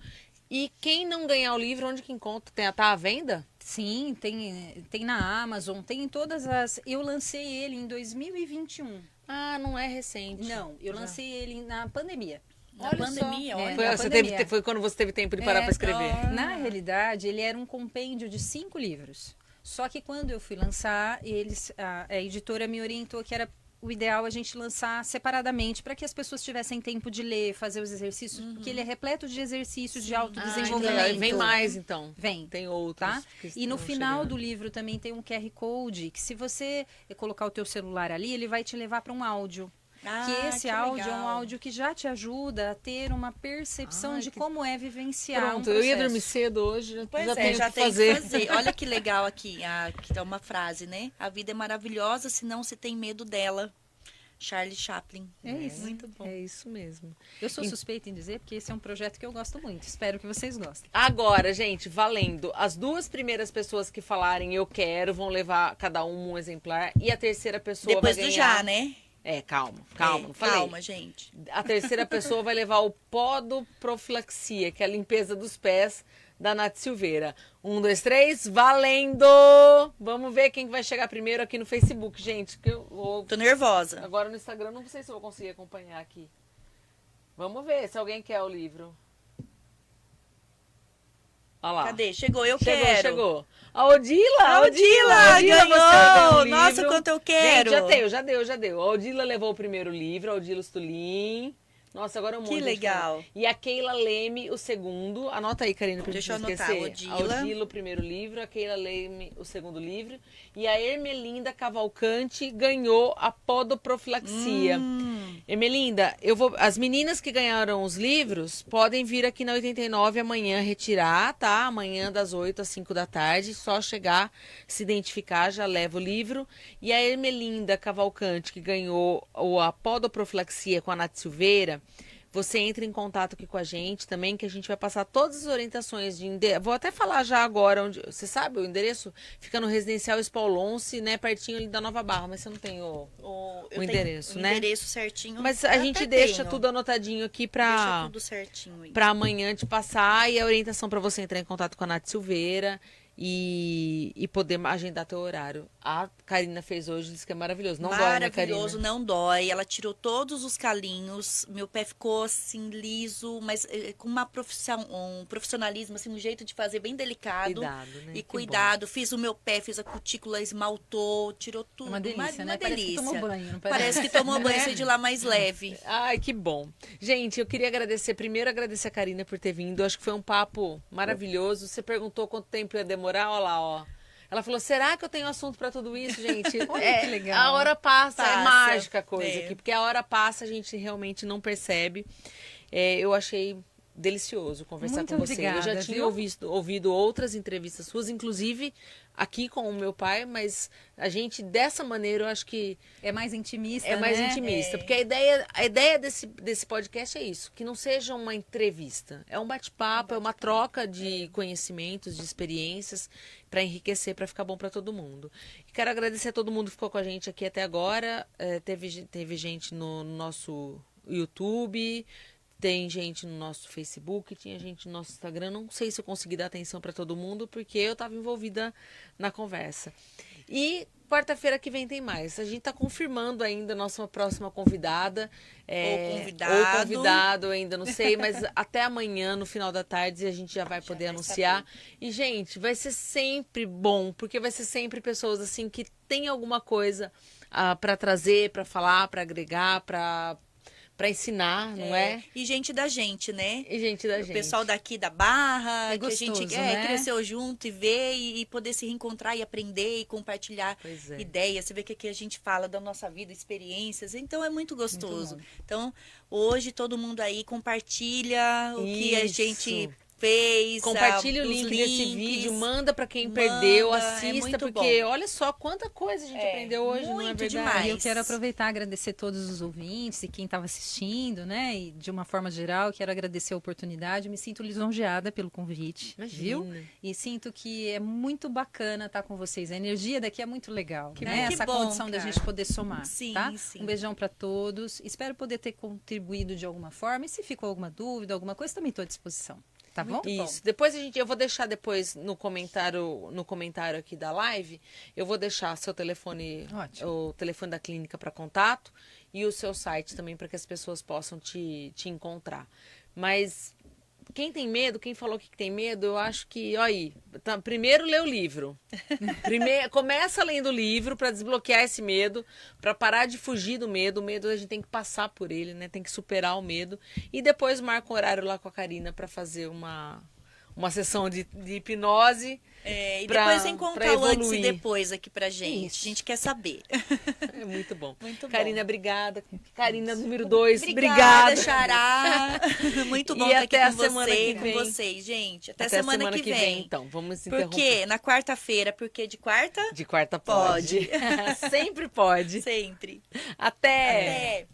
E quem não ganhar o livro, onde que encontra? Tá à venda? Sim, tem na Amazon, tem em todas as... Eu lancei ele em 2021. Ah, não é recente. Não, eu lancei ele na pandemia. Na pandemia, olha. Foi quando você teve tempo de parar para escrever. Na realidade, ele era um compêndio de 5 livros. Só que quando eu fui lançar, a editora me orientou que era o ideal a gente lançar separadamente para que as pessoas tivessem tempo de ler, fazer os exercícios, porque ele é repleto de exercícios de autodesenvolvimento. Vem mais, então. Vem. Tem outros. Tá? E no final do livro também tem um QR Code, que se você colocar o teu celular ali, ele vai te levar para um áudio. Que esse áudio é um áudio que já te ajuda a ter uma percepção de como é vivenciar um processo. Eu ia dormir cedo hoje, já tenho já que tem fazer. que fazer. Olha que legal aqui, que é uma frase, né? A vida é maravilhosa se não se tem medo dela. Charlie Chaplin. É isso. Muito bom. É isso mesmo. Eu sou suspeita em dizer, porque esse é um projeto que eu gosto muito. Espero que vocês gostem. Agora, gente, valendo. As 2 primeiras pessoas que falarem eu quero vão levar cada um exemplar. E a terceira pessoa Depois vai do ganhar... já, né? Calma, não falei. Calma, gente. A terceira pessoa vai levar o podoprofilaxia, que é a limpeza dos pés da Nath Silveira. 1, 2, 3, valendo! Vamos ver quem vai chegar primeiro aqui no Facebook, gente. Que eu vou... Tô nervosa. Agora no Instagram não sei se eu vou conseguir acompanhar aqui. Vamos ver se alguém quer o livro. Olha lá. Cadê? Chegou, eu quero. Chegou. A Odila ganhou! você um Nossa, livro. quanto eu quero! Gente, já deu. A Odila levou o primeiro livro, a Odila Stulin. Nossa, agora é um monte Que de legal. gente. E a Keila Leme, o segundo. Anota aí, Karina, pra Deixa eu gente anotar. esquecer. A Odila, o primeiro livro. A Keila Leme, o segundo livro. E a Ermelinda Cavalcante ganhou a podoprofilaxia. Ermelinda, as meninas que ganharam os livros podem vir aqui na 89 amanhã retirar, tá? Amanhã das 8 às 5 da tarde. Só chegar, se identificar, já leva o livro. E a Ermelinda Cavalcante, que ganhou a podoprofilaxia com a Nath Silveira, você entra em contato aqui com a gente também, que a gente vai passar todas as orientações de endereço. Vou até falar já agora, onde você sabe, o endereço fica no Residencial Spaulonce, né, pertinho ali da Nova Barra, mas você não tem o endereço, né? O endereço certinho. Mas a gente deixa tudo anotadinho aqui Deixa tudo certinho aí. pra amanhã te passar, e a orientação para você entrar em contato com a Nath Silveira e poder agendar teu horário. A Karina fez hoje, disse que é maravilhoso. Não dói, né, Karina? Maravilhoso, não dói. Ela tirou todos os calinhos. Meu pé ficou assim, liso, mas com um profissionalismo, assim, um jeito de fazer bem delicado. Cuidado, né? E cuidado. Fiz o meu pé, fiz a cutícula, esmaltou, tirou tudo. Uma delícia, né? Delícia. Parece que tomou banho, não Parece que tomou banho, saiu de lá mais leve. Ai, que bom. Gente, eu queria agradecer a Karina por ter vindo. Acho que foi um papo maravilhoso. Você perguntou quanto tempo ia demorar, olha lá, ó. Ela falou, será que eu tenho assunto pra tudo isso, gente? Olha que legal. A hora passa, é mágica a coisa É. aqui. Porque a hora passa, a gente realmente não percebe. Eu achei delicioso conversar Muito com você. obrigada, Eu já tinha viu? ouvido outras entrevistas suas, inclusive aqui com o meu pai, mas a gente, dessa maneira, eu acho que É mais intimista, é mais né? intimista. Porque a ideia desse podcast é isso, que não seja uma entrevista. É um bate-papo, é uma troca de conhecimentos, de experiências, para enriquecer, para ficar bom para todo mundo. E quero agradecer a todo mundo que ficou com a gente aqui até agora. Teve gente no nosso YouTube, tem gente no nosso Facebook, tinha gente no nosso Instagram. Não sei se eu consegui dar atenção para todo mundo, porque eu estava envolvida na conversa. E quarta-feira que vem tem mais. A gente está confirmando ainda a nossa próxima convidada. Ou convidado, ainda não sei. Mas até amanhã, no final da tarde, a gente já vai poder anunciar. E, gente, vai ser sempre bom, porque vai ser sempre pessoas assim que têm alguma coisa para trazer, para falar, para agregar, para ensinar, não é? E gente da gente, né? E gente da gente. O pessoal daqui da Barra, É que a gente gostoso, né? cresceu junto e ver e poder se reencontrar e aprender e compartilhar Pois é. ideias. Você vê que aqui a gente fala da nossa vida, experiências. Então é muito gostoso. Muito bom. Então, hoje todo mundo aí compartilha o que a Isso. gente fez. Compartilha o os link desse links. vídeo, manda pra quem Manda, perdeu, é assista, muito porque bom. olha só quanta coisa a gente aprendeu hoje, não é muito verdade? demais. E eu quero aproveitar e agradecer todos os ouvintes e quem estava assistindo, né? E de uma forma geral, quero agradecer a oportunidade. Me sinto lisonjeada pelo convite, viu? Imagina. E sinto que é muito bacana estar com vocês. A energia daqui é muito legal, Que né? bom. Essa Que bom, condição da cara. gente poder somar, Sim, tá? sim. Um beijão para todos. Espero poder ter contribuído de alguma forma. E se ficou alguma dúvida, alguma coisa, também estou à disposição. Tá bom? Isso. Depois eu vou deixar depois no comentário aqui da live, eu vou deixar seu telefone, Ótimo. o telefone da clínica para contato e o seu site também para que as pessoas possam te encontrar. Mas quem tem medo, quem falou que tem medo, eu acho que, olha aí, primeiro lê o livro. Começa lendo o livro para desbloquear esse medo, para parar de fugir do medo. O medo a gente tem que passar por ele, né? Tem que superar o medo. E depois marca um horário lá com a Karina para fazer uma sessão de hipnose. E pra- depois pra encontrar o antes e evoluir. depois aqui pra gente. Isso. A gente quer saber. É muito bom. Muito bom. Karina, obrigada. Karina, número 2, Obrigada, obrigada. Xará. Muito bom E estar até aqui a com semana você, que com vem. vocês, gente. Até semana que vem. Então, vamos Por interromper. quê? Na quarta-feira, porque de quarta? De quarta pode. Sempre pode. Sempre. Até. Até.